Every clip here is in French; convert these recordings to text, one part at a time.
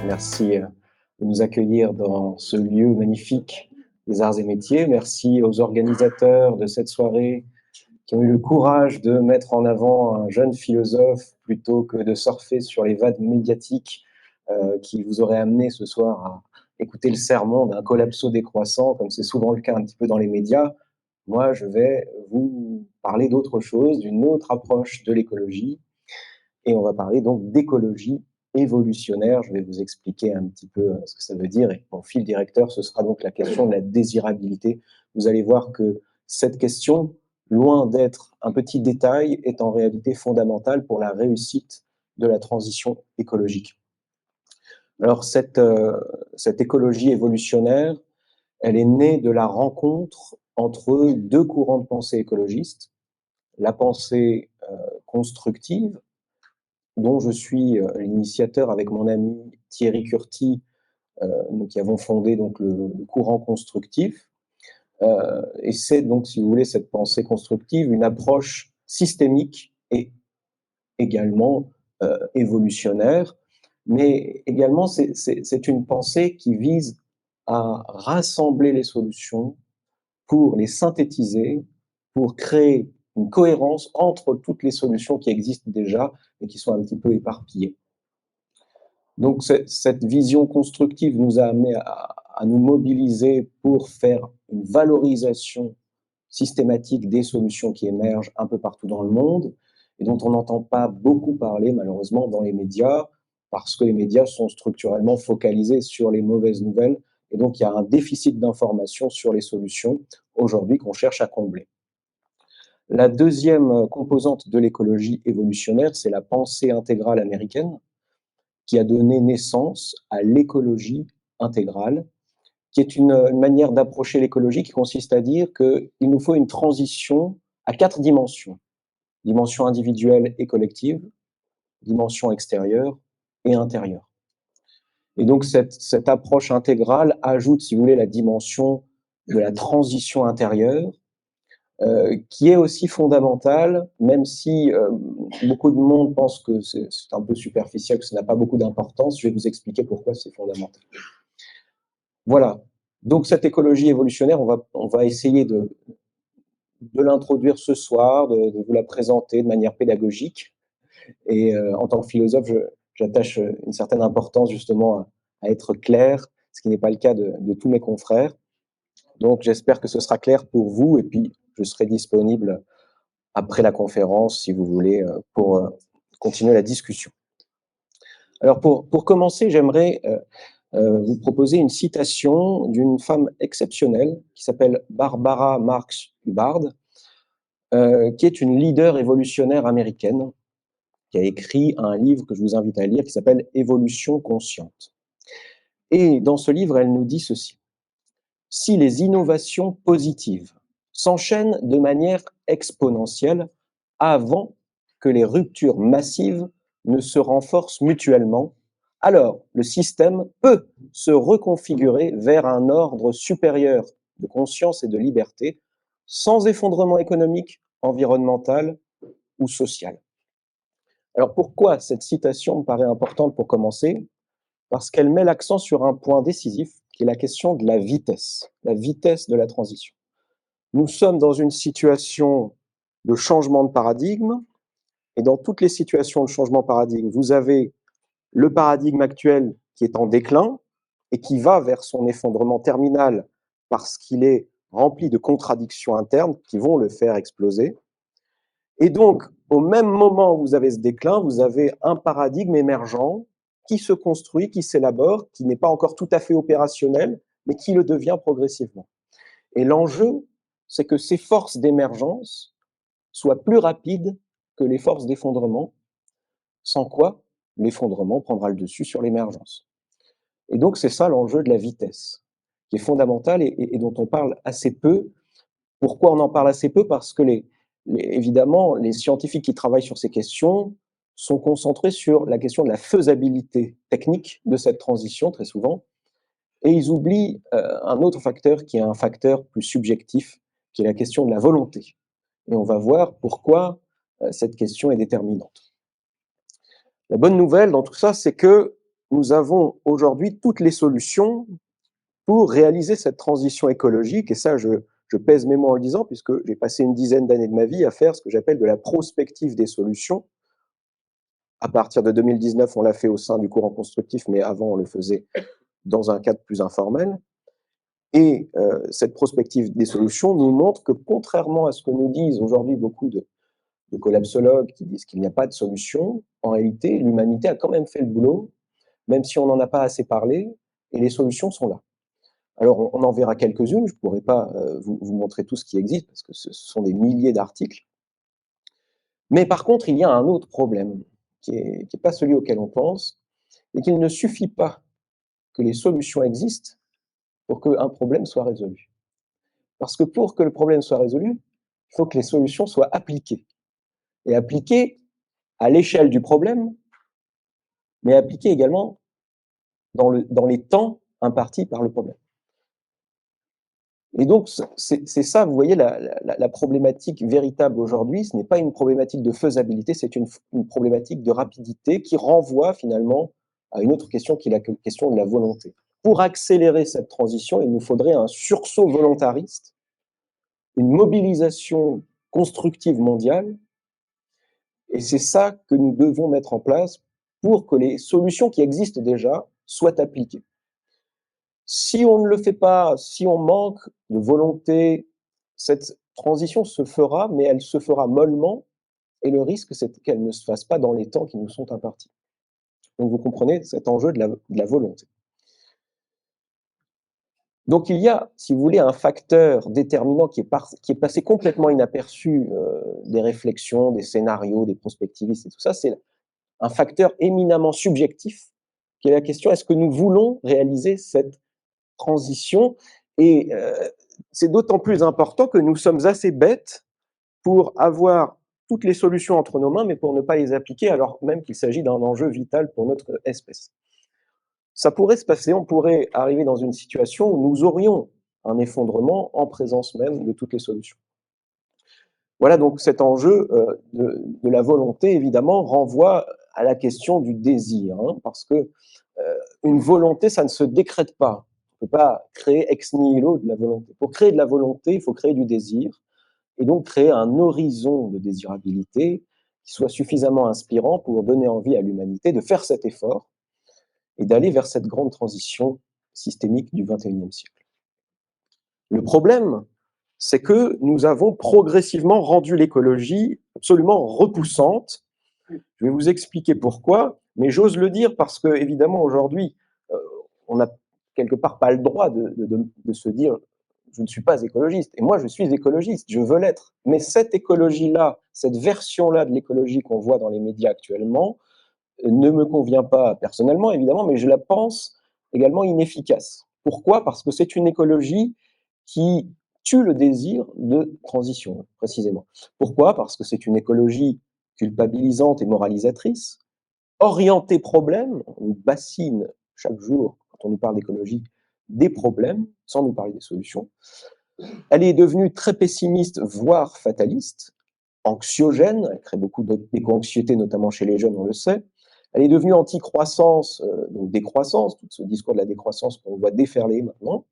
Merci de nous accueillir dans ce lieu magnifique des arts et métiers. Merci aux organisateurs de cette soirée qui ont eu le courage de mettre en avant un jeune philosophe plutôt que de surfer sur les vagues médiatiques qui vous auraient amené ce soir à écouter le sermon d'un collapso décroissant, comme c'est souvent le cas un petit peu dans les médias. Moi, je vais vous parler d'autre chose, d'une autre approche de l'écologie, et on va parler donc d'écologie évolutionnaire. Je vais vous expliquer un petit peu ce que ça veut dire, et mon fil directeur, ce sera donc la question de la désirabilité. Vous allez voir que cette question, loin d'être un petit détail, est en réalité fondamentale pour la réussite de la transition écologique. Alors cette écologie évolutionnaire, elle est née de la rencontre entre deux courants de pensée écologistes, la pensée constructive, dont je suis l'initiateur avec mon ami Thierry Curti, nous qui avons fondé donc le courant constructif. Et c'est donc, si vous voulez, cette pensée constructive, une approche systémique et également évolutionnaire, mais également c'est une pensée qui vise à rassembler les solutions pour les synthétiser, pour créer une cohérence entre toutes les solutions qui existent déjà et qui sont un petit peu éparpillées. Donc cette vision constructive nous a amené à nous mobiliser pour faire une valorisation systématique des solutions qui émergent un peu partout dans le monde et dont on n'entend pas beaucoup parler malheureusement dans les médias, parce que les médias sont structurellement focalisés sur les mauvaises nouvelles, et donc il y a un déficit d'information sur les solutions aujourd'hui qu'on cherche à combler. La deuxième composante de l'écologie évolutionnaire, c'est la pensée intégrale américaine, qui a donné naissance à l'écologie intégrale, qui est une manière d'approcher l'écologie qui consiste à dire qu'il nous faut une transition à 4 dimensions. Dimension individuelle et collective, dimension extérieure et intérieure. Et donc cette approche intégrale ajoute, si vous voulez, la dimension de la transition intérieure, qui est aussi fondamentale, même si beaucoup de monde pense que c'est un peu superficiel, que ça n'a pas beaucoup d'importance. Je vais vous expliquer pourquoi c'est fondamental. Voilà. Donc cette écologie évolutionnaire, on va essayer de l'introduire ce soir, de vous la présenter de manière pédagogique. Et en tant que philosophe, j'attache une certaine importance justement à être clair, ce qui n'est pas le cas de tous mes confrères. Donc j'espère que ce sera clair pour vous, et puis je serai disponible après la conférence, si vous voulez, pour continuer la discussion. Alors pour commencer, j'aimerais vous proposer une citation d'une femme exceptionnelle qui s'appelle Barbara Marx Hubbard, qui est une leader évolutionnaire américaine, qui a écrit un livre que je vous invite à lire qui s'appelle « Évolution consciente ». Et dans ce livre, elle nous dit ceci: « Si les innovations positives s'enchaînent de manière exponentielle avant que les ruptures massives ne se renforcent mutuellement, alors le système peut se reconfigurer vers un ordre supérieur de conscience et de liberté, sans effondrement économique, environnemental ou social. » Alors pourquoi cette citation me paraît importante pour commencer? Parce qu'elle met l'accent sur un point décisif, qui est la question de la vitesse de la transition. Nous sommes dans une situation de changement de paradigme, et dans toutes les situations de changement de paradigme, vous avez le paradigme actuel qui est en déclin et qui va vers son effondrement terminal parce qu'il est rempli de contradictions internes qui vont le faire exploser. Et donc, au même moment où vous avez ce déclin, vous avez un paradigme émergent qui se construit, qui s'élabore, qui n'est pas encore tout à fait opérationnel, mais qui le devient progressivement. Et l'enjeu, c'est que ces forces d'émergence soient plus rapides que les forces d'effondrement, sans quoi l'effondrement prendra le dessus sur l'émergence. Et donc, c'est ça l'enjeu de la vitesse, qui est fondamental et dont on parle assez peu. Pourquoi on en parle assez peu? Parce que évidemment, les scientifiques qui travaillent sur ces questions sont concentrés sur la question de la faisabilité technique de cette transition, très souvent, et ils oublient un autre facteur qui est un facteur plus subjectif, qui est la question de la volonté. Et on va voir pourquoi cette question est déterminante. La bonne nouvelle dans tout ça, c'est que nous avons aujourd'hui toutes les solutions pour réaliser cette transition écologique, et ça, je pèse mes mots en le disant, puisque j'ai passé une dizaine d'années de ma vie à faire ce que j'appelle de la prospective des solutions. À partir de 2019, on l'a fait au sein du courant constructif, mais avant, on le faisait dans un cadre plus informel. Et cette prospective des solutions nous montre que, contrairement à ce que nous disent aujourd'hui beaucoup de collapsologues qui disent qu'il n'y a pas de solution, en réalité, l'humanité a quand même fait le boulot, même si on n'en a pas assez parlé, et les solutions sont là. Alors, on en verra quelques-unes, je ne pourrai pas vous montrer tout ce qui existe, parce que ce sont des milliers d'articles. Mais par contre, il y a un autre problème, qui n'est pas celui auquel on pense, et qu'il ne suffit pas que les solutions existent pour qu'un problème soit résolu. Parce que pour que le problème soit résolu, il faut que les solutions soient appliquées. Et appliquées à l'échelle du problème, mais appliquées également dans les temps impartis par le problème. Et donc, c'est ça, vous voyez, la problématique véritable aujourd'hui, ce n'est pas une problématique de faisabilité, c'est une problématique de rapidité qui renvoie finalement à une autre question qui est la question de la volonté. Pour accélérer cette transition, il nous faudrait un sursaut volontariste, une mobilisation constructive mondiale, et c'est ça que nous devons mettre en place pour que les solutions qui existent déjà soient appliquées. Si on ne le fait pas, si on manque de volonté, cette transition se fera, mais elle se fera mollement, et le risque, c'est qu'elle ne se fasse pas dans les temps qui nous sont impartis. Donc vous comprenez cet enjeu de la volonté. Donc il y a, si vous voulez, un facteur déterminant qui est passé complètement inaperçu des réflexions, des scénarios, des prospectivistes et tout ça, c'est un facteur éminemment subjectif, qui est la question, est-ce que nous voulons réaliser cette transition? Et c'est d'autant plus important que nous sommes assez bêtes pour avoir toutes les solutions entre nos mains, mais pour ne pas les appliquer, alors même qu'il s'agit d'un enjeu vital pour notre espèce. Ça pourrait se passer, on pourrait arriver dans une situation où nous aurions un effondrement en présence même de toutes les solutions. Voilà, donc cet enjeu de la volonté, évidemment, renvoie à la question du désir, hein, parce que une volonté, ça ne se décrète pas. On ne peut pas créer ex nihilo de la volonté. Pour créer de la volonté, il faut créer du désir, et donc créer un horizon de désirabilité qui soit suffisamment inspirant pour donner envie à l'humanité de faire cet effort et d'aller vers cette grande transition systémique du XXIe siècle. Le problème, c'est que nous avons progressivement rendu l'écologie absolument repoussante. Je vais vous expliquer pourquoi, mais j'ose le dire parce que, évidemment, aujourd'hui, on n'a quelque part pas le droit de se dire je ne suis pas écologiste. Et moi, je suis écologiste, je veux l'être. Mais cette écologie-là, cette version-là de l'écologie qu'on voit dans les médias actuellement, ne me convient pas personnellement, évidemment, mais je la pense également inefficace. Pourquoi? Parce que c'est une écologie qui tue le désir de transition, précisément. Pourquoi? Parce que c'est une écologie culpabilisante et moralisatrice, orientée problème, on nous bassine chaque jour, quand on nous parle d'écologie, des problèmes, sans nous parler des solutions. Elle est devenue très pessimiste, voire fataliste, anxiogène, elle crée beaucoup d'éco-anxiété, notamment chez les jeunes, on le sait. Elle est devenue anti-croissance, donc décroissance, tout ce discours de la décroissance qu'on voit déferler maintenant.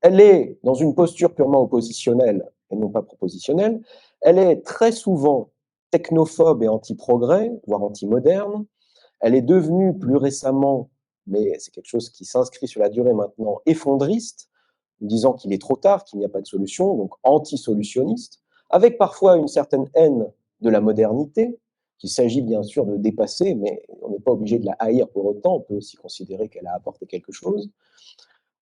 Elle est dans une posture purement oppositionnelle et non pas propositionnelle. Elle est très souvent technophobe et anti-progrès, voire anti-moderne. Elle est devenue plus récemment, mais c'est quelque chose qui s'inscrit sur la durée maintenant, effondriste, disant qu'il est trop tard, qu'il n'y a pas de solution, donc anti-solutionniste, avec parfois une certaine haine de la modernité, qu'il s'agit bien sûr de dépasser, mais on n'est pas obligé de la haïr pour autant, on peut aussi considérer qu'elle a apporté quelque chose.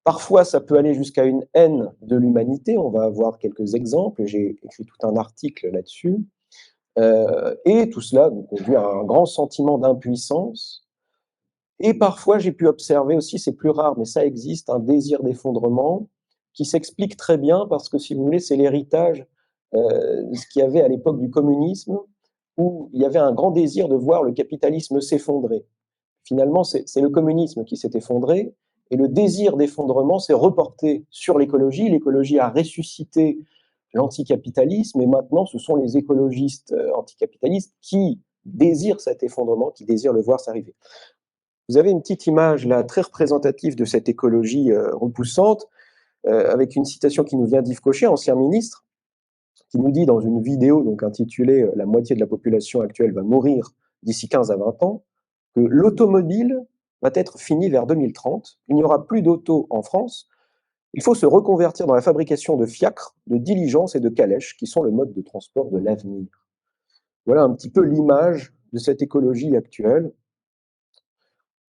Parfois, ça peut aller jusqu'à une haine de l'humanité, on va avoir quelques exemples, j'ai écrit tout un article là-dessus, et tout cela nous conduit à un grand sentiment d'impuissance. Et parfois, j'ai pu observer aussi, c'est plus rare, mais ça existe, un désir d'effondrement qui s'explique très bien parce que, si vous voulez, c'est l'héritage de ce qu'il y avait à l'époque du communisme, où il y avait un grand désir de voir le capitalisme s'effondrer. Finalement, c'est le communisme qui s'est effondré, et le désir d'effondrement s'est reporté sur l'écologie. L'écologie a ressuscité l'anticapitalisme, et maintenant, ce sont les écologistes anticapitalistes qui désirent cet effondrement, qui désirent le voir s'arriver. Vous avez une petite image là, très représentative de cette écologie repoussante, avec une citation qui nous vient d'Yves Cochet, ancien ministre, qui nous dit dans une vidéo donc intitulée La moitié de la population actuelle va mourir d'ici 15 à 20 ans, que l'automobile va être finie vers 2030. Il n'y aura plus d'auto en France. Il faut se reconvertir dans la fabrication de fiacres, de diligences et de calèches, qui sont le mode de transport de l'avenir. Voilà un petit peu l'image de cette écologie actuelle.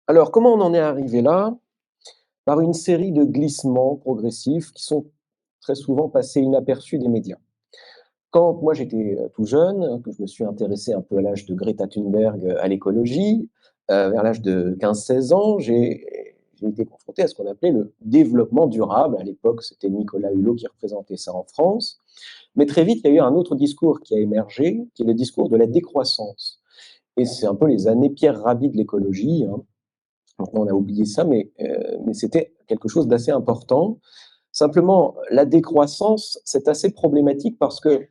Alors, comment on en est arrivé là? Par une série de glissements progressifs qui sont très souvent passés inaperçus des médias. Quand moi j'étais tout jeune, que je me suis intéressé un peu à l'âge de Greta Thunberg à l'écologie, vers l'âge de 15-16 ans, j'ai été confronté à ce qu'on appelait le développement durable. À l'époque, c'était Nicolas Hulot qui représentait ça en France. Mais très vite, il y a eu un autre discours qui a émergé, qui est le discours de la décroissance. Et c'est un peu les années Pierre Rabhi de l'écologie, hein. Maintenant, on a oublié ça, mais c'était quelque chose d'assez important. Simplement, la décroissance, c'est assez problématique parce que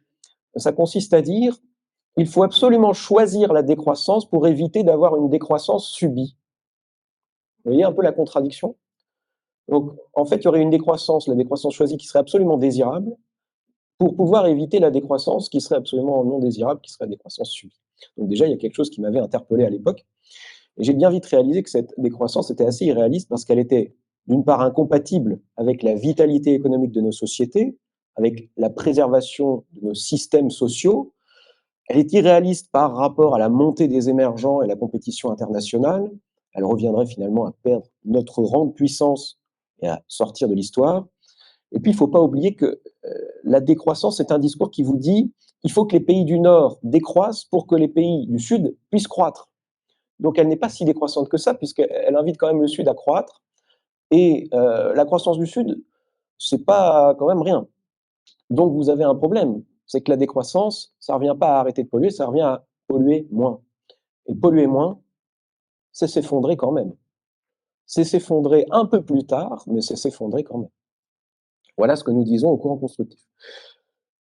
ça consiste à dire il faut absolument choisir la décroissance pour éviter d'avoir une décroissance subie. Vous voyez un peu la contradiction? Donc, en fait, il y aurait une décroissance, la décroissance choisie, qui serait absolument désirable, pour pouvoir éviter la décroissance qui serait absolument non désirable, qui serait la décroissance subie. Donc déjà, il y a quelque chose qui m'avait interpellé à l'époque. Et j'ai bien vite réalisé que cette décroissance était assez irréaliste parce qu'elle était, d'une part, incompatible avec la vitalité économique de nos sociétés, avec la préservation de nos systèmes sociaux. Elle est irréaliste par rapport à la montée des émergents et la compétition internationale. Elle reviendrait finalement à perdre notre rang de puissance et à sortir de l'histoire. Et puis, il ne faut pas oublier que la décroissance est un discours qui vous dit il faut que les pays du Nord décroissent pour que les pays du Sud puissent croître. Donc, elle n'est pas si décroissante que ça, puisqu'elle invite quand même le Sud à croître. Et la croissance du Sud, c'est pas quand même rien. Donc, vous avez un problème. C'est que la décroissance, ça ne revient pas à arrêter de polluer, ça revient à polluer moins. Et polluer moins, c'est s'effondrer quand même. C'est s'effondrer un peu plus tard, mais c'est s'effondrer quand même. Voilà ce que nous disons au courant constructif.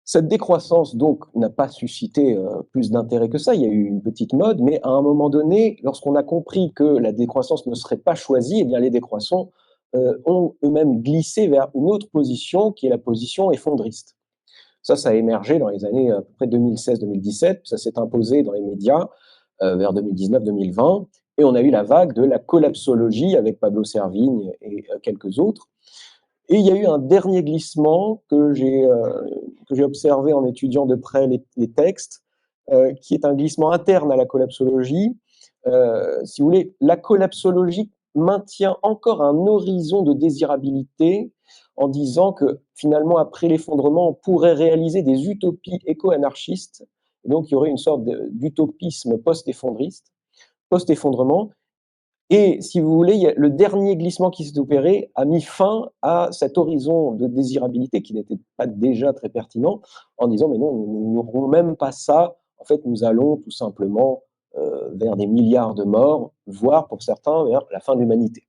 Cette décroissance, donc, n'a pas suscité plus d'intérêt que ça. Il y a eu une petite mode, mais à un moment donné, lorsqu'on a compris que la décroissance ne serait pas choisie, eh bien, les décroissants ont eux-mêmes glissé vers une autre position, qui est la position effondriste. Ça a émergé dans les années à peu près 2016-2017, ça s'est imposé dans les médias vers 2019-2020, et on a eu la vague de la collapsologie avec Pablo Servigne et quelques autres. Et il y a eu un dernier glissement que j'ai observé en étudiant de près les textes, qui est un glissement interne à la collapsologie. Si vous voulez, la collapsologie maintient encore un horizon de désirabilité en disant que finalement, après l'effondrement, on pourrait réaliser des utopies éco-anarchistes. Donc, il y aurait une sorte d'utopisme post-effondrement. Et si vous voulez, le dernier glissement qui s'est opéré a mis fin à cet horizon de désirabilité qui n'était pas déjà très pertinent, en disant mais non, nous n'aurons même pas ça. En fait, nous allons tout simplement vers des milliards de morts, voire pour certains vers la fin de l'humanité.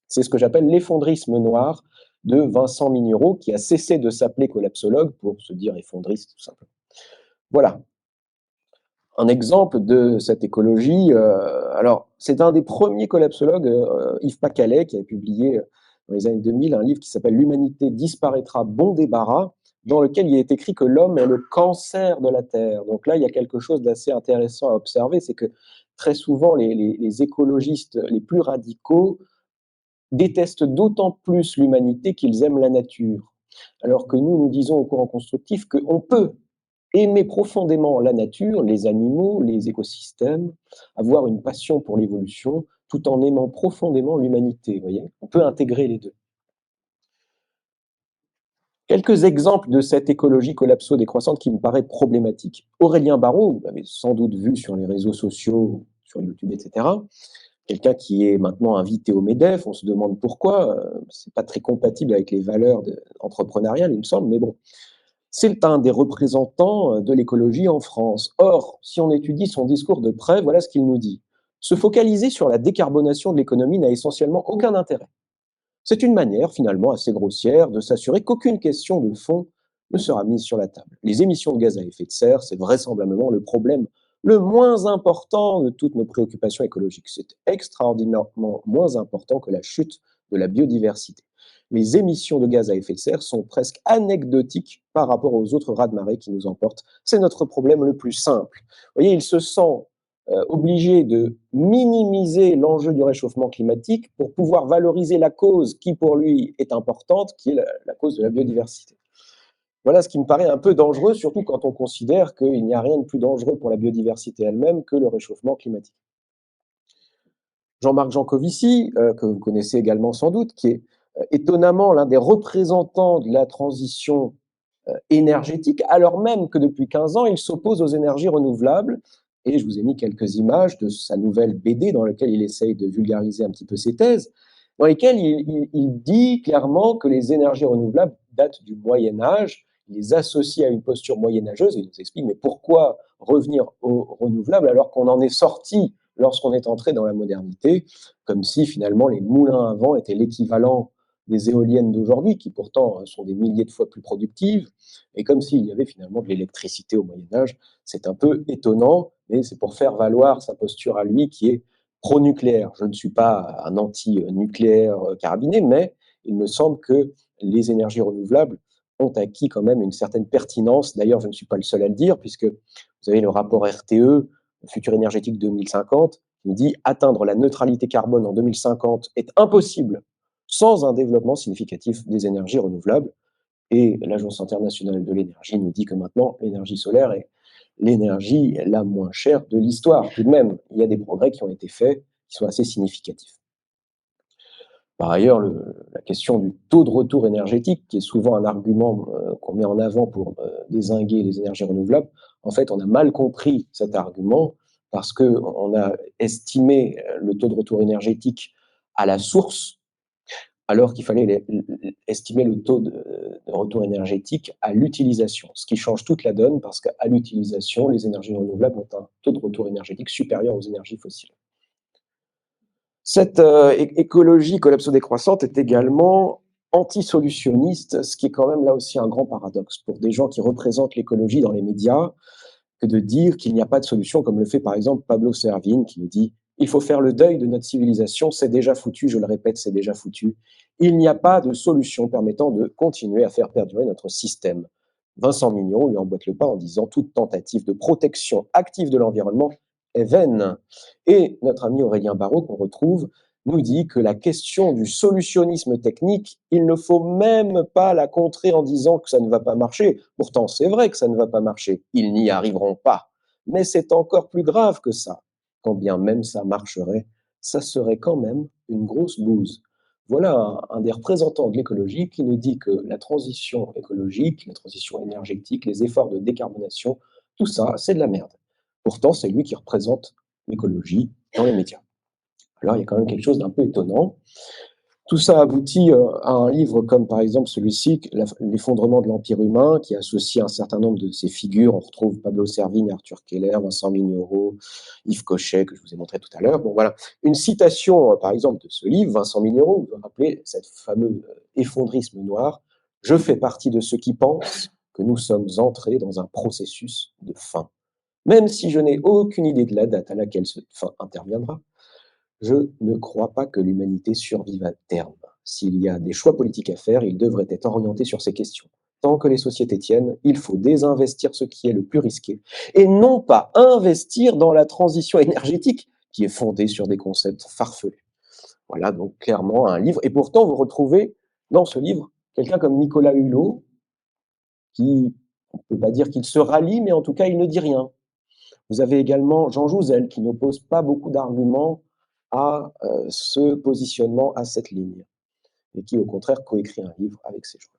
C'est ce que j'appelle l'effondrisme noir de Vincent Mignereau, qui a cessé de s'appeler collapsologue pour se dire effondriste tout simplement. Voilà. Un exemple de cette écologie, alors c'est un des premiers collapsologues, Yves Pacalet, qui a publié dans les années 2000 un livre qui s'appelle L'humanité disparaîtra, bon débarras, dans lequel il est écrit que l'homme est le cancer de la Terre. Donc là, il y a quelque chose d'assez intéressant à observer, c'est que très souvent les écologistes les plus radicaux détestent d'autant plus l'humanité qu'ils aiment la nature. Alors que nous disons au courant constructif qu'on peut aimer profondément la nature, les animaux, les écosystèmes, avoir une passion pour l'évolution, tout en aimant profondément l'humanité. Voyez, on peut intégrer les deux. Quelques exemples de cette écologie collapso-décroissante qui me paraît problématique. Aurélien Barraud, vous l'avez sans doute vu sur les réseaux sociaux, sur YouTube, etc., quelqu'un qui est maintenant invité au MEDEF, on se demande pourquoi, c'est pas très compatible avec les valeurs entrepreneuriales, il me semble, mais bon. C'est un des représentants de l'écologie en France. Or, si on étudie son discours de près, voilà ce qu'il nous dit. Se focaliser sur la décarbonation de l'économie n'a essentiellement aucun intérêt. C'est une manière, finalement, assez grossière de s'assurer qu'aucune question de fond ne sera mise sur la table. Les émissions de gaz à effet de serre, c'est vraisemblablement le problème le moins important de toutes nos préoccupations écologiques. C'est extraordinairement moins important que la chute de la biodiversité. Les émissions de gaz à effet de serre sont presque anecdotiques par rapport aux autres raz-de-marée qui nous emportent. C'est notre problème le plus simple. Vous voyez, il se sent obligé de minimiser l'enjeu du réchauffement climatique pour pouvoir valoriser la cause qui, pour lui, est importante, qui est la cause de la biodiversité. Voilà ce qui me paraît un peu dangereux, surtout quand on considère qu'il n'y a rien de plus dangereux pour la biodiversité elle-même que le réchauffement climatique. Jean-Marc Jancovici, que vous connaissez également sans doute, qui est étonnamment l'un des représentants de la transition énergétique, alors même que depuis 15 ans, il s'oppose aux énergies renouvelables. Et je vous ai mis quelques images de sa nouvelle BD dans laquelle il essaye de vulgariser un petit peu ses thèses, dans lesquelles il dit clairement que les énergies renouvelables datent du Moyen Âge. Il les associe à une posture moyenâgeuse et il nous explique mais pourquoi revenir aux renouvelables alors qu'on en est sorti lorsqu'on est entré dans la modernité, comme si finalement les moulins à vent étaient l'équivalent des éoliennes d'aujourd'hui, qui pourtant sont des milliers de fois plus productives, et comme s'il y avait finalement de l'électricité au Moyen Âge. C'est un peu étonnant, mais c'est pour faire valoir sa posture à lui qui est pro-nucléaire. Je ne suis pas un anti-nucléaire carabiné, mais il me semble que les énergies renouvelables ont acquis quand même une certaine pertinence. D'ailleurs, je ne suis pas le seul à le dire, puisque vous avez le rapport RTE, Futur énergétique 2050, qui nous dit atteindre la neutralité carbone en 2050 est impossible sans un développement significatif des énergies renouvelables. Et l'Agence internationale de l'énergie nous dit que maintenant, l'énergie solaire est l'énergie la moins chère de l'histoire. Tout de même, il y a des progrès qui ont été faits, qui sont assez significatifs. Par ailleurs, la question du taux de retour énergétique, qui est souvent un argument qu'on met en avant pour dézinguer les énergies renouvelables, en fait, on a mal compris cet argument parce qu'on a estimé le taux de retour énergétique à la source, alors qu'il fallait estimer le taux de retour énergétique à l'utilisation, ce qui change toute la donne parce qu'à l'utilisation, les énergies renouvelables ont un taux de retour énergétique supérieur aux énergies fossiles. Cette écologie collapso-décroissante est également antisolutionniste, ce qui est quand même là aussi un grand paradoxe pour des gens qui représentent l'écologie dans les médias, que de dire qu'il n'y a pas de solution, comme le fait par exemple Pablo Servigne, qui nous dit il faut faire le deuil de notre civilisation, c'est déjà foutu, je le répète, c'est déjà foutu. Il n'y a pas de solution permettant de continuer à faire perdurer notre système. Vincent Mignon lui emboîte le pas en disant toute tentative de protection active de l'environnement est vaine. Et notre ami Aurélien Barraud, qu'on retrouve, nous dit que la question du solutionnisme technique, il ne faut même pas la contrer en disant que ça ne va pas marcher. Pourtant, c'est vrai que ça ne va pas marcher. Ils n'y arriveront pas. Mais c'est encore plus grave que ça. Quand bien même ça marcherait, ça serait quand même une grosse bouse. Voilà un des représentants de l'écologie qui nous dit que la transition écologique, la transition énergétique, les efforts de décarbonation, tout ça, c'est de la merde. Pourtant, c'est lui qui représente l'écologie dans les médias. Alors, il y a quand même quelque chose d'un peu étonnant. Tout ça aboutit à un livre comme par exemple celui-ci, L'effondrement de l'Empire humain, qui associe un certain nombre de ces figures. On retrouve Pablo Servigne, Arthur Keller, Vincent Mignereau, Yves Cochet, que je vous ai montré tout à l'heure. Bon, voilà. Une citation, par exemple, de ce livre, Vincent Mignereau, vous vous rappelez cette fameux effondrisme noir. Je fais partie de ceux qui pensent que nous sommes entrés dans un processus de fin. Même si je n'ai aucune idée de la date à laquelle cette fin interviendra, je ne crois pas que l'humanité survive à terme. S'il y a des choix politiques à faire, ils devraient être orientés sur ces questions. Tant que les sociétés tiennent, il faut désinvestir ce qui est le plus risqué et non pas investir dans la transition énergétique qui est fondée sur des concepts farfelus. Voilà donc clairement un livre. Et pourtant, vous retrouvez dans ce livre quelqu'un comme Nicolas Hulot qui, on ne peut pas dire qu'il se rallie, mais en tout cas, il ne dit rien. Vous avez également Jean Jouzel qui n'oppose pas beaucoup d'arguments à ce positionnement, à cette ligne, et qui au contraire coécrit un livre avec ces gens.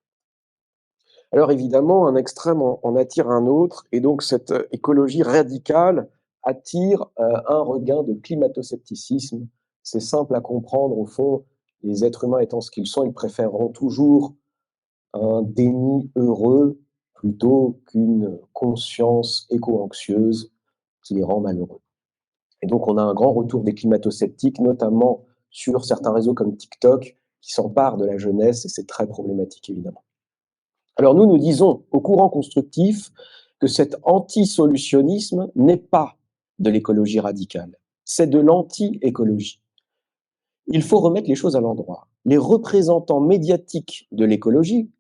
Alors évidemment, un extrême en attire un autre, et donc cette écologie radicale attire un regain de climato-scepticisme. C'est simple à comprendre, au fond, les êtres humains étant ce qu'ils sont, ils préféreront toujours un déni heureux plutôt qu'une conscience éco-anxieuse qui les rend malheureux. Et donc, on a un grand retour des climato-sceptiques, notamment sur certains réseaux comme TikTok, qui s'emparent de la jeunesse, et c'est très problématique, évidemment. Alors, nous disons au courant constructif que cet anti-solutionnisme n'est pas de l'écologie radicale, c'est de l'anti-écologie. Il faut remettre les choses à l'endroit. Les représentants médiatiques de l'écologie,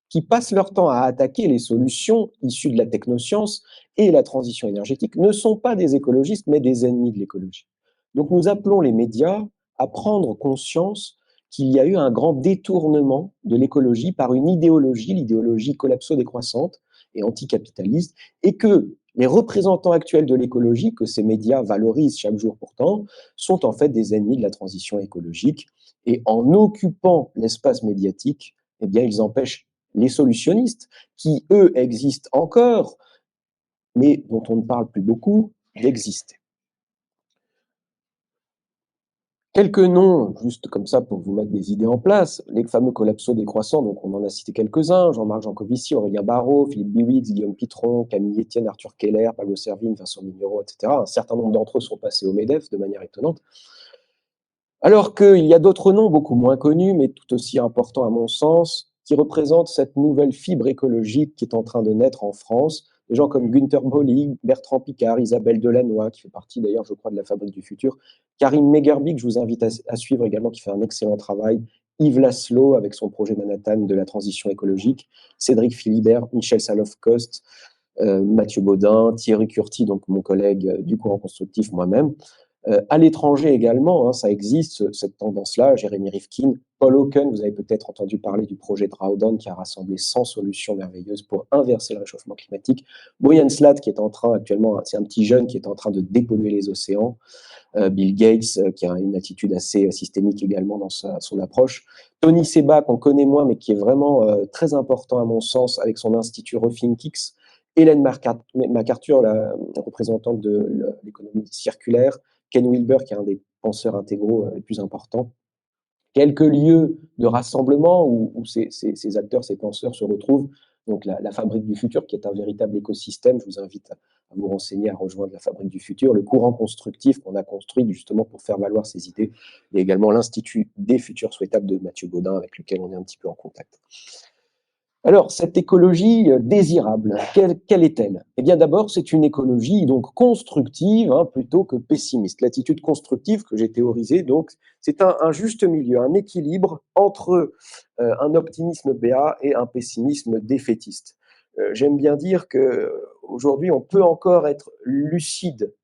qui passent leur temps à attaquer les solutions issues de la technoscience et la transition énergétique, ne sont pas des écologistes, mais des ennemis de l'écologie. Donc nous appelons les médias à prendre conscience qu'il y a eu un grand détournement de l'écologie par une idéologie, l'idéologie collapso-décroissante et anticapitaliste, et que les représentants actuels de l'écologie, que ces médias valorisent chaque jour pourtant, sont en fait des ennemis de la transition écologique. Et en occupant l'espace médiatique, eh bien, ils empêchent les solutionnistes, qui, eux, existent encore, mais dont on ne parle plus beaucoup, d'exister. Quelques noms, juste comme ça pour vous mettre des idées en place, les fameux collapsos décroissants, donc on en a cité quelques-uns, Jean-Marc Jancovici, Aurélien Barraud, Philippe Biwix, Guillaume Pitron, Camille Etienne, Arthur Keller, Pablo Servigne, Vincent Mignereau, etc. Un certain nombre d'entre eux sont passés au MEDEF de manière étonnante. Alors qu'il y a d'autres noms beaucoup moins connus, mais tout aussi importants à mon sens, qui représentent cette nouvelle fibre écologique qui est en train de naître en France. Des gens comme Günther Bollig, Bertrand Piccard, Isabelle Delannoy, qui fait partie d'ailleurs, je crois, de la Fabrique du Futur, Karim Megerbi, que je vous invite à suivre également, qui fait un excellent travail, Yves Laszlo, avec son projet Manhattan de la transition écologique, Cédric Philibert, Michel Saloff-Coste, Mathieu Baudin, Thierry Curti, donc mon collègue du courant constructif, moi-même. À l'étranger également, hein, ça existe, cette tendance-là. Jérémy Rifkin, Paul Hawken, vous avez peut-être entendu parler du projet Drawdown qui a rassemblé 100 solutions merveilleuses pour inverser le réchauffement climatique. Brian Slatt, qui est en train actuellement, c'est un petit jeune qui est en train de dépolluer les océans. Bill Gates, qui a une attitude assez systémique également dans son approche. Tony Seba, qu'on connaît moins, mais qui est vraiment très important à mon sens, avec son institut Rethinkix. Hélène MacArthur, la représentante de l'économie circulaire. Ken Wilber, qui est un des penseurs intégraux les plus importants. Quelques lieux de rassemblement où ces acteurs, ces penseurs se retrouvent. Donc la Fabrique du Futur, qui est un véritable écosystème. Je vous invite à vous renseigner, à rejoindre la Fabrique du Futur. Le courant constructif qu'on a construit justement pour faire valoir ces idées. Et également l'Institut des futurs souhaitables de Mathieu Baudin, avec lequel on est un petit peu en contact. Alors, cette écologie désirable, quelle est-elle? Eh bien, d'abord, c'est une écologie donc constructive, hein, plutôt que pessimiste. L'attitude constructive que j'ai théorisée, donc, c'est un juste milieu, un équilibre entre un optimisme béat et un pessimisme défaitiste. J'aime bien dire qu'aujourd'hui, on peut encore être lucide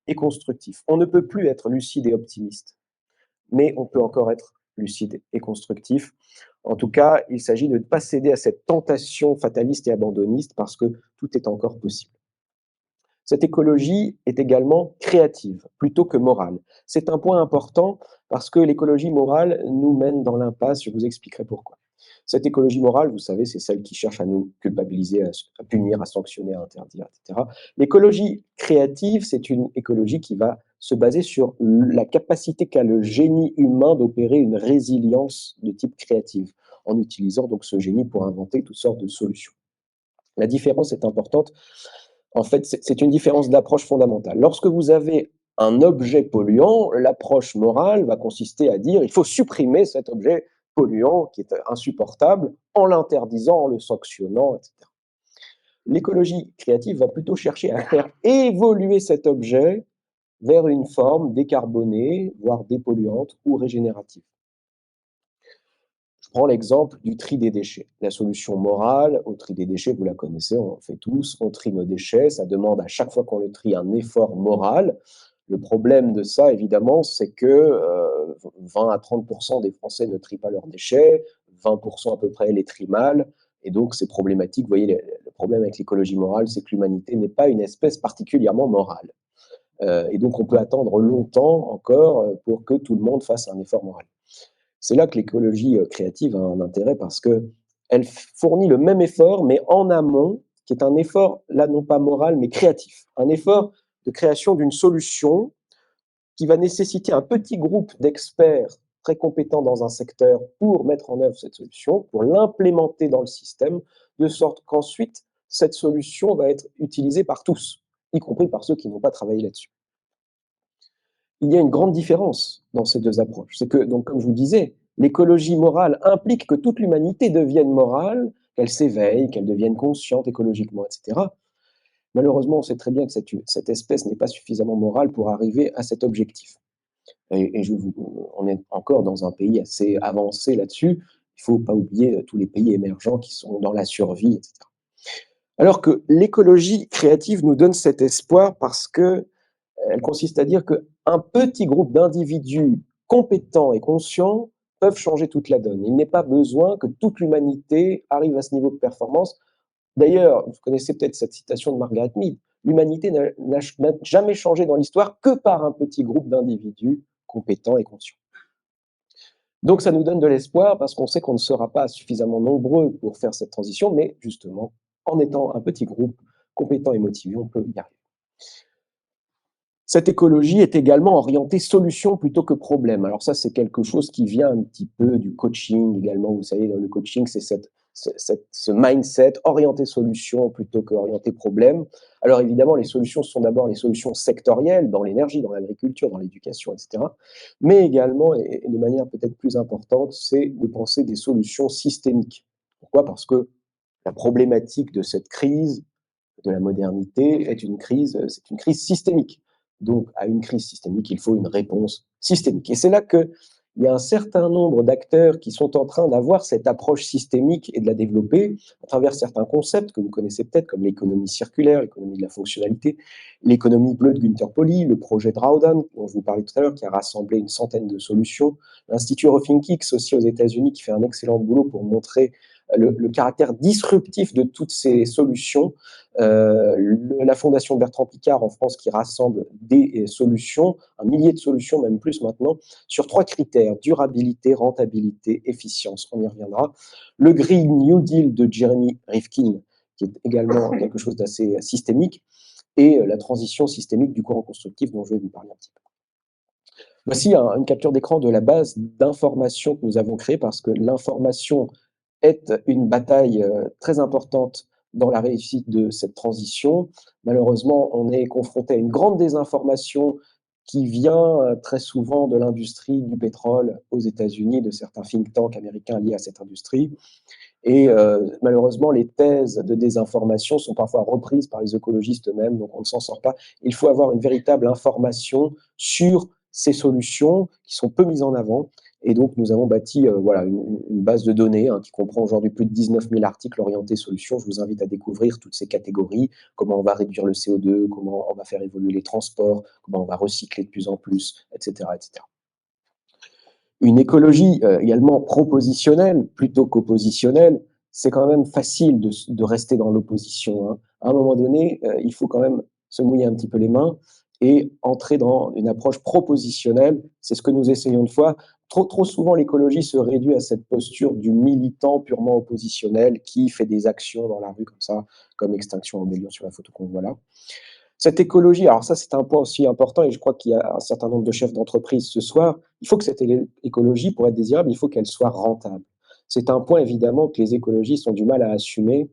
et constructif. On ne peut plus être lucide et optimiste, mais on peut encore être lucide et constructif. En tout cas, il s'agit de ne pas céder à cette tentation fataliste et abandonniste parce que tout est encore possible. Cette écologie est également créative plutôt que morale. C'est un point important parce que l'écologie morale nous mène dans l'impasse. Je vous expliquerai pourquoi. Cette écologie morale, vous savez, c'est celle qui cherche à nous culpabiliser, à punir, à sanctionner, à interdire, etc. L'écologie créative, c'est une écologie qui va se baser sur la capacité qu'a le génie humain d'opérer une résilience de type créative, en utilisant donc ce génie pour inventer toutes sortes de solutions. La différence est importante. En fait, c'est une différence d'approche fondamentale. Lorsque vous avez un objet polluant, l'approche morale va consister à dire il faut supprimer cet objet polluant qui est insupportable en l'interdisant, en le sanctionnant, etc. L'écologie créative va plutôt chercher à faire évoluer cet objet vers une forme décarbonée, voire dépolluante ou régénérative. Je prends l'exemple du tri des déchets. La solution morale au tri des déchets, vous la connaissez, on en fait tous, on trie nos déchets, ça demande à chaque fois qu'on le trie un effort moral. Le problème de ça, évidemment, c'est que 20 à 30% des Français ne trient pas leurs déchets, 20% à peu près les trient mal, et donc c'est problématique. Vous voyez, le problème avec l'écologie morale, c'est que l'humanité n'est pas une espèce particulièrement morale. Et donc on peut attendre longtemps encore pour que tout le monde fasse un effort moral. C'est là que l'écologie créative a un intérêt parce qu'elle fournit le même effort, mais en amont, qui est un effort, là, non pas moral, mais créatif. Un effort de création d'une solution qui va nécessiter un petit groupe d'experts très compétents dans un secteur pour mettre en œuvre cette solution, pour l'implémenter dans le système, de sorte qu'ensuite, cette solution va être utilisée par tous, y compris par ceux qui n'ont pas travaillé là-dessus. Il y a une grande différence dans ces deux approches. C'est que, donc, comme je vous disais, l'écologie morale implique que toute l'humanité devienne morale, qu'elle s'éveille, qu'elle devienne consciente écologiquement, etc. Malheureusement, on sait très bien que cette espèce n'est pas suffisamment morale pour arriver à cet objectif. On est encore dans un pays assez avancé là-dessus. Il ne faut pas oublier tous les pays émergents qui sont dans la survie, etc. Alors que l'écologie créative nous donne cet espoir parce qu'elle consiste à dire qu'un petit groupe d'individus compétents et conscients peuvent changer toute la donne. Il n'est pas besoin que toute l'humanité arrive à ce niveau de performance. D'ailleurs, vous connaissez peut-être cette citation de Margaret Mead, l'humanité n'a jamais changé dans l'histoire que par un petit groupe d'individus compétents et conscients. Donc ça nous donne de l'espoir parce qu'on sait qu'on ne sera pas suffisamment nombreux pour faire cette transition, mais justement, en étant un petit groupe compétent et motivé, on peut y arriver. Cette écologie est également orientée solution plutôt que problème. Alors ça, c'est quelque chose qui vient un petit peu du coaching également. Vous savez, dans le coaching, c'est ce mindset orienté solution plutôt qu'orienté problème. Alors évidemment, les solutions sont d'abord les solutions sectorielles dans l'énergie, dans l'agriculture, dans l'éducation, etc. Mais également, et de manière peut-être plus importante, c'est de penser des solutions systémiques. Pourquoi? Parce que la problématique de cette crise de la modernité c'est une crise systémique. Donc, à une crise systémique, il faut une réponse systémique. Et c'est là qu'il y a un certain nombre d'acteurs qui sont en train d'avoir cette approche systémique et de la développer à travers certains concepts que vous connaissez peut-être, comme l'économie circulaire, l'économie de la fonctionnalité, l'économie bleue de Günther Pauli, le projet Drawdown, dont je vous parlais tout à l'heure, qui a rassemblé une centaine de solutions, l'Institut ThinkX aussi aux États-Unis, qui fait un excellent boulot pour montrer le caractère disruptif de toutes ces solutions, la Fondation Bertrand Piccard en France qui rassemble des solutions, un millier de solutions, même plus maintenant, sur 3 critères: durabilité, rentabilité, efficience. On y reviendra. Le Green New Deal de Jeremy Rifkin, qui est également quelque chose d'assez systémique, et la transition systémique du courant constructif dont je vais vous parler un petit peu. Voici une capture d'écran de la base d'information que nous avons créée parce que l'information est une bataille très importante dans la réussite de cette transition. Malheureusement, on est confronté à une grande désinformation qui vient très souvent de l'industrie du pétrole aux États-Unis, de certains think tanks américains liés à cette industrie. Et malheureusement, les thèses de désinformation sont parfois reprises par les écologistes eux-mêmes, donc on ne s'en sort pas. Il faut avoir une véritable information sur ces solutions qui sont peu mises en avant. Et donc, nous avons bâti voilà, une base de données qui comprend aujourd'hui plus de 19 000 articles orientés solutions. Je vous invite à découvrir toutes ces catégories, comment on va réduire le CO2, comment on va faire évoluer les transports, comment on va recycler de plus en plus, etc. etc. Une écologie également propositionnelle plutôt qu'oppositionnelle, c'est quand même facile de rester dans l'opposition. Hein. À un moment donné, il faut quand même se mouiller un petit peu les mains et entrer dans une approche propositionnelle. C'est ce que nous essayons de faire. Trop souvent, l'écologie se réduit à cette posture du militant purement oppositionnel qui fait des actions dans la rue comme ça, comme Extinction Rebellion sur la photo qu'on voit là. Cette écologie, alors ça c'est un point aussi important et je crois qu'il y a un certain nombre de chefs d'entreprise ce soir, il faut que cette écologie, pour être désirable, il faut qu'elle soit rentable. C'est un point évidemment que les écologistes ont du mal à assumer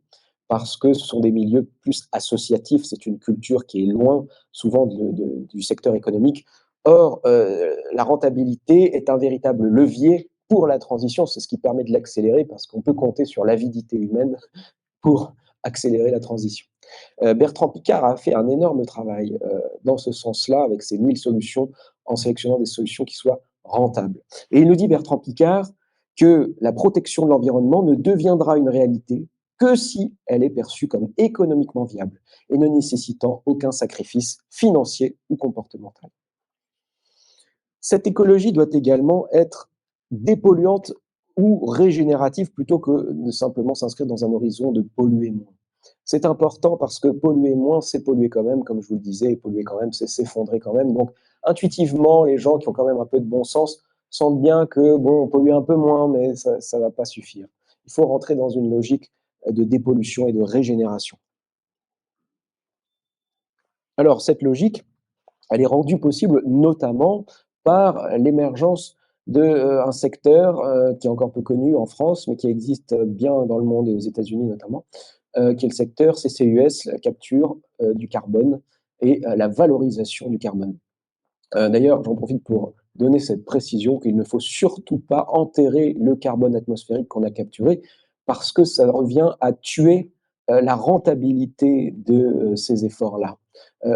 parce que ce sont des milieux plus associatifs, c'est une culture qui est loin souvent du secteur économique. Or, la rentabilité est un véritable levier pour la transition, c'est ce qui permet de l'accélérer parce qu'on peut compter sur l'avidité humaine pour accélérer la transition. Bertrand Piccard a fait un énorme travail dans ce sens-là, avec ses 1000 solutions, en sélectionnant des solutions qui soient rentables. Et il nous dit, Bertrand Piccard, que la protection de l'environnement ne deviendra une réalité que si elle est perçue comme économiquement viable et ne nécessitant aucun sacrifice financier ou comportemental. Cette écologie doit également être dépolluante ou régénérative plutôt que de simplement s'inscrire dans un horizon de polluer moins. C'est important parce que polluer moins, c'est polluer quand même, comme je vous le disais, et polluer quand même, c'est s'effondrer quand même. Donc, intuitivement, les gens qui ont quand même un peu de bon sens sentent bien que, bon, on pollue un peu moins, mais ça ne va pas suffire. Il faut rentrer dans une logique de dépollution et de régénération. Alors, cette logique, elle est rendue possible notamment par l'émergence d'un secteur qui est encore peu connu en France, mais qui existe bien dans le monde et aux États-Unis notamment, qui est le secteur CCUS, la capture du carbone et la valorisation du carbone. D'ailleurs, j'en profite pour donner cette précision qu'il ne faut surtout pas enterrer le carbone atmosphérique qu'on a capturé, parce que ça revient à tuer la rentabilité de ces efforts-là.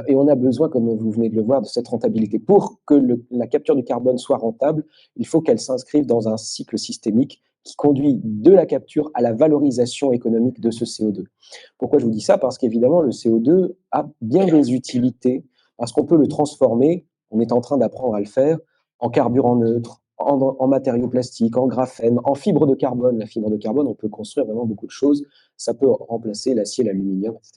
Et on a besoin, comme vous venez de le voir, de cette rentabilité. Pour que la capture du carbone soit rentable, il faut qu'elle s'inscrive dans un cycle systémique qui conduit de la capture à la valorisation économique de ce CO2. Pourquoi je vous dis ça? Parce qu'évidemment, le CO2 a bien des utilités, parce qu'on peut le transformer, on est en train d'apprendre à le faire, en carburant neutre, en matériaux plastiques, en graphène, en fibre de carbone. La fibre de carbone, on peut construire vraiment beaucoup de choses. Ça peut remplacer l'acier, l'aluminium, etc.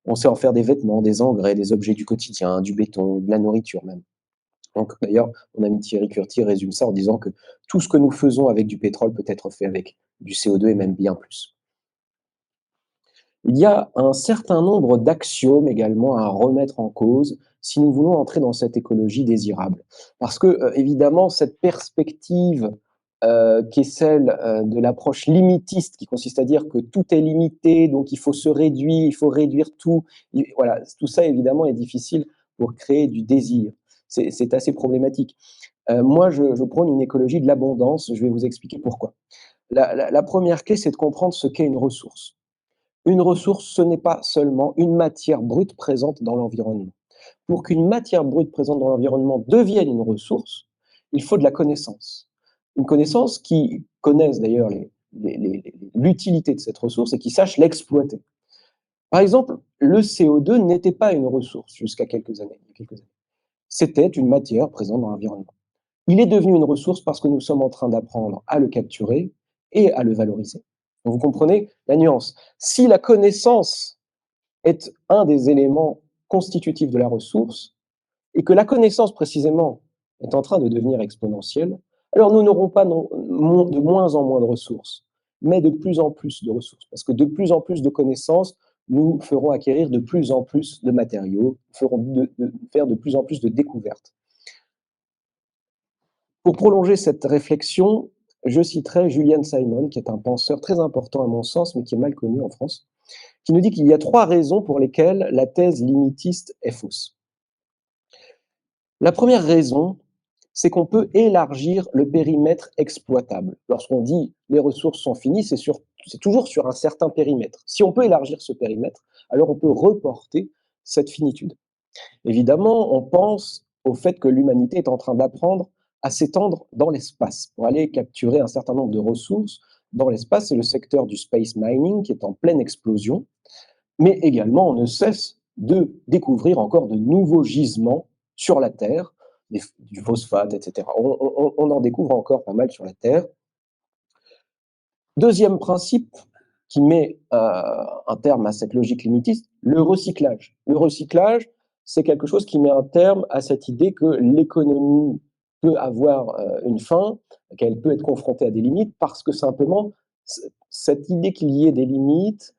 On sait en faire des vêtements, des engrais, des objets du quotidien, du béton, de la nourriture même. Donc d'ailleurs, mon ami Thierry Curti résume ça en disant que tout ce que nous faisons avec du pétrole peut être fait avec du CO2 et même bien plus. Il y a un certain nombre d'axiomes également à remettre en cause si nous voulons entrer dans cette écologie désirable. Parce que, évidemment, cette perspective qui est celle de l'approche limitiste, qui consiste à dire que tout est limité, donc il faut se réduire, il faut réduire tout. Voilà, tout ça, évidemment, est difficile pour créer du désir. C'est assez problématique. Moi, je prône une écologie de l'abondance. Je vais vous expliquer pourquoi. La première clé, c'est de comprendre ce qu'est une ressource. Une ressource, ce n'est pas seulement une matière brute présente dans l'environnement. Pour qu'une matière brute présente dans l'environnement devienne une ressource, il faut de la connaissance. Une connaissance qui connaisse d'ailleurs l'utilité de cette ressource et qui sache l'exploiter. Par exemple, le CO2 n'était pas une ressource jusqu'à quelques années. C'était une matière présente dans l'environnement. Il est devenu une ressource parce que nous sommes en train d'apprendre à le capturer et à le valoriser. Donc, vous comprenez la nuance. Si la connaissance est un des éléments constitutifs de la ressource, et que la connaissance précisément est en train de devenir exponentielle, alors nous n'aurons pas de moins en moins de ressources, mais de plus en plus de ressources, parce que de plus en plus de connaissances nous feront acquérir de plus en plus de matériaux, feront faire de plus en plus de découvertes. Pour prolonger cette réflexion, je citerai Julian Simon, qui est un penseur très important à mon sens, mais qui est mal connu en France, qui nous dit qu'il y a 3 raisons pour lesquelles la thèse limitiste est fausse. La première raison, c'est qu'on peut élargir le périmètre exploitable. Lorsqu'on dit les ressources sont finies, c'est toujours sur un certain périmètre. Si on peut élargir ce périmètre, alors on peut reporter cette finitude. Évidemment, on pense au fait que l'humanité est en train d'apprendre à s'étendre dans l'espace pour aller capturer un certain nombre de ressources dans l'espace. C'est le secteur du space mining qui est en pleine explosion, mais également on ne cesse de découvrir encore de nouveaux gisements sur la Terre, du phosphate, etc. On en découvre encore pas mal sur la Terre. Deuxième principe qui met un terme à cette logique limitiste, le recyclage. Le recyclage, c'est quelque chose qui met un terme à cette idée que l'économie peut avoir une fin, qu'elle peut être confrontée à des limites, parce que simplement, cette idée qu'il y ait des limites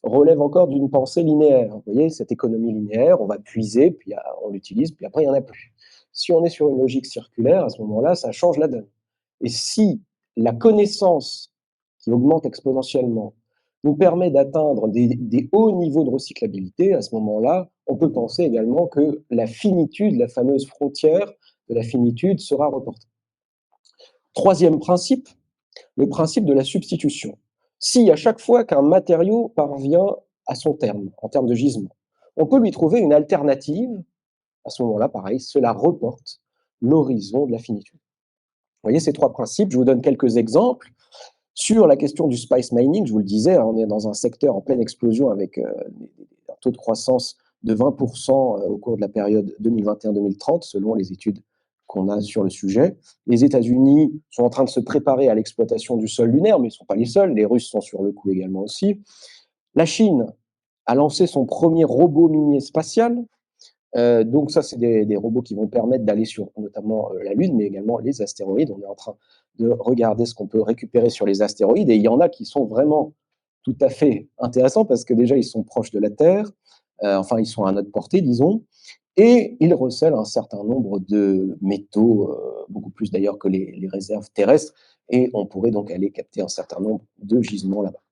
relève encore d'une pensée linéaire. Vous voyez, cette économie linéaire, on va puiser, puis on l'utilise, puis après, il n'y en a plus. Si on est sur une logique circulaire, à ce moment-là, ça change la donne. Et si la connaissance qui augmente exponentiellement nous permet d'atteindre des hauts niveaux de recyclabilité, à ce moment-là, on peut penser également que la finitude, la fameuse frontière de la finitude sera reportée. Troisième principe, le principe de la substitution. Si à chaque fois qu'un matériau parvient à son terme, en termes de gisement, on peut lui trouver une alternative, à ce moment-là, pareil, cela reporte l'horizon de la finitude. Vous voyez ces 3 principes, je vous donne quelques exemples. Sur la question du spice mining, je vous le disais, on est dans un secteur en pleine explosion avec un taux de croissance de 20% au cours de la période 2021-2030, selon les études qu'on a sur le sujet. Les États-Unis sont en train de se préparer à l'exploitation du sol lunaire, mais ils ne sont pas les seuls. Les Russes sont sur le coup également aussi. La Chine a lancé son premier robot minier spatial. Donc ça, c'est des robots qui vont permettre d'aller sur notamment la Lune, mais également les astéroïdes. On est en train de regarder ce qu'on peut récupérer sur les astéroïdes, et il y en a qui sont vraiment tout à fait intéressants parce que déjà, ils sont proches de la Terre, enfin, ils sont à notre portée, disons, et ils recèlent un certain nombre de métaux, beaucoup plus d'ailleurs que les réserves terrestres, et on pourrait donc aller capter un certain nombre de gisements là-bas.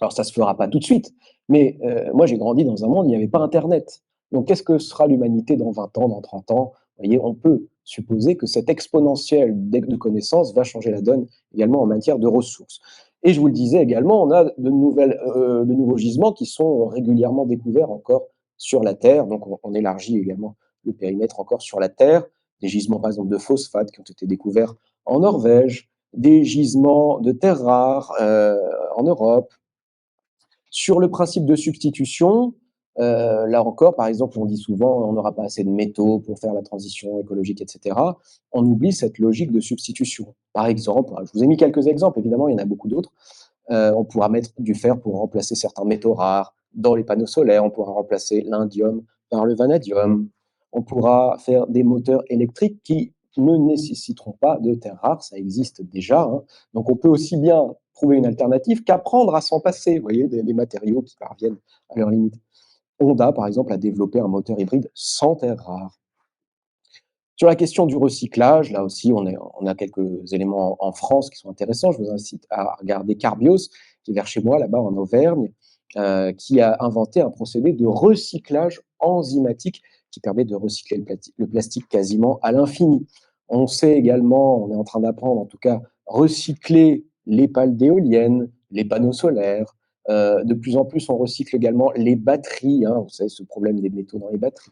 Alors ça ne se fera pas tout de suite, mais moi j'ai grandi dans un monde où il n'y avait pas Internet. Donc qu'est-ce que sera l'humanité dans 20 ans, dans 30 ans? Vous voyez, on peut supposer que cette exponentielle de connaissances va changer la donne également en matière de ressources. Et je vous le disais également, on a de nouveaux gisements qui sont régulièrement découverts encore sur la Terre, donc on élargit également le périmètre encore sur la Terre, des gisements par exemple de phosphate qui ont été découverts en Norvège, des gisements de terres rares en Europe. Sur le principe de substitution, là encore, par exemple, on dit souvent on n'aura pas assez de métaux pour faire la transition écologique, etc. On oublie cette logique de substitution. Par exemple, je vous ai mis quelques exemples, évidemment, il y en a beaucoup d'autres. On pourra mettre du fer pour remplacer certains métaux rares dans les panneaux solaires, on pourra remplacer l'indium par le vanadium, on pourra faire des moteurs électriques qui ne nécessiteront pas de terres rares, ça existe déjà, hein. Donc on peut aussi bien trouver une alternative qu'apprendre à s'en passer, vous voyez, des matériaux qui parviennent à leurs limites. Honda, par exemple, a développé un moteur hybride sans terres rares. Sur la question du recyclage, là aussi, on a quelques éléments en France qui sont intéressants. Je vous incite à regarder Carbios, qui est vers chez moi, là-bas en Auvergne, qui a inventé un procédé de recyclage enzymatique qui permet de recycler le plastique quasiment à l'infini. On sait également, on est en train d'apprendre en tout cas, recycler les pales d'éoliennes, les panneaux solaires. De plus en plus, on recycle également les batteries, hein, vous savez, ce problème des métaux dans les batteries.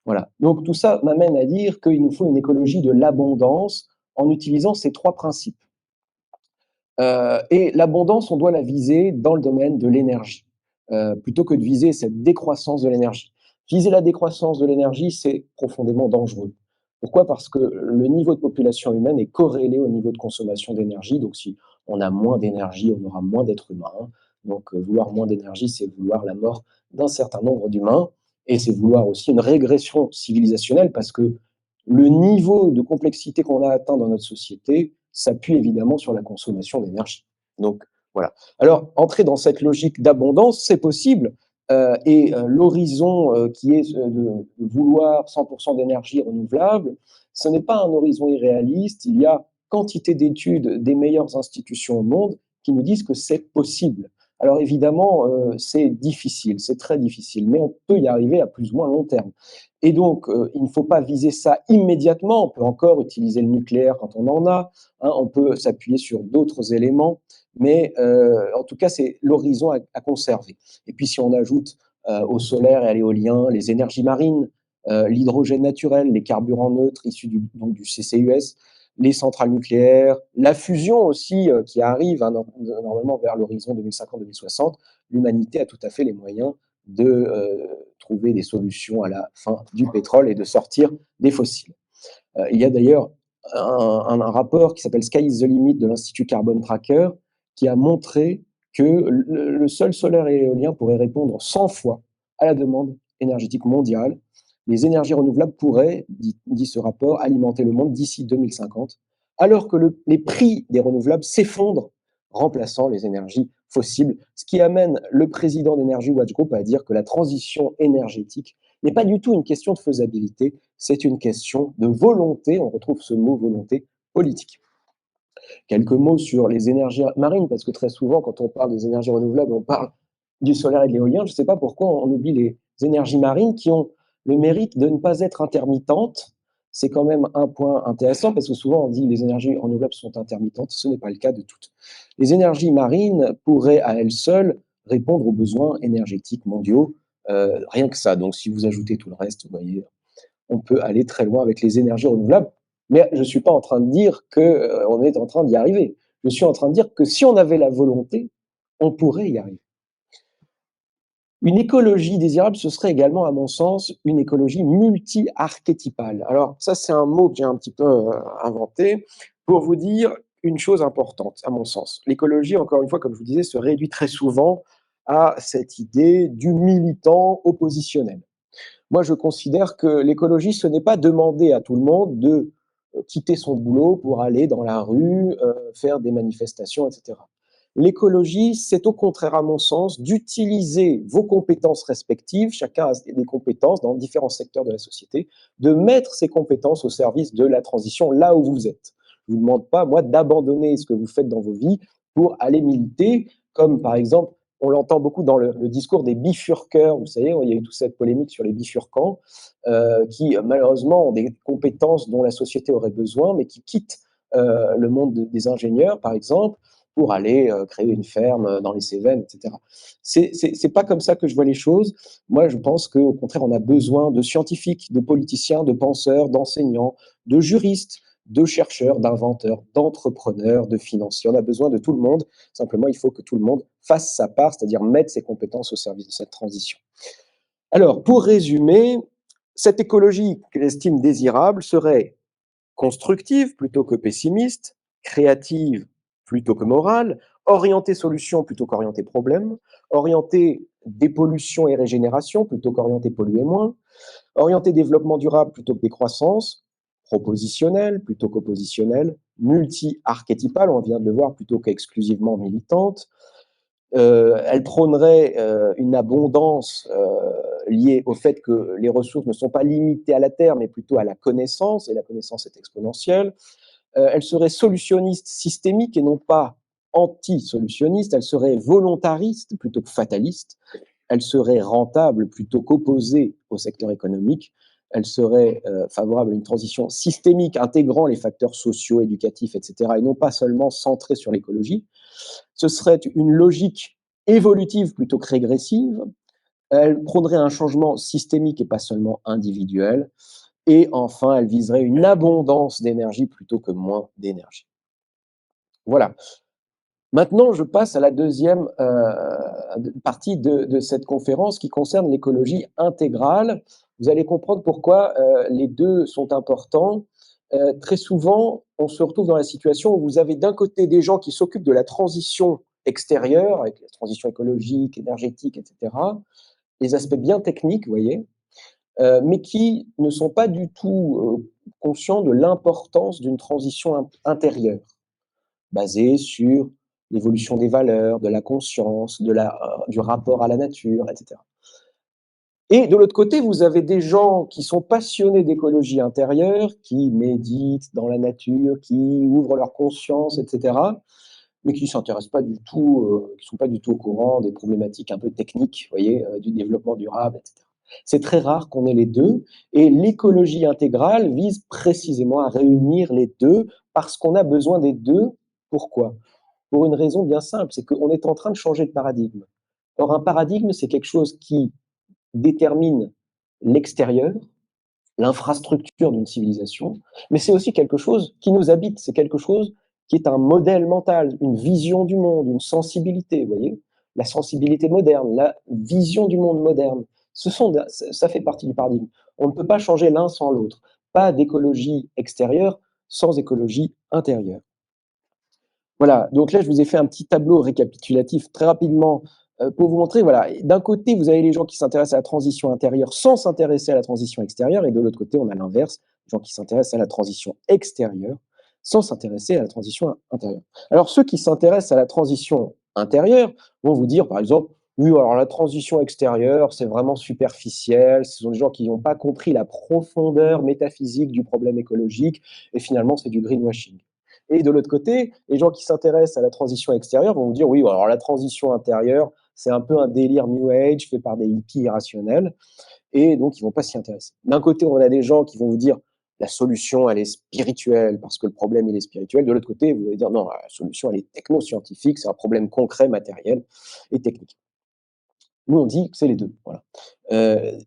Voilà. Donc tout ça m'amène à dire qu'il nous faut une écologie de l'abondance en utilisant ces trois principes. Et l'abondance, on doit la viser dans le domaine de l'énergie, plutôt que de viser cette décroissance de l'énergie. Viser la décroissance de l'énergie, c'est profondément dangereux. Pourquoi? Parce que le niveau de population humaine est corrélé au niveau de consommation d'énergie. Donc si on a moins d'énergie, on aura moins d'êtres humains. Donc vouloir moins d'énergie, c'est vouloir la mort d'un certain nombre d'humains. Et c'est vouloir aussi une régression civilisationnelle parce que le niveau de complexité qu'on a atteint dans notre société s'appuie évidemment sur la consommation d'énergie. Donc voilà. Alors, entrer dans cette logique d'abondance, c'est possible. L'horizon qui est de vouloir 100% d'énergie renouvelable, ce n'est pas un horizon irréaliste. Il y a quantité d'études des meilleures institutions au monde qui nous disent que c'est possible. Alors évidemment, c'est difficile, c'est très difficile, mais on peut y arriver à plus ou moins long terme. Et donc, il ne faut pas viser ça immédiatement. On peut encore utiliser le nucléaire quand on en a, hein, on peut s'appuyer sur d'autres éléments, mais en tout cas, c'est l'horizon à conserver. Et puis, si on ajoute au solaire et à l'éolien les énergies marines, l'hydrogène naturel, les carburants neutres issus donc du CCUS, les centrales nucléaires, la fusion aussi qui arrive hein, normalement vers l'horizon 2050-2060, l'humanité a tout à fait les moyens de trouver des solutions à la fin du pétrole et de sortir des fossiles. Il y a d'ailleurs un rapport qui s'appelle Sky is the Limit de l'Institut Carbon Tracker qui a montré que le seul solaire et éolien pourrait répondre 100 fois à la demande énergétique mondiale. Les énergies renouvelables pourraient, dit ce rapport, alimenter le monde d'ici 2050, alors que les prix des renouvelables s'effondrent, remplaçant les énergies fossiles, ce qui amène le président d'Energy Watch Group à dire que la transition énergétique n'est pas du tout une question de faisabilité, c'est une question de volonté, on retrouve ce mot volonté politique. Quelques mots sur les énergies marines, parce que très souvent, quand on parle des énergies renouvelables, on parle du solaire et de l'éolien. Je ne sais pas pourquoi on oublie les énergies marines qui ont le mérite de ne pas être intermittentes. C'est quand même un point intéressant, parce que souvent on dit que les énergies renouvelables sont intermittentes. Ce n'est pas le cas de toutes. Les énergies marines pourraient à elles seules répondre aux besoins énergétiques mondiaux, rien que ça. Donc si vous ajoutez tout le reste, vous voyez, on peut aller très loin avec les énergies renouvelables. Mais je ne suis pas en train de dire qu'on est en train d'y arriver. Je suis en train de dire que si on avait la volonté, on pourrait y arriver. Une écologie désirable, ce serait également, à mon sens, une écologie multi-archétypale. Alors ça, c'est un mot que j'ai un petit peu inventé pour vous dire une chose importante, à mon sens. L'écologie, encore une fois, comme je vous disais, se réduit très souvent à cette idée du militant oppositionnel. Moi, je considère que l'écologie, ce n'est pas demander à tout le monde de quitter son boulot pour aller dans la rue, faire des manifestations, etc. L'écologie, c'est au contraire, à mon sens, d'utiliser vos compétences respectives, chacun a des compétences dans différents secteurs de la société, de mettre ces compétences au service de la transition là où vous êtes. Je ne vous demande pas, moi, d'abandonner ce que vous faites dans vos vies pour aller militer, comme par exemple on l'entend beaucoup dans le discours des bifurqueurs, vous savez, il y a eu toute cette polémique sur les bifurcants, qui malheureusement ont des compétences dont la société aurait besoin, mais qui quittent le monde des ingénieurs, par exemple, pour aller créer une ferme dans les Cévennes, etc. C'est pas comme ça que je vois les choses. Moi, je pense qu'au contraire, on a besoin de scientifiques, de politiciens, de penseurs, d'enseignants, de juristes, de chercheurs, d'inventeurs, d'entrepreneurs, de financiers. On a besoin de tout le monde. Simplement, il faut que tout le monde fasse sa part, c'est-à-dire mettre ses compétences au service de cette transition. Alors, pour résumer, cette écologie que j'estime désirable serait constructive plutôt que pessimiste, créative plutôt que morale, orientée solution plutôt qu'orientée problème, orientée dépollution et régénération plutôt qu'orientée polluer moins, orientée développement durable plutôt que décroissance, propositionnelle plutôt qu'oppositionnelle, multi-archétypale, on vient de le voir, plutôt qu'exclusivement militante. Elle prônerait une abondance liée au fait que les ressources ne sont pas limitées à la terre, mais plutôt à la connaissance, et la connaissance est exponentielle. Elle serait solutionniste systémique et non pas anti-solutionniste. Elle serait volontariste plutôt que fataliste. Elle serait rentable plutôt qu'opposée au secteur économique. Elle serait favorable à une transition systémique intégrant les facteurs sociaux, éducatifs, etc., et non pas seulement centrée sur l'écologie. Ce serait une logique évolutive plutôt que régressive. Elle prônerait un changement systémique et pas seulement individuel. Et enfin, elle viserait une abondance d'énergie plutôt que moins d'énergie. Voilà. Maintenant, je passe à la deuxième partie de cette conférence qui concerne l'écologie intégrale. Vous allez comprendre pourquoi les deux sont importants. Très souvent, on se retrouve dans la situation où vous avez d'un côté des gens qui s'occupent de la transition extérieure, avec la transition écologique, énergétique, etc., les aspects bien techniques, vous voyez, mais qui ne sont pas du tout conscients de l'importance d'une transition intérieure, basée sur l'évolution des valeurs, de la conscience, du rapport à la nature, etc. Et de l'autre côté, vous avez des gens qui sont passionnés d'écologie intérieure, qui méditent dans la nature, qui ouvrent leur conscience, etc., mais qui ne s'intéressent pas du tout, qui ne sont pas du tout au courant des problématiques un peu techniques, vous voyez, du développement durable, etc. C'est très rare qu'on ait les deux, et l'écologie intégrale vise précisément à réunir les deux, parce qu'on a besoin des deux. Pourquoi? Pour une raison bien simple, c'est qu'on est en train de changer de paradigme. Or, un paradigme, c'est quelque chose qui détermine l'extérieur, l'infrastructure d'une civilisation, mais c'est aussi quelque chose qui nous habite, c'est quelque chose qui est un modèle mental, une vision du monde, une sensibilité, vous voyez, la sensibilité moderne, la vision du monde moderne. Ça fait partie du paradigme. On ne peut pas changer l'un sans l'autre. Pas d'écologie extérieure sans écologie intérieure. Voilà, donc là, je vous ai fait un petit tableau récapitulatif très rapidement pour vous montrer, voilà, d'un côté, vous avez les gens qui s'intéressent à la transition intérieure sans s'intéresser à la transition extérieure, et de l'autre côté, on a l'inverse, les gens qui s'intéressent à la transition extérieure sans s'intéresser à la transition intérieure. Alors, ceux qui s'intéressent à la transition intérieure vont vous dire, par exemple, oui, alors la transition extérieure, c'est vraiment superficiel, ce sont des gens qui n'ont pas compris la profondeur métaphysique du problème écologique, et finalement, c'est du greenwashing. Et de l'autre côté, les gens qui s'intéressent à la transition extérieure vont vous dire, oui, alors la transition intérieure, c'est un peu un délire New Age fait par des hippies irrationnels, et donc ils ne vont pas s'y intéresser. D'un côté, on a des gens qui vont vous dire, la solution, elle est spirituelle, parce que le problème, il est spirituel. De l'autre côté, vous allez dire, non, la solution, elle est techno-scientifique, c'est un problème concret, matériel et technique. Nous, on dit que c'est les deux. Voilà.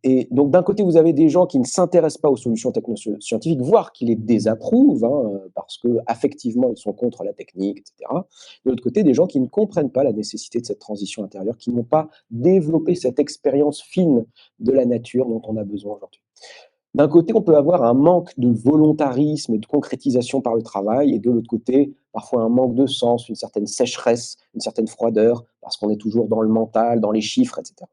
Et donc, d'un côté, vous avez des gens qui ne s'intéressent pas aux solutions technoscientifiques, voire qui les désapprouvent, hein, parce qu'affectivement, ils sont contre la technique, etc. De l'autre côté, des gens qui ne comprennent pas la nécessité de cette transition intérieure, qui n'ont pas développé cette expérience fine de la nature dont on a besoin aujourd'hui. D'un côté, on peut avoir un manque de volontarisme et de concrétisation par le travail, et de l'autre côté, parfois un manque de sens, une certaine sécheresse, une certaine froideur, parce qu'on est toujours dans le mental, dans les chiffres, etc.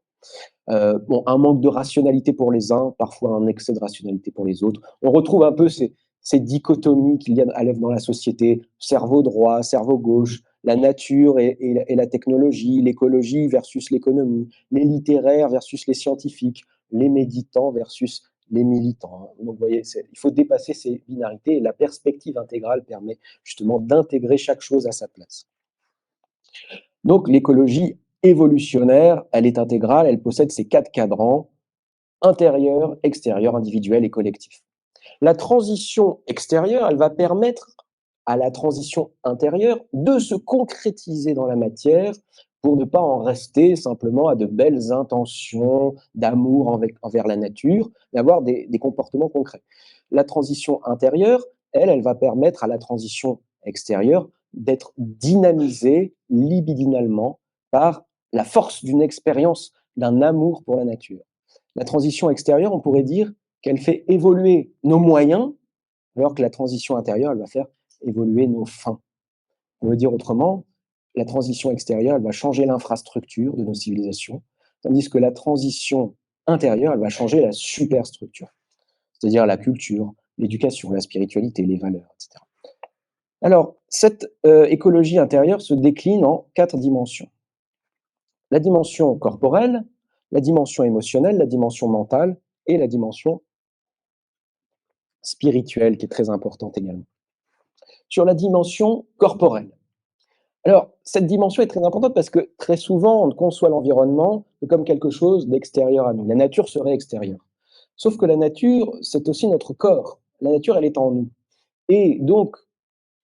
Bon, un manque de rationalité pour les uns, parfois un excès de rationalité pour les autres. On retrouve un peu ces dichotomies qu'il y a à l'œuvre dans la société, cerveau droit, cerveau gauche, la nature et la technologie, l'écologie versus l'économie, les littéraires versus les scientifiques, les méditants versus les militants. Donc, vous voyez, il faut dépasser ces binarités, et la perspective intégrale permet justement d'intégrer chaque chose à sa place. Donc, l'écologie évolutionnaire, elle est intégrale, elle possède ces 4 cadrans: intérieur, extérieur, individuel et collectif. La transition extérieure, elle va permettre à la transition intérieure de se concrétiser dans la matière pour ne pas en rester simplement à de belles intentions d'amour envers la nature, mais avoir des comportements concrets. La transition intérieure, elle va permettre à la transition extérieure d'être dynamisée libidinalement par la force d'une expérience, d'un amour pour la nature. La transition extérieure, on pourrait dire qu'elle fait évoluer nos moyens, alors que la transition intérieure, elle va faire évoluer nos fins. On veut dire autrement, la transition extérieure, elle va changer l'infrastructure de nos civilisations, tandis que la transition intérieure, elle va changer la superstructure, c'est-à-dire la culture, l'éducation, la spiritualité, les valeurs, etc. Alors, cette écologie intérieure se décline en 4 dimensions. La dimension corporelle, la dimension émotionnelle, la dimension mentale et la dimension spirituelle, qui est très importante également. Sur la dimension corporelle, alors, cette dimension est très importante parce que très souvent, on conçoit l'environnement comme quelque chose d'extérieur à nous. La nature serait extérieure. Sauf que la nature, c'est aussi notre corps. La nature, elle est en nous. Et donc,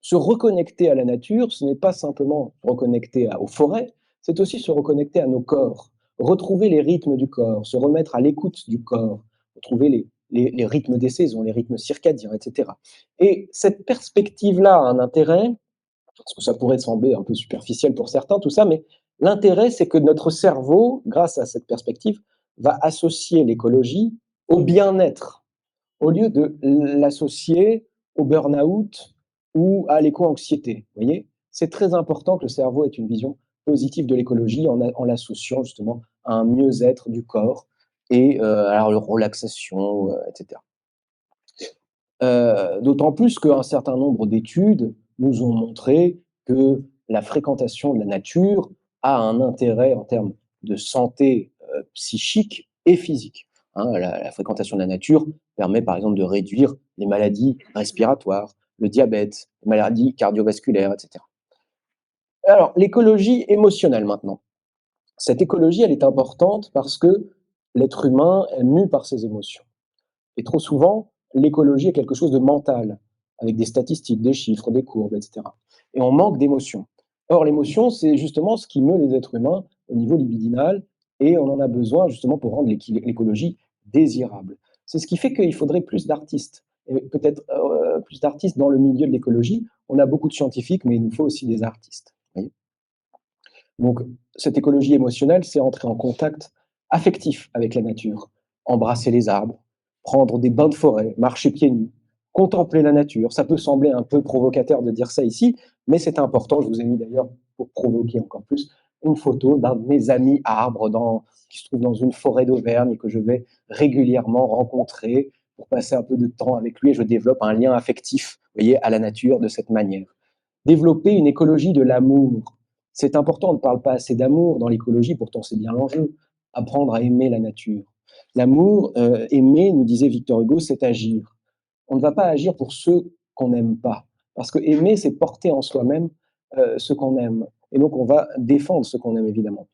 se reconnecter à la nature, ce n'est pas simplement se reconnecter aux forêts, c'est aussi se reconnecter à nos corps, retrouver les rythmes du corps, se remettre à l'écoute du corps, retrouver les rythmes des saisons, les rythmes circadiens, etc. Et cette perspective-là a un intérêt, parce que ça pourrait sembler un peu superficiel pour certains, tout ça, mais l'intérêt, c'est que notre cerveau, grâce à cette perspective, va associer l'écologie au bien-être, au lieu de l'associer au burn-out ou à l'éco-anxiété. Vous voyez, c'est très important que le cerveau ait une vision positive de l'écologie en l'associant justement à un mieux-être du corps et à la relaxation, etc. D'autant plus qu'un certain nombre d'études nous ont montré que la fréquentation de la nature a un intérêt en termes de santé psychique et physique. Hein, la fréquentation de la nature permet par exemple de réduire les maladies respiratoires, le diabète, les maladies cardiovasculaires, etc. Alors, l'écologie émotionnelle maintenant. Cette écologie, elle est importante parce que l'être humain est mu par ses émotions. Et trop souvent, l'écologie est quelque chose de mental, avec des statistiques, des chiffres, des courbes, etc. Et on manque d'émotion. Or, l'émotion, c'est justement ce qui meut les êtres humains au niveau libidinal, et on en a besoin justement pour rendre l'écologie désirable. C'est ce qui fait qu'il faudrait plus d'artistes, et peut-être plus d'artistes dans le milieu de l'écologie. On a beaucoup de scientifiques, mais il nous faut aussi des artistes. Vous voyez. Donc, cette écologie émotionnelle, c'est entrer en contact affectif avec la nature, embrasser les arbres, prendre des bains de forêt, marcher pieds nus, contempler la nature. Ça peut sembler un peu provocateur de dire ça ici, mais c'est important. Je vous ai mis d'ailleurs, pour provoquer encore plus, une photo d'un de mes amis arbres qui se trouve dans une forêt d'Auvergne et que je vais régulièrement rencontrer pour passer un peu de temps avec lui, et je développe un lien affectif, vous voyez, à la nature de cette manière. Développer une écologie de l'amour. C'est important, on ne parle pas assez d'amour dans l'écologie, pourtant c'est bien l'enjeu. Apprendre à aimer la nature. L'amour, aimer, nous disait Victor Hugo, c'est agir. On ne va pas agir pour ceux qu'on n'aime pas. Parce que aimer, c'est porter en soi-même ce qu'on aime. Et donc on va défendre ce qu'on aime, évidemment.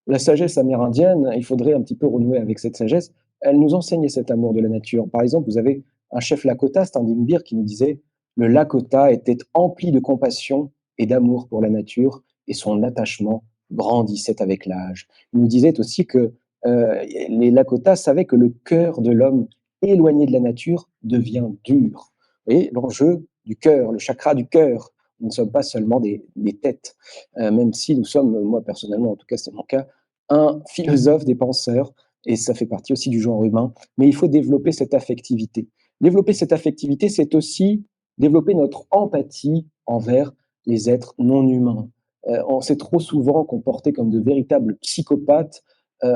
La sagesse amérindienne, il faudrait un petit peu renouer avec cette sagesse. Elle nous enseignait cet amour de la nature. Par exemple, vous avez un chef Lakota, Standing qui nous disait le Lakota était empli de compassion et d'amour pour la nature et son attachement grandissait avec l'âge. Il nous disait aussi que les Lakota savaient que le cœur de l'homme éloigné de la nature devient dur. Vous voyez, l'enjeu du cœur, le chakra du cœur. Nous ne sommes pas seulement des têtes, même si nous sommes, moi personnellement, en tout cas c'est mon cas, un philosophe des penseurs, et ça fait partie aussi du genre humain, mais il faut développer cette affectivité. Développer cette affectivité, c'est aussi développer notre empathie envers les êtres non humains. On s'est trop souvent comporté comme de véritables psychopathes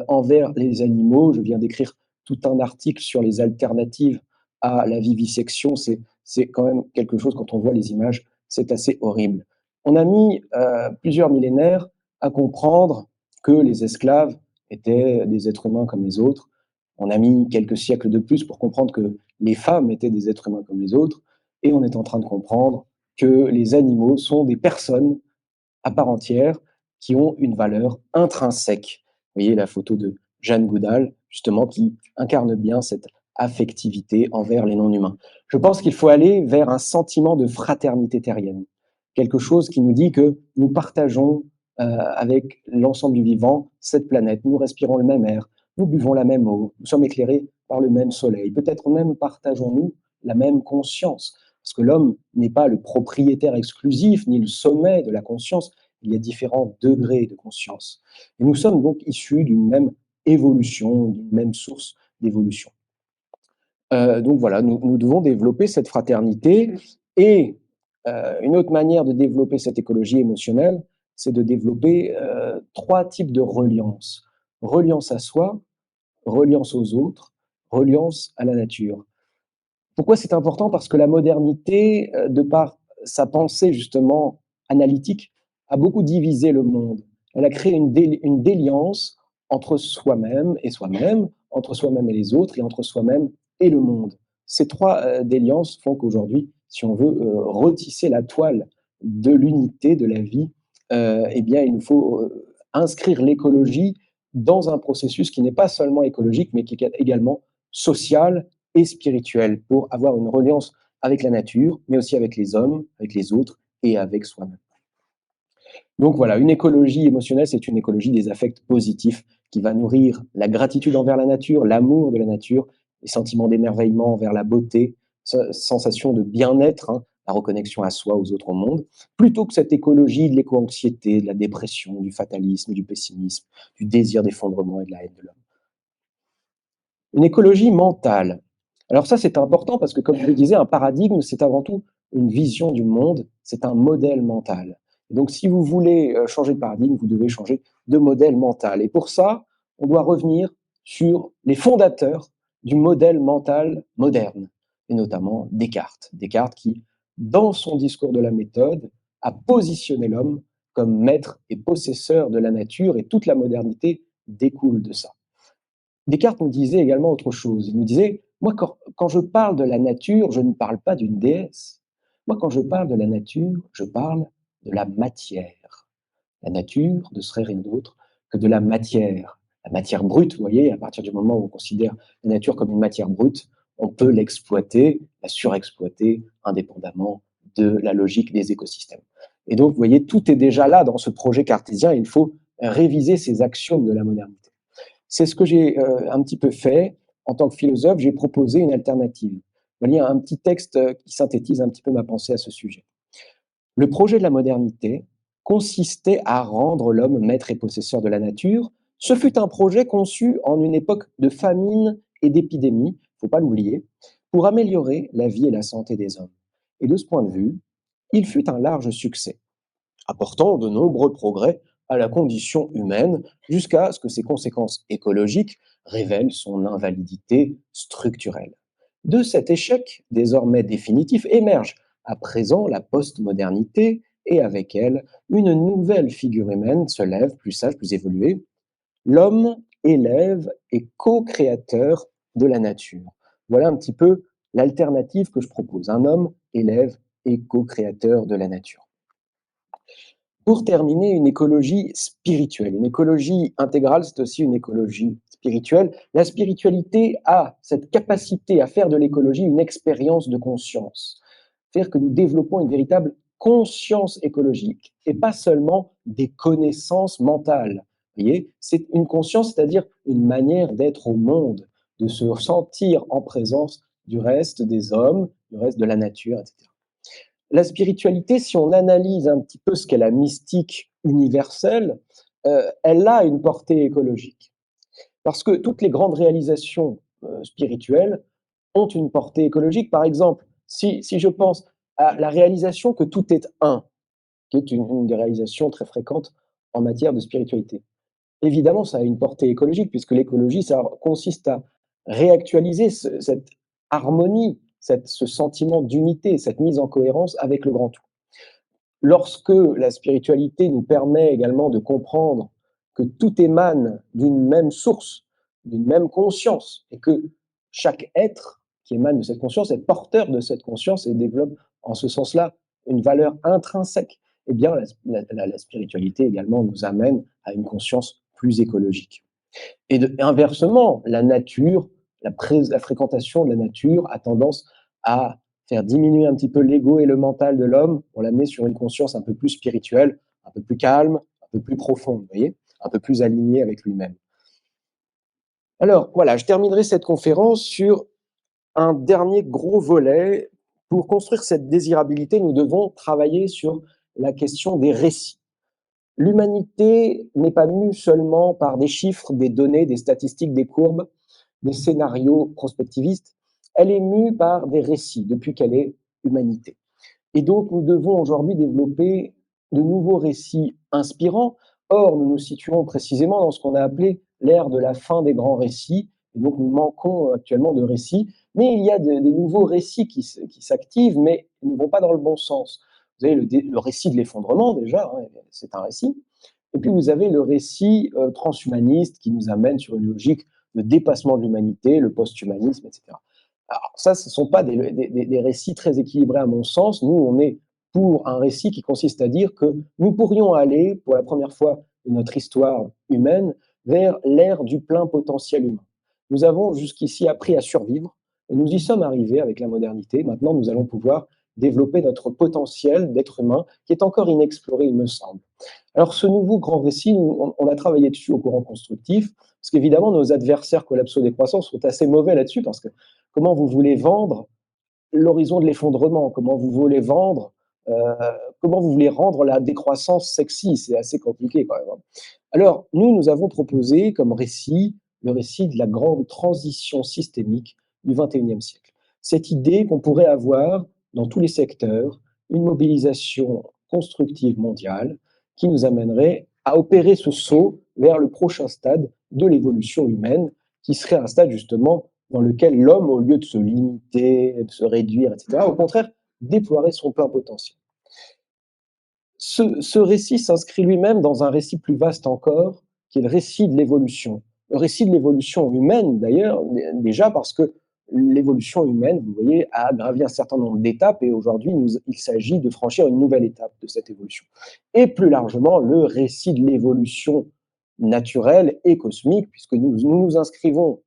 envers les animaux. Je viens d'écrire tout un article sur les alternatives à la vivisection. C'est quand même quelque chose, quand on voit les images, c'est assez horrible. On a mis plusieurs millénaires à comprendre que les esclaves étaient des êtres humains comme les autres. On a mis quelques siècles de plus pour comprendre que les femmes étaient des êtres humains comme les autres. Et on est en train de comprendre que les animaux sont des personnes à part entière qui ont une valeur intrinsèque. Vous voyez la photo de Jeanne Goudal, justement, qui incarne bien cette affectivité envers les non-humains. Je pense qu'il faut aller vers un sentiment de fraternité terrienne, quelque chose qui nous dit que nous partageons avec l'ensemble du vivant cette planète, nous respirons le même air, nous buvons la même eau, nous sommes éclairés par le même soleil, peut-être même partageons-nous la même conscience, parce que l'homme n'est pas le propriétaire exclusif ni le sommet de la conscience, il y a différents degrés de conscience. Et nous sommes donc issus d'une même évolution, d'une même source d'évolution. Donc voilà, nous devons développer cette fraternité et une autre manière de développer cette écologie émotionnelle, c'est de développer 3 types de reliance. Reliance à soi, reliance aux autres, reliance à la nature. Pourquoi c'est important? Parce que la modernité, de par sa pensée justement analytique, a beaucoup divisé le monde. Elle a créé une déliance entre soi-même, entre soi-même et les autres, et entre soi-même et le monde. Ces 3 déliances font qu'aujourd'hui, si on veut retisser la toile de l'unité de la vie, eh bien, il nous faut inscrire l'écologie dans un processus qui n'est pas seulement écologique, mais qui est également social et spirituel, pour avoir une reliance avec la nature, mais aussi avec les hommes, avec les autres et avec soi-même. Donc voilà, une écologie émotionnelle, c'est une écologie des affects positifs qui va nourrir la gratitude envers la nature, l'amour de la nature, les sentiments d'émerveillement envers la beauté, sensation de bien-être, hein, la reconnexion à soi, aux autres, au monde, plutôt que cette écologie de l'éco-anxiété, de la dépression, du fatalisme, du pessimisme, du désir d'effondrement et de la haine de l'homme. Une écologie mentale. Alors ça, c'est important parce que, comme je le disais, un paradigme, c'est avant tout une vision du monde, c'est un modèle mental. Donc, si vous voulez changer de paradigme, vous devez changer de modèle mental. Et pour ça, on doit revenir sur les fondateurs du modèle mental moderne, et notamment Descartes. Descartes qui, dans son discours de la méthode, a positionné l'homme comme maître et possesseur de la nature, et toute la modernité découle de ça. Descartes nous disait également autre chose. Il nous disait, moi, quand je parle de la nature, je ne parle pas d'une déesse. Moi, quand je parle de la nature, je parle de la matière. La nature ne serait rien d'autre que de la matière brute. Vous voyez, à partir du moment où on considère la nature comme une matière brute, on peut l'exploiter, la surexploiter, indépendamment de la logique des écosystèmes. Et donc, vous voyez, tout est déjà là dans ce projet cartésien. Il faut réviser ces axiomes de la modernité. C'est ce que j'ai un petit peu fait. En tant que philosophe, j'ai proposé une alternative. Je vais lire un petit texte qui synthétise un petit peu ma pensée à ce sujet. Le projet de la modernité consistait à rendre l'homme maître et possesseur de la nature. Ce fut un projet conçu en une époque de famine et d'épidémie, il ne faut pas l'oublier, pour améliorer la vie et la santé des hommes. Et de ce point de vue, il fut un large succès, apportant de nombreux progrès à la condition humaine jusqu'à ce que ses conséquences écologiques révèlent son invalidité structurelle. De cet échec, désormais définitif, émerge à présent la postmodernité et avec elle, une nouvelle figure humaine se lève, plus sage, plus évoluée. L'homme élève et co-créateur de la nature. Voilà un petit peu l'alternative que je propose. Un homme élève et co-créateur de la nature. Pour terminer, une écologie spirituelle. Une écologie intégrale, c'est aussi une écologie spirituelle. La spiritualité a cette capacité à faire de l'écologie une expérience de conscience. C'est-à-dire que nous développons une véritable conscience écologique et pas seulement des connaissances mentales. Vous voyez, c'est une conscience, c'est-à-dire une manière d'être au monde, de se sentir en présence du reste des hommes, du reste de la nature, etc. La spiritualité, si on analyse un petit peu ce qu'est la mystique universelle, elle a une portée écologique. Parce que toutes les grandes réalisations spirituelles ont une portée écologique. Par exemple, si je pense à la réalisation que tout est un, qui est une des réalisations très fréquentes en matière de spiritualité. Évidemment, ça a une portée écologique, puisque l'écologie, ça consiste à réactualiser cette harmonie, ce sentiment d'unité, cette mise en cohérence avec le grand tout. Lorsque la spiritualité nous permet également de comprendre que tout émane d'une même source, d'une même conscience, et que chaque être qui émane de cette conscience est porteur de cette conscience et développe en ce sens-là une valeur intrinsèque, eh bien la spiritualité également nous amène à une conscience plus écologique. Et inversement, la nature, la fréquentation de la nature a tendance à faire diminuer un petit peu l'ego et le mental de l'homme pour l'amener sur une conscience un peu plus spirituelle, un peu plus calme, un peu plus profonde, vous voyez, un peu plus alignée avec lui-même. Alors voilà, je terminerai cette conférence sur un dernier gros volet. Pour construire cette désirabilité, nous devons travailler sur la question des récits. L'humanité n'est pas mue seulement par des chiffres, des données, des statistiques, des courbes, des scénarios prospectivistes. Elle est mue par des récits depuis qu'elle est humanité. Et donc, nous devons aujourd'hui développer de nouveaux récits inspirants. Or, nous nous situons précisément dans ce qu'on a appelé l'ère de la fin des grands récits. Et donc, nous manquons actuellement de récits. Mais il y a des nouveaux récits qui s'activent, mais ils ne vont pas dans le bon sens. Vous avez le récit de l'effondrement, déjà, hein, c'est un récit. Et puis, vous avez le récit transhumaniste qui nous amène sur une logique de dépassement de l'humanité, le post-humanisme, etc. Alors ça, ce ne sont pas des récits très équilibrés à mon sens. Nous, on est pour un récit qui consiste à dire que nous pourrions aller, pour la première fois de notre histoire humaine, vers l'ère du plein potentiel humain. Nous avons jusqu'ici appris à survivre, et nous y sommes arrivés avec la modernité. Maintenant, nous allons pouvoir développer notre potentiel d'être humain, qui est encore inexploré, il me semble. Alors, ce nouveau grand récit, on a travaillé dessus au courant constructif, parce qu'évidemment, nos adversaires collapso-décroissants sont assez mauvais là-dessus, parce que comment vous voulez vendre l'horizon de l'effondrement, comment vous voulez vendre, euh, comment vous voulez rendre la décroissance sexy, c'est assez compliqué quand même, hein. Alors, nous avons proposé comme récit le récit de la grande transition systémique du XXIe siècle. Cette idée qu'on pourrait avoir dans tous les secteurs une mobilisation constructive mondiale qui nous amènerait à opérer ce saut vers le prochain stade de l'évolution humaine, qui serait un stade justement dans lequel l'homme, au lieu de se limiter, de se réduire, etc., au contraire, déploierait son plein potentiel. Ce récit s'inscrit lui-même dans un récit plus vaste encore, qui est le récit de l'évolution. Le récit de l'évolution humaine, d'ailleurs, déjà parce que l'évolution humaine, vous voyez, a gravi un certain nombre d'étapes et aujourd'hui, il s'agit de franchir une nouvelle étape de cette évolution. Et plus largement, le récit de l'évolution naturelle et cosmique, puisque nous inscrivons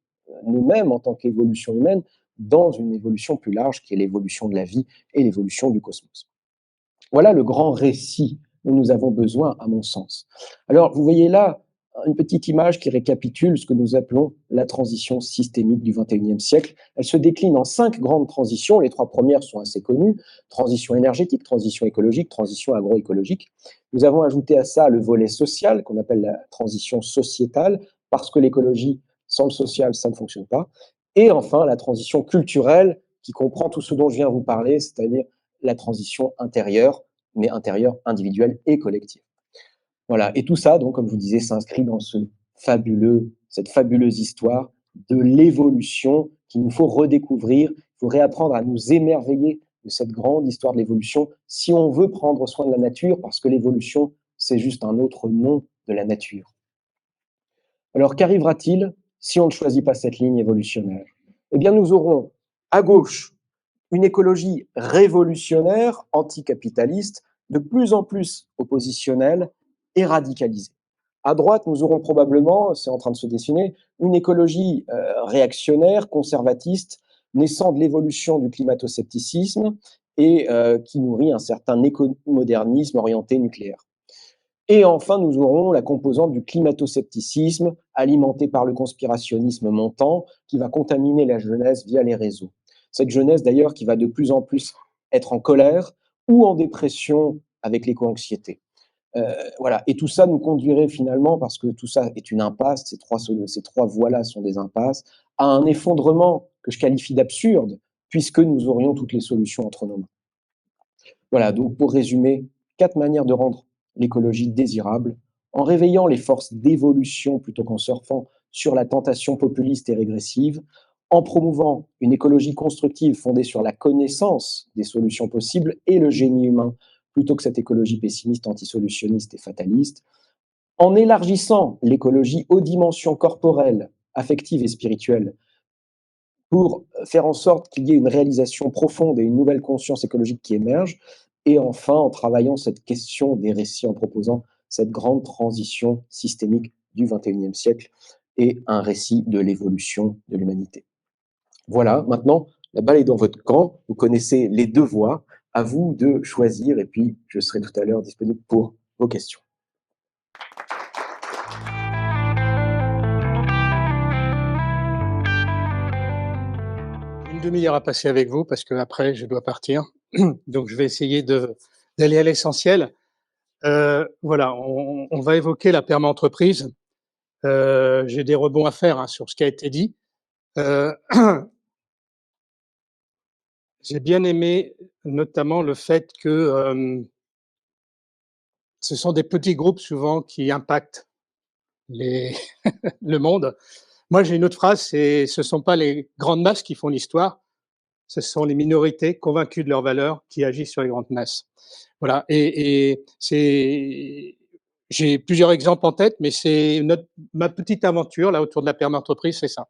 nous-mêmes en tant qu'évolution humaine dans une évolution plus large qui est l'évolution de la vie et l'évolution du cosmos. Voilà le grand récit dont nous avons besoin, à mon sens. Alors, vous voyez là une petite image qui récapitule ce que nous appelons la transition systémique du XXIe siècle. Elle se décline en 5 grandes transitions. Les 3 premières sont assez connues. Transition énergétique, transition écologique, transition agroécologique. Nous avons ajouté à ça le volet social, qu'on appelle la transition sociétale, parce que l'écologie, sans le social, ça ne fonctionne pas. Et enfin, la transition culturelle, qui comprend tout ce dont je viens vous parler, c'est-à-dire la transition intérieure, mais intérieure, individuelle et collective. Voilà. Et tout ça, donc, comme je vous disais, s'inscrit dans cette fabuleuse histoire de l'évolution qu'il nous faut redécouvrir. Il faut réapprendre à nous émerveiller de cette grande histoire de l'évolution si on veut prendre soin de la nature, parce que l'évolution, c'est juste un autre nom de la nature. Alors, qu'arrivera-t-il si on ne choisit pas cette ligne évolutionnaire? Eh bien, nous aurons à gauche une écologie révolutionnaire, anticapitaliste, de plus en plus oppositionnelle et radicalisée. À droite, nous aurons probablement, c'est en train de se dessiner, une écologie réactionnaire, conservatiste, naissant de l'évolution du climato-scepticisme et qui nourrit un certain écomodernisme orienté nucléaire. Et enfin, nous aurons la composante du climato-scepticisme, alimentée par le conspirationnisme montant, qui va contaminer la jeunesse via les réseaux. Cette jeunesse, d'ailleurs, qui va de plus en plus être en colère ou en dépression avec l'éco-anxiété. Voilà. Et tout ça nous conduirait finalement, parce que tout ça est une impasse, ces trois voies-là sont des impasses, à un effondrement que je qualifie d'absurde, puisque nous aurions toutes les solutions entre nos mains. Voilà, donc pour résumer, 4 manières de rendre l'écologie désirable, en réveillant les forces d'évolution plutôt qu'en surfant sur la tentation populiste et régressive, en promouvant une écologie constructive fondée sur la connaissance des solutions possibles et le génie humain, plutôt que cette écologie pessimiste, antisolutionniste et fataliste, en élargissant l'écologie aux dimensions corporelles, affectives et spirituelles, pour faire en sorte qu'il y ait une réalisation profonde et une nouvelle conscience écologique qui émerge. Et enfin, en travaillant cette question des récits, en proposant cette grande transition systémique du XXIe siècle et un récit de l'évolution de l'humanité. Voilà, maintenant, la balle est dans votre camp, vous connaissez les deux voies, à vous de choisir et puis je serai tout à l'heure disponible pour vos questions. Une demi-heure à passer avec vous parce qu'après je dois partir. Donc je vais essayer d'aller à l'essentiel. Voilà, on va évoquer la perma-entreprise. J'ai des rebonds à faire, hein, sur ce qui a été dit. Heu, j'ai bien aimé notamment le fait que, ce sont des petits groupes souvent qui impactent les le monde. Moi, j'ai une autre phrase, c'est: «Ce sont pas les grandes masses qui font l'histoire, ce sont les minorités convaincues de leurs valeurs qui agissent sur les grandes masses». Voilà et c'est j'ai plusieurs exemples en tête, mais c'est notre ma petite aventure là autour de la perma-entreprise, c'est ça.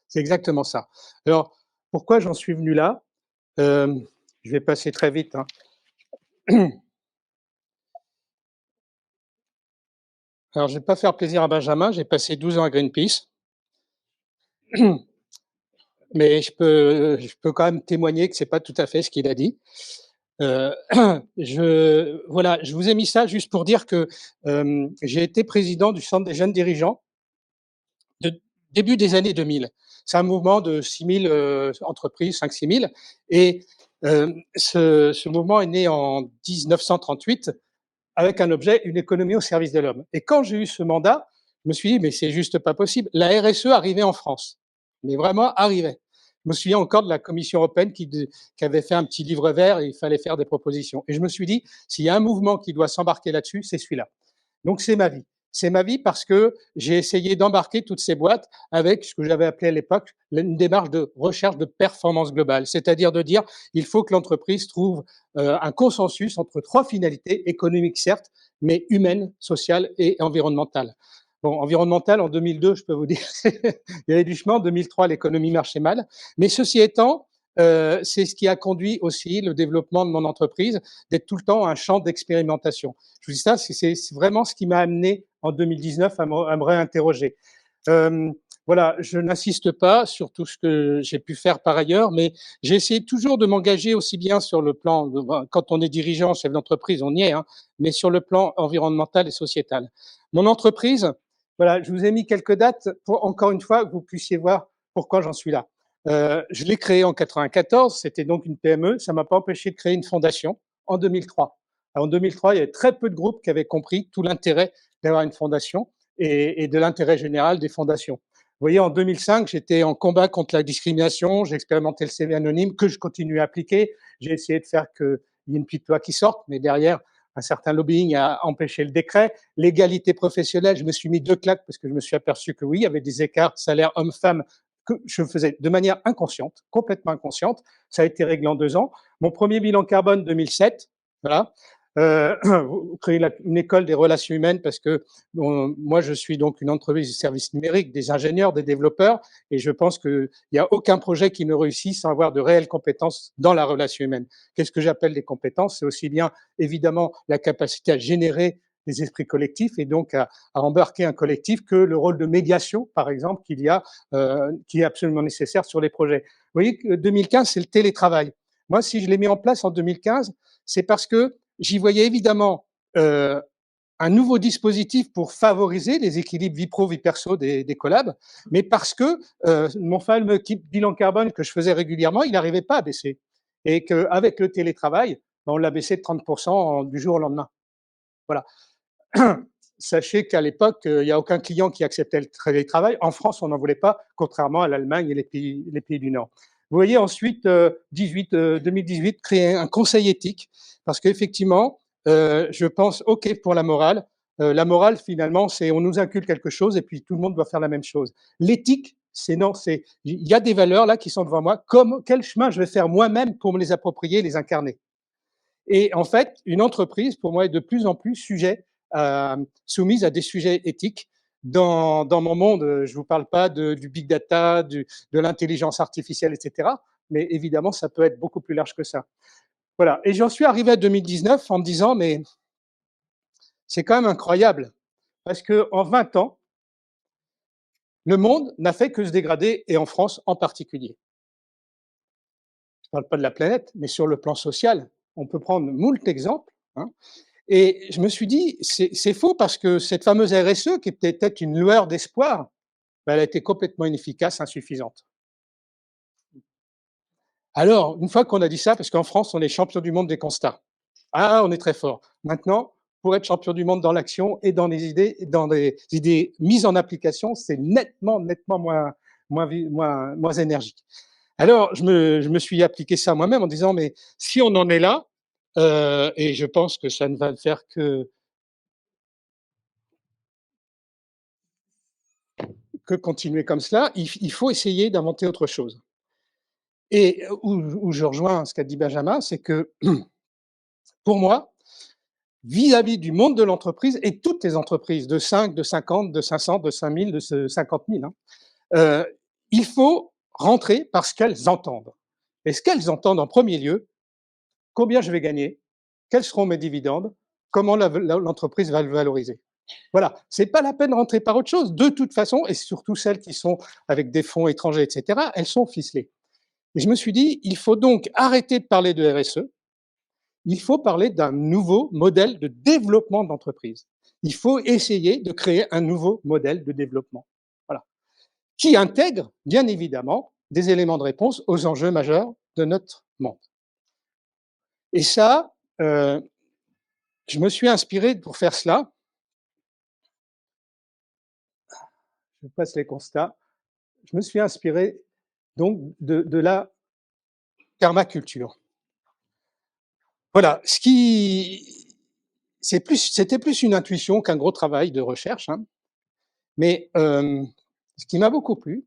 C'est exactement ça. Alors, pourquoi j'en suis venu là? Hem, je vais passer très vite, hein. Alors, je vais pas faire plaisir à Benjamin, j'ai passé 12 ans à Greenpeace, mais je peux quand même témoigner que c'est pas tout à fait ce qu'il a dit. Heu, je vous ai mis ça juste pour dire que, j'ai été président du Centre des jeunes dirigeants de début des années 2000. C'est un mouvement de 6 000 entreprises, 5-6 000 et ce mouvement est né en 1938 avec un objet, une économie au service de l'homme. Et quand j'ai eu ce mandat, je me suis dit: «Mais c'est juste pas possible». La RSE arrivait en France, mais vraiment arrivait. Je me souviens encore de la Commission européenne qui avait fait un petit livre vert et il fallait faire des propositions. Et je me suis dit: «S'il y a un mouvement qui doit s'embarquer là-dessus, c'est celui-là». Donc c'est ma vie. C'est ma vie parce que j'ai essayé d'embarquer toutes ces boîtes avec ce que j'avais appelé à l'époque une démarche de recherche de performance globale, c'est-à-dire de dire il faut que l'entreprise trouve un consensus entre trois finalités économiques certes, mais humaines, sociales et environnementales. Bon, environnemental en 2002, je peux vous dire, il y avait du chemin. En 2003, l'économie marchait mal. Mais ceci étant, c'est ce qui a conduit aussi le développement de mon entreprise, d'être tout le temps un champ d'expérimentation. Je vous dis ça, c'est vraiment ce qui m'a amené en 2019 à me réinterroger. Euh, voilà, je n'insiste pas sur tout ce que j'ai pu faire par ailleurs, mais j'ai essayé toujours de m'engager aussi bien sur le plan, quand on est dirigeant, chef d'entreprise, on y est, hein, mais sur le plan environnemental et sociétal. Mon entreprise, voilà, je vous ai mis quelques dates pour, encore une fois, que vous puissiez voir pourquoi j'en suis là. Je l'ai créée en 94, c'était donc une PME, ça ne m'a pas empêché de créer une fondation en 2003. Alors, en 2003, il y avait très peu de groupes qui avaient compris tout l'intérêt d'avoir une fondation et de l'intérêt général des fondations. Vous voyez, en 2005, j'étais en combat contre la discrimination, j'ai expérimenté le CV anonyme que je continue à appliquer, j'ai essayé de faire qu'il y ait une petite loi qui sorte, mais derrière, un certain lobbying a empêché le décret. L'égalité professionnelle, je me suis mis deux claques parce que je me suis aperçu que oui, il y avait des écarts de salaire homme-femme que je faisais de manière inconsciente, complètement inconsciente. Ça a été réglé en 2 ans. Mon premier bilan carbone 2007, voilà. Créer une école des relations humaines parce que moi, je suis donc une entreprise de services numériques, des ingénieurs, des développeurs, et je pense qu'il n'y a aucun projet qui ne réussit sans avoir de réelles compétences dans la relation humaine. Qu'est-ce que j'appelle des compétences? C'est aussi bien, évidemment, la capacité à générer des esprits collectifs et donc à embarquer un collectif que le rôle de médiation, par exemple, qui est absolument nécessaire sur les projets. Vous voyez que 2015, c'est le télétravail. Moi, si je l'ai mis en place en 2015, c'est parce que j'y voyais évidemment un nouveau dispositif pour favoriser les équilibres vie pro, vie perso des collabs, mais parce que mon fameux bilan carbone que je faisais régulièrement, il n'arrivait pas à baisser. Et qu'avec le télétravail, on l'a baissé de 30% du jour au lendemain. Voilà. Sachez qu'à l'époque, il n'y a aucun client qui acceptait le télétravail. En France, on n'en voulait pas, contrairement à l'Allemagne et les pays du Nord. Vous voyez ensuite, 2018, créer un conseil éthique, parce qu'effectivement, je pense, OK pour la morale. La morale, finalement, c'est on nous inculque quelque chose et puis tout le monde doit faire la même chose. L'éthique, c'est non, c'est il y a des valeurs là qui sont devant moi. Quel chemin je vais faire moi-même pour me les approprier, les incarner. Et en fait, une entreprise, pour moi, est de plus en plus soumise à des sujets éthiques. Dans mon monde, je ne vous parle pas du big data, de l'intelligence artificielle, etc. Mais évidemment, ça peut être beaucoup plus large que ça. Voilà. Et j'en suis arrivé à 2019 en me disant, mais c'est quand même incroyable, parce qu'en 20 ans, le monde n'a fait que se dégrader, et en France en particulier. je parle pas de la planète, mais sur le plan social, on peut prendre moult exemples, hein. Et je me suis dit: «C'est faux parce que cette fameuse RSE qui était peut-être une lueur d'espoir, bah, elle a été complètement inefficace, insuffisante». Alors, une fois qu'on a dit ça, parce qu'en France, on est champion du monde des constats. Ah, on est très fort. Maintenant, pour être champion du monde dans l'action et dans les idées mises en application, c'est nettement moins énergique. Alors, je me suis appliqué ça moi-même en disant: «Mais si on en est là, et je pense que ça ne va faire que continuer comme cela, il faut essayer d'inventer autre chose». Et où je rejoins ce qu'a dit Benjamin, c'est que pour moi, vis-à-vis du monde de l'entreprise et toutes les entreprises de 5, de 50, de 500, de 5000, de 50 000, hein, il faut rentrer par ce qu'elles entendent. Et ce qu'elles entendent en premier lieu, combien je vais gagner, quels seront mes dividendes, comment l'entreprise va le valoriser. Voilà, c'est pas la peine de rentrer par autre chose. De toute façon, et surtout celles qui sont avec des fonds étrangers, etc., elles sont ficelées. Et je me suis dit, il faut donc arrêter de parler de RSE, il faut parler d'un nouveau modèle de développement d'entreprise. Il faut essayer de créer un nouveau modèle de développement. Voilà. Qui intègre, bien évidemment, des éléments de réponse aux enjeux majeurs de notre monde. Et ça, je me suis inspiré pour faire cela. Je passe les constats. Je me suis inspiré donc de la permaculture. Voilà, c'était plus une intuition qu'un gros travail de recherche, hein. Mais ce qui m'a beaucoup plu,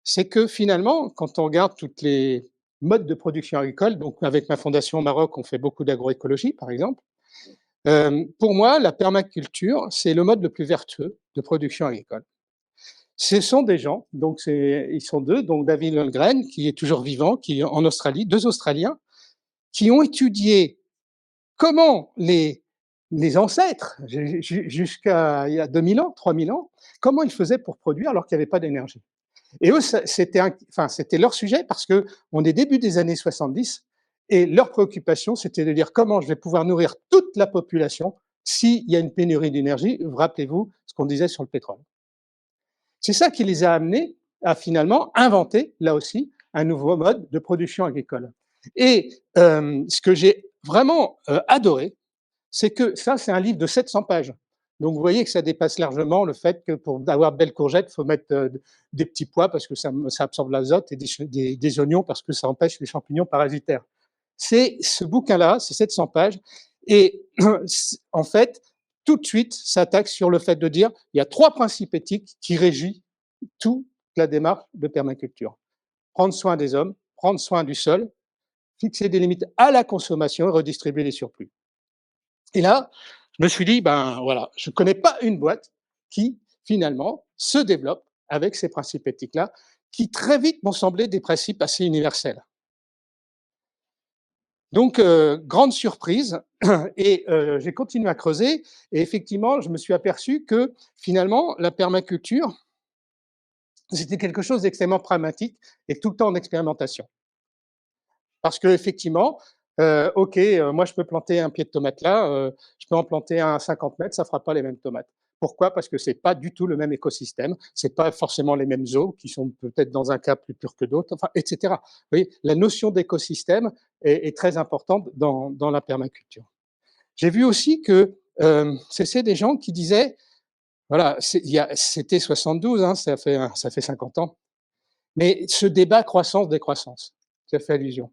c'est que finalement, quand on regarde toutes les modes de production agricole, donc avec ma fondation au Maroc, on fait beaucoup d'agroécologie, par exemple. Pour moi, la permaculture, c'est le mode le plus vertueux de production agricole. Ce sont des gens, donc ils sont deux, donc David Lundgren, qui est toujours vivant, qui est en Australie, deux Australiens, qui ont étudié comment les ancêtres, jusqu'à il y a 2000 ans, 3000 ans, comment ils faisaient pour produire alors qu'il n'y avait pas d'énergie. Et eux, c'était leur sujet parce que on est début des années 70 et leur préoccupation, c'était de dire comment je vais pouvoir nourrir toute la population s'il y a une pénurie d'énergie. Rappelez-vous ce qu'on disait sur le pétrole. C'est ça qui les a amenés à finalement inventer, là aussi, un nouveau mode de production agricole. Et ce que j'ai vraiment adoré, c'est que ça, c'est un livre de 700 pages. Donc, vous voyez que ça dépasse largement le fait que pour avoir de belles courgettes, il faut mettre des petits pois parce que ça absorbe l'azote et des oignons parce que ça empêche les champignons parasitaires. C'est ce bouquin-là, c'est 700 pages. Et en fait, tout de suite, s'attaque sur le fait de dire il y a 3 principes éthiques qui régissent toute la démarche de permaculture. Prendre soin des hommes, prendre soin du sol, fixer des limites à la consommation et redistribuer les surplus. Et là, je me suis dit, ben voilà, je ne connais pas une boîte qui, finalement, se développe avec ces principes éthiques-là, qui très vite m'ont semblé des principes assez universels. Donc, grande surprise, et j'ai continué à creuser, et effectivement, je me suis aperçu que, finalement, la permaculture, c'était quelque chose d'extrêmement pragmatique et tout le temps en expérimentation. Parce qu'effectivement, OK, moi je peux planter un pied de tomate là, je peux en planter un à 50 mètres, ça ne fera pas les mêmes tomates. Pourquoi? Parce que c'est pas du tout le même écosystème, c'est pas forcément les mêmes eaux qui sont peut-être dans un cas plus pur que d'autres, enfin, et cetera. Vous voyez, la notion d'écosystème est très importante dans la permaculture. J'ai vu aussi que, c'est des gens qui disaient, voilà, c'était 72, hein, ça fait 50 ans, mais ce débat croissance-décroissance, qui a fait allusion,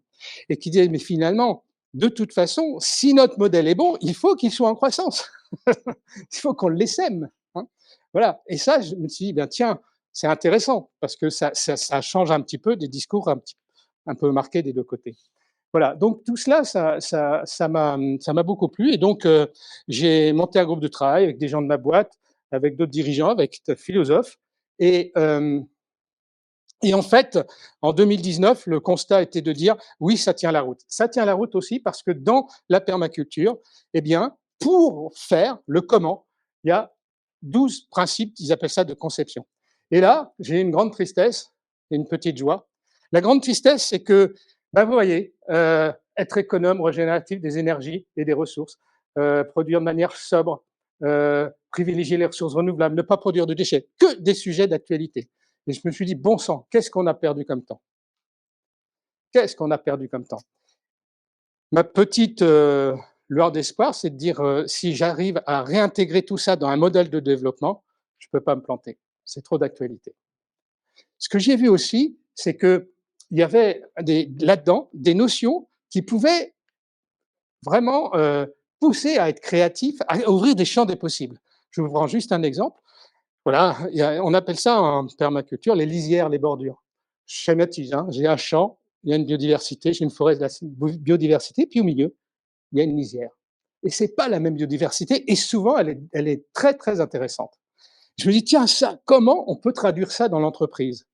et qui disait, mais finalement, de toute façon, si notre modèle est bon, il faut qu'il soit en croissance. Il faut qu'on l'essaime, hein. Voilà. Et ça, je me suis dit, ben tiens, c'est intéressant parce que ça change un petit peu des discours un peu marqués des deux côtés. Voilà. Donc tout cela, ça m'a beaucoup plu. Et donc j'ai monté un groupe de travail avec des gens de ma boîte, avec d'autres dirigeants, avec des philosophes. Et en fait, en 2019, le constat était de dire oui, ça tient la route. Ça tient la route aussi parce que dans la permaculture, eh bien, pour faire le comment, il y a 12 principes, ils appellent ça de conception. Et là, j'ai une grande tristesse et une petite joie. La grande tristesse, c'est que, ben, vous voyez, être économe, régénératif des énergies et des ressources, produire de manière sobre, privilégier les ressources renouvelables, ne pas produire de déchets, que des sujets d'actualité. Et je me suis dit, bon sang, qu'est-ce qu'on a perdu comme temps? Qu'est-ce qu'on a perdu comme temps? Ma petite lueur d'espoir, c'est de dire, si j'arrive à réintégrer tout ça dans un modèle de développement, je ne peux pas me planter. C'est trop d'actualité. Ce que j'ai vu aussi, c'est qu'il y avait là-dedans des notions qui pouvaient vraiment pousser à être créatif, à ouvrir des champs des possibles. Je vous prends juste un exemple. Voilà, on appelle ça en permaculture les lisières, les bordures. Je schématise, hein, j'ai un champ, il y a une biodiversité, j'ai une forêt de la biodiversité, puis au milieu, il y a une lisière. Et c'est pas la même biodiversité, et souvent elle est très très intéressante. Je me dis, tiens, ça, comment on peut traduire ça dans l'entreprise?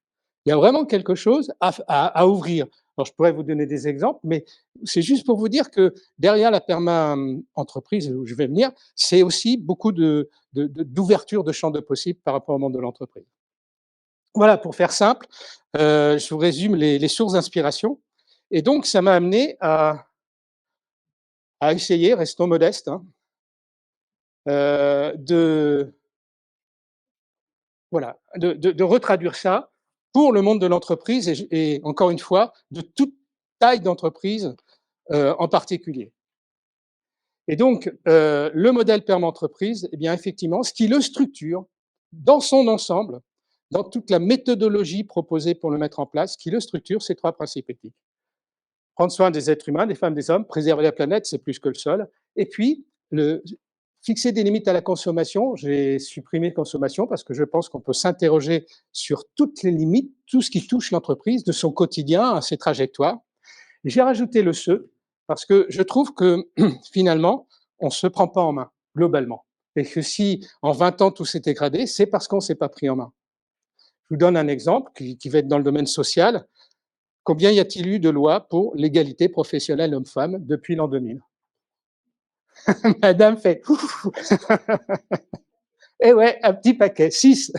Il y a vraiment quelque chose à ouvrir. Alors, je pourrais vous donner des exemples, mais c'est juste pour vous dire que derrière la perma-entreprise où je vais venir, c'est aussi beaucoup d'ouverture de champs de possibles par rapport au monde de l'entreprise. Voilà, pour faire simple, je vous résume les sources d'inspiration. Et donc, ça m'a amené à essayer, restons modestes, hein, de, voilà, de retraduire ça pour le monde de l'entreprise et encore une fois, de toute taille d'entreprise en particulier. Et donc, le modèle perma-entreprise, eh bien, effectivement, ce qui le structure dans son ensemble, dans toute la méthodologie proposée pour le mettre en place, ce qui le structure, c'est trois principes éthiques. Prendre soin des êtres humains, des femmes, des hommes, préserver la planète, c'est plus que le sol. Et puis, fixer des limites à la consommation. J'ai supprimé consommation parce que je pense qu'on peut s'interroger sur toutes les limites, tout ce qui touche l'entreprise, de son quotidien à ses trajectoires. J'ai rajouté le ce parce que je trouve que finalement, on ne se prend pas en main globalement. Et que si en 20 ans tout s'est dégradé, c'est parce qu'on ne s'est pas pris en main. Je vous donne un exemple qui va être dans le domaine social. Combien y a-t-il eu de lois pour l'égalité professionnelle homme-femme depuis l'an 2000? Madame fait eh ouais, un petit paquet, 6.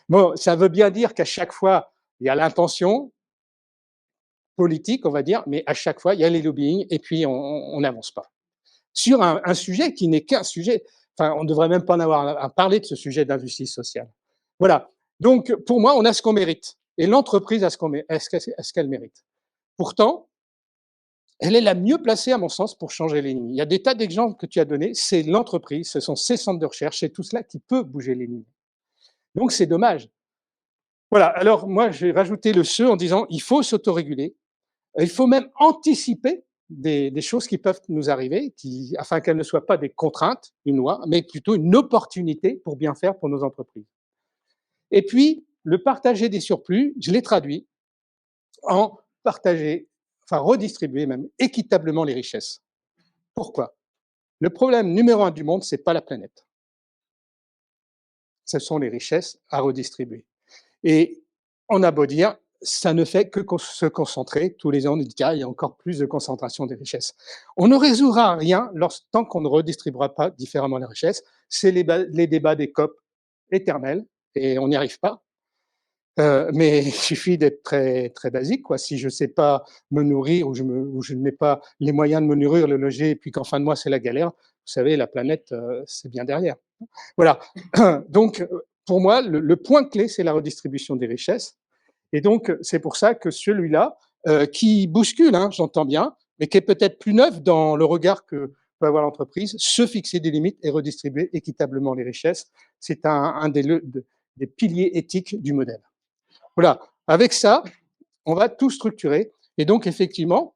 Bon, ça veut bien dire qu'à chaque fois, il y a l'intention politique, on va dire, mais à chaque fois, il y a les lobbying et puis on n'avance pas. Sur un sujet qui n'est qu'un sujet, enfin, on ne devrait même pas en avoir à parler de ce sujet d'injustice sociale. Voilà. Donc, pour moi, on a ce qu'on mérite. Et l'entreprise a ce qu'elle mérite. Pourtant, elle est la mieux placée, à mon sens, pour changer les lignes. Il y a des tas d'exemples que tu as donnés. C'est l'entreprise, ce sont ses centres de recherche, c'est tout cela qui peut bouger les lignes. Donc, c'est dommage. Voilà. Alors, moi, j'ai rajouté le ce en disant il faut s'autoréguler. Il faut même anticiper des choses qui peuvent nous arriver, afin qu'elles ne soient pas des contraintes, une loi, mais plutôt une opportunité pour bien faire pour nos entreprises. Et puis, le partager des surplus, je l'ai traduit en partager, enfin redistribuer même équitablement les richesses. Pourquoi? Le problème numéro un du monde, c'est pas la planète. Ce sont les richesses à redistribuer. Et on a beau dire, ça ne fait que se concentrer. Tous les ans, on dit qu'il y a encore plus de concentration des richesses. On ne résoudra rien tant qu'on ne redistribuera pas différemment les richesses. C'est les débats des COP éternels et on n'y arrive pas. Mais il suffit d'être très, très basique, quoi. Si je ne sais pas me nourrir ou je n'ai pas les moyens de me nourrir, le loger, et puis qu'en fin de mois, c'est la galère, vous savez, la planète, c'est bien derrière. Voilà. Donc, pour moi, le point clé, c'est la redistribution des richesses. Et donc, c'est pour ça que celui-là, qui bouscule, hein, j'entends bien, mais qui est peut-être plus neuf dans le regard que peut avoir l'entreprise, se fixer des limites et redistribuer équitablement les richesses, c'est un des piliers éthiques du modèle. Voilà. Avec ça, on va tout structurer. Et donc, effectivement,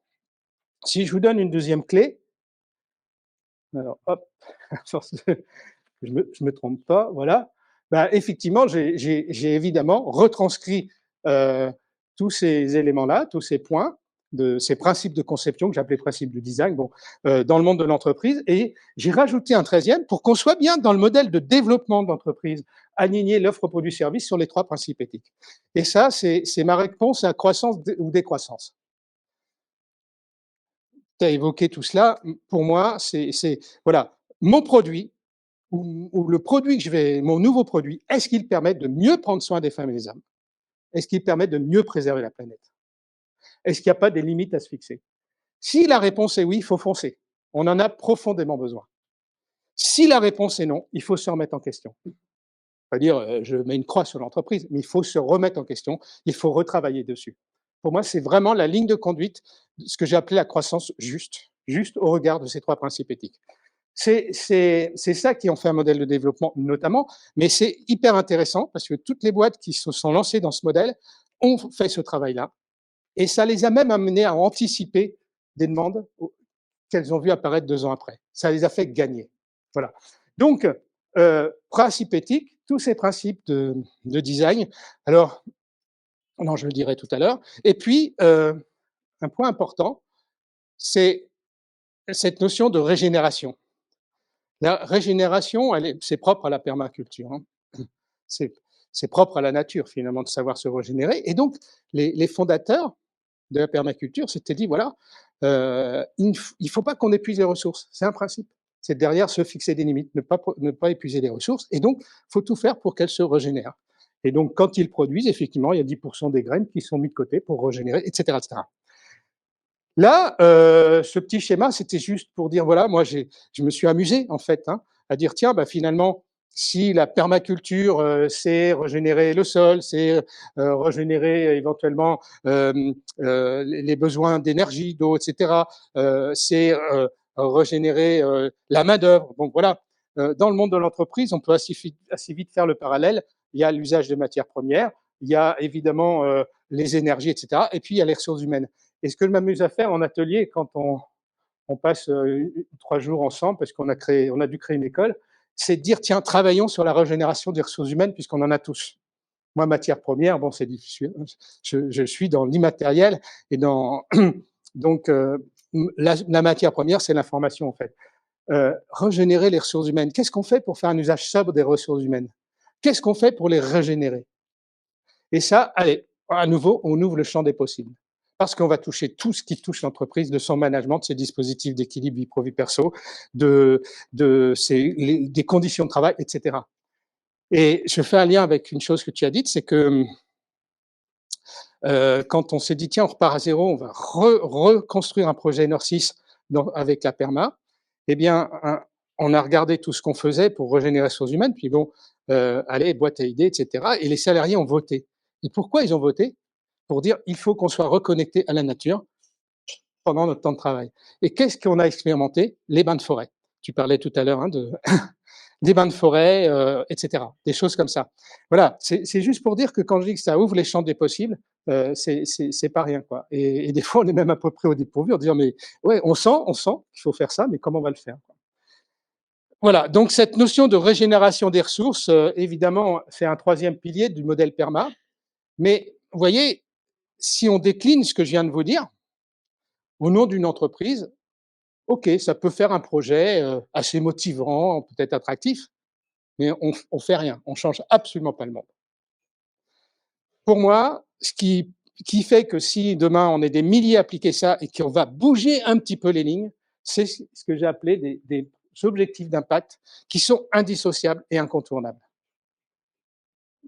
si je vous donne une deuxième clé, alors, hop, je me trompe pas, voilà. Ben, effectivement, j'ai évidemment retranscrit tous ces éléments-là, tous ces points, ces principes de conception que j'appelais principes du design, bon, dans le monde de l'entreprise, et j'ai rajouté un 13e pour qu'on soit bien dans le modèle de développement d'entreprise, aligner l'offre produit-service sur les trois principes éthiques. Et ça, c'est ma réponse à croissance ou décroissance. Tu as évoqué tout cela. Pour moi, c'est voilà, mon produit, ou le produit mon nouveau produit, est-ce qu'il permet de mieux prendre soin des femmes et des hommes? Est-ce qu'il permet de mieux préserver la planète? Est-ce qu'il n'y a pas des limites à se fixer? Si la réponse est oui, il faut foncer. On en a profondément besoin. Si la réponse est non, il faut se remettre en question. C'est-à-dire, je mets une croix sur l'entreprise, mais il faut se remettre en question, il faut retravailler dessus. Pour moi, c'est vraiment la ligne de conduite, ce que j'ai appelé la croissance juste, juste au regard de ces 3 principes éthiques. C'est ça qui en fait un modèle de développement notamment, mais c'est hyper intéressant parce que toutes les boîtes qui se sont lancées dans ce modèle ont fait ce travail-là et ça les a même amenées à anticiper des demandes qu'elles ont vues apparaître 2 ans après. Ça les a fait gagner. Voilà. Donc, principe éthique, tous ces principes de design. Alors, non, je le dirai tout à l'heure. Et puis, un point important, c'est cette notion de régénération. La régénération, c'est propre à la permaculture. Hein. C'est propre à la nature, finalement, de savoir se régénérer. Et donc, les fondateurs de la permaculture s'étaient dit, voilà, il ne faut pas qu'on épuise les ressources. C'est un principe. C'est derrière se fixer des limites, ne pas épuiser les ressources. Et donc, il faut tout faire pour qu'elles se régénèrent. Et donc, quand ils produisent, effectivement, il y a 10% des graines qui sont mises de côté pour régénérer, etc. etc. Là, ce petit schéma, c'était juste pour dire, voilà, moi, je me suis amusé, en fait, hein, à dire, tiens, bah, finalement, si la permaculture, c'est régénérer le sol, c'est régénérer éventuellement les besoins d'énergie, d'eau, etc., c'est régénérer la main-d'œuvre. Bon, voilà. Dans le monde de l'entreprise, on peut assez vite faire le parallèle. Il y a l'usage de matières premières, il y a évidemment les énergies, etc., et puis il y a les ressources humaines. Et ce que je m'amuse à faire en atelier, quand on passe 3 jours ensemble, parce qu'on a dû créer une école, c'est de dire, tiens, travaillons sur la régénération des ressources humaines, puisqu'on en a tous. Moi, matière première, bon, c'est difficile. Je suis dans l'immatériel et dans donc la matière première, c'est l'information en fait. Régénérer les ressources humaines. Qu'est-ce qu'on fait pour faire un usage sobre des ressources humaines? Qu'est-ce qu'on fait pour les régénérer? Et ça, allez, à nouveau, on ouvre le champ des possibles. Parce qu'on va toucher tout ce qui touche l'entreprise, de son management, de ses dispositifs d'équilibre vie pro-vie perso, des conditions de travail, etc. Et je fais un lien avec une chose que tu as dite, c'est que quand on s'est dit, tiens, on repart à zéro, on va reconstruire un projet Nord 6 avec la PERMA, eh bien, on a regardé tout ce qu'on faisait pour régénérer les ressources humaines, puis bon, allez, boîte à idées, etc. Et les salariés ont voté. Et pourquoi ils ont voté? Pour dire, il faut qu'on soit reconnecté à la nature pendant notre temps de travail. Et qu'est-ce qu'on a expérimenté? Les bains de forêt. Tu parlais tout à l'heure hein, des bains de forêt, etc. Des choses comme ça. Voilà, c'est juste pour dire que quand je dis que ça ouvre les champs des possibles, c'est pas rien, quoi. Et des fois, on est même à peu près au dépourvu en disant, mais ouais, on sent qu'il faut faire ça, mais comment on va le faire, quoi. Voilà, donc cette notion de régénération des ressources, évidemment, c'est un 3e pilier du modèle PERMA. Mais vous voyez, si on décline ce que je viens de vous dire, au nom d'une entreprise, OK, ça peut faire un projet assez motivant, peut-être attractif, mais on fait rien, on change absolument pas le monde. Pour moi, ce qui fait que si demain on est des milliers à appliquer ça et qu'on va bouger un petit peu les lignes, c'est ce que j'ai appelé des objectifs d'impact qui sont indissociables et incontournables.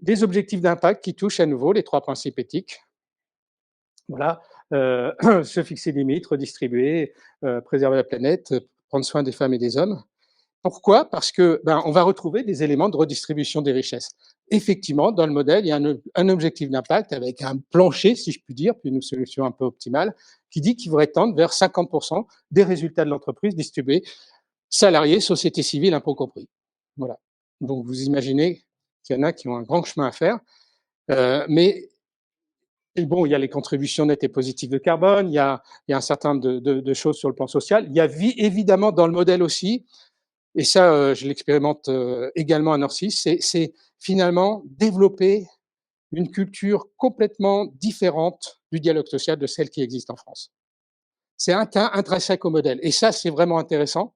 Des objectifs d'impact qui touchent à nouveau les 3 principes éthiques. Voilà, se fixer des limites, redistribuer, préserver la planète, prendre soin des femmes et des hommes. Pourquoi? Parce que, on va retrouver des éléments de redistribution des richesses. Effectivement, dans le modèle, il y a un objectif d'impact avec un plancher, si je puis dire, puis une solution un peu optimale, qui dit qu'il faudrait tendre vers 50% des résultats de l'entreprise distribués, salariés, société civile, impôts compris. Voilà. Donc, vous imaginez qu'il y en a qui ont un grand chemin à faire, mais et bon, il y a les contributions nettes et positives de carbone, il y a un certain nombre de choses sur le plan social. Il y a évidemment dans le modèle aussi, et ça, je l'expérimente également à Nord6, c'est finalement développer une culture complètement différente du dialogue social de celle qui existe en France. C'est intrinsèque au modèle. Et ça, c'est vraiment intéressant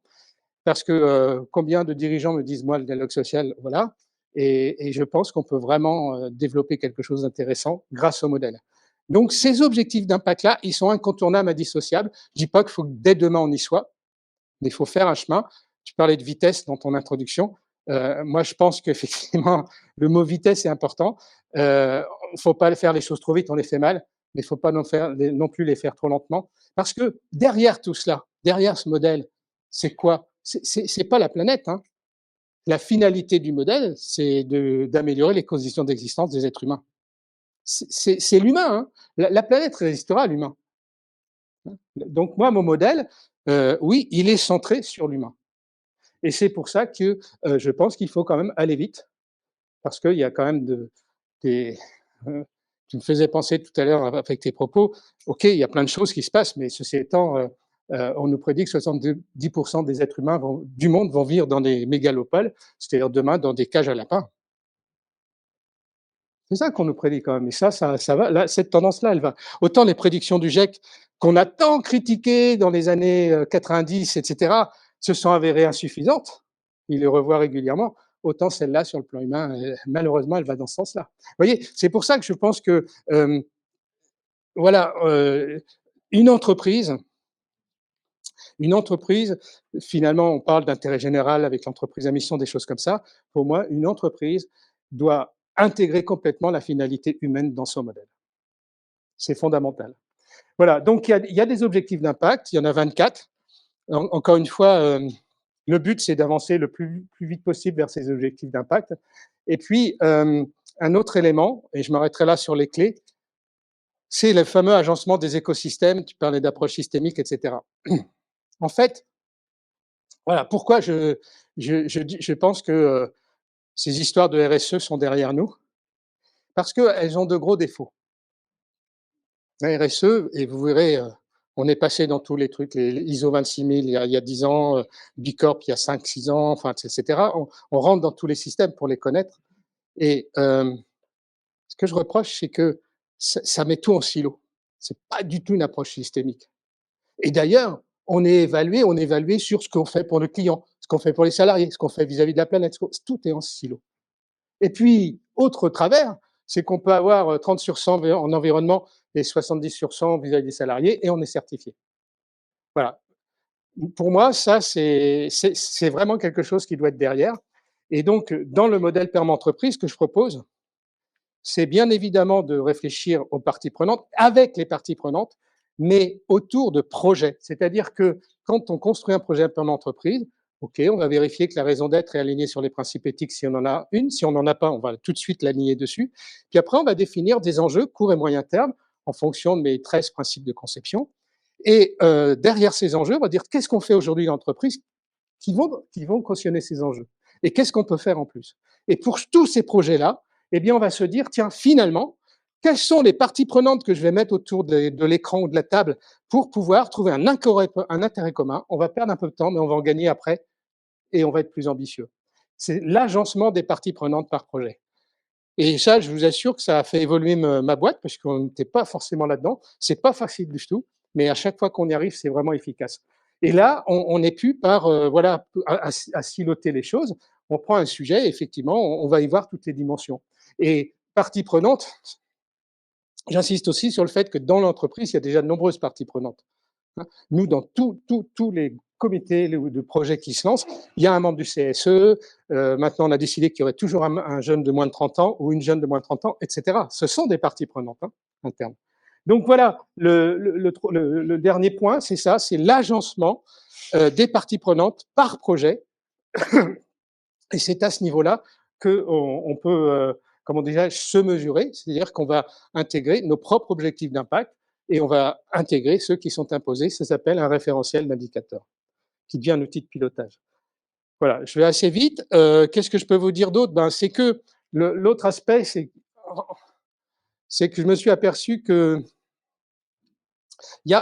parce que combien de dirigeants me disent, moi, le dialogue social, voilà. Et je pense qu'on peut vraiment développer quelque chose d'intéressant grâce au modèle. Donc, ces objectifs d'impact-là, ils sont incontournables, indissociables. Je dis pas qu'il faut que dès demain on y soit, mais il faut faire un chemin. Tu parlais de vitesse dans ton introduction. Moi, je pense qu'effectivement, le mot vitesse est important. Il ne faut pas faire les choses trop vite, on les fait mal. mais il ne faut pas non plus les faire trop lentement, parce que derrière tout cela, derrière ce modèle, c'est quoi? C'est pas la planète, hein. La finalité du modèle, c'est d'améliorer les conditions d'existence des êtres humains. C'est l'humain, hein. La planète résistera à l'humain. Donc moi, mon modèle, oui, il est centré sur l'humain. Et c'est pour ça que je pense qu'il faut quand même aller vite, parce qu'il y a quand même des, tu me faisais penser tout à l'heure avec tes propos, ok, il y a plein de choses qui se passent, mais ceci étant, on nous prédit que 70% des êtres humains du monde vont vivre dans des mégalopoles, c'est-à-dire demain dans des cages à lapins. C'est ça qu'on nous prédit quand même. Et ça va. Là, cette tendance-là, elle va. Autant les prédictions du GIEC qu'on a tant critiquées dans les années 90, etc., se sont avérées insuffisantes. Il les revoit régulièrement. Autant celle-là, sur le plan humain, malheureusement, elle va dans ce sens-là. Vous voyez, c'est pour ça que je pense que, voilà, une entreprise, finalement, on parle d'intérêt général avec l'entreprise à mission, des choses comme ça. Pour moi, une entreprise doit intégrer complètement la finalité humaine dans son modèle. C'est fondamental. Voilà, donc il y a des objectifs d'impact, il y en a 24. Encore une fois, le but, c'est d'avancer le plus vite possible vers ces objectifs d'impact. Et puis, un autre élément, et je m'arrêterai là sur les clés, c'est le fameux agencement des écosystèmes. Tu parlais d'approche systémique, etc. En fait, voilà, pourquoi je pense que ces histoires de RSE sont derrière nous, parce qu'elles ont de gros défauts. La RSE, et vous verrez, on est passé dans tous les trucs, les ISO 26000 il y a 10 ans, Bicorp il y a 5-6 ans, enfin, etc. On rentre dans tous les systèmes pour les connaître. Et ce que je reproche, c'est que ça met tout en silo. C'est pas du tout une approche systémique. Et d'ailleurs, on est évalué sur ce qu'on fait pour le client, ce qu'on fait pour les salariés, ce qu'on fait vis-à-vis de la planète. Tout est en silo. Et puis, autre travers, c'est qu'on peut avoir 30 sur 100 en environnement et 70 sur 100 vis-à-vis des salariés, et on est certifié. Voilà. Pour moi, ça, c'est vraiment quelque chose qui doit être derrière. Et donc, dans le modèle perma-entreprise que je propose, c'est bien évidemment de réfléchir aux parties prenantes, avec les parties prenantes, mais autour de projets. C'est-à-dire que quand on construit un projet perma-entreprise, OK, on va vérifier que la raison d'être est alignée sur les principes éthiques si on en a une. Si on n'en a pas, on va tout de suite l'aligner dessus. Puis après, on va définir des enjeux court et moyen terme en fonction de mes 13 principes de conception. Et derrière ces enjeux, on va dire qu'est-ce qu'on fait aujourd'hui dans l'entreprise qui vont cautionner ces enjeux. Et qu'est-ce qu'on peut faire en plus? Et pour tous ces projets-là, eh bien, on va se dire, tiens, finalement, quelles sont les parties prenantes que je vais mettre autour de l'écran ou de la table pour pouvoir trouver un intérêt commun? On va perdre un peu de temps, mais on va en gagner après et on va être plus ambitieux. C'est l'agencement des parties prenantes par projet. Et ça, je vous assure que ça a fait évoluer ma boîte parce qu'on n'était pas forcément là-dedans. C'est pas facile du tout, mais à chaque fois qu'on y arrive, c'est vraiment efficace. Et là, on n'est plus par voilà à siloter les choses. On prend un sujet, effectivement, on va y voir toutes les dimensions. Et partie prenante, j'insiste aussi sur le fait que dans l'entreprise, il y a déjà de nombreuses parties prenantes. Nous, dans tous les comités de projets qui se lancent, il y a un membre du CSE. Maintenant, on a décidé qu'il y aurait toujours un jeune de moins de 30 ans ou une jeune de moins de 30 ans, etc. Ce sont des parties prenantes internes. Donc voilà, le dernier point, c'est ça, c'est l'agencement des parties prenantes par projet. Et c'est à ce niveau-là qu'on peut, comment dirais-je, se mesurer, c'est-à-dire qu'on va intégrer nos propres objectifs d'impact et on va intégrer ceux qui sont imposés. Ça s'appelle un référentiel d'indicateur, qui devient un outil de pilotage. Voilà, je vais assez vite. Qu'est-ce que je peux vous dire d'autre? C'est que l'autre aspect, c'est que je me suis aperçu que il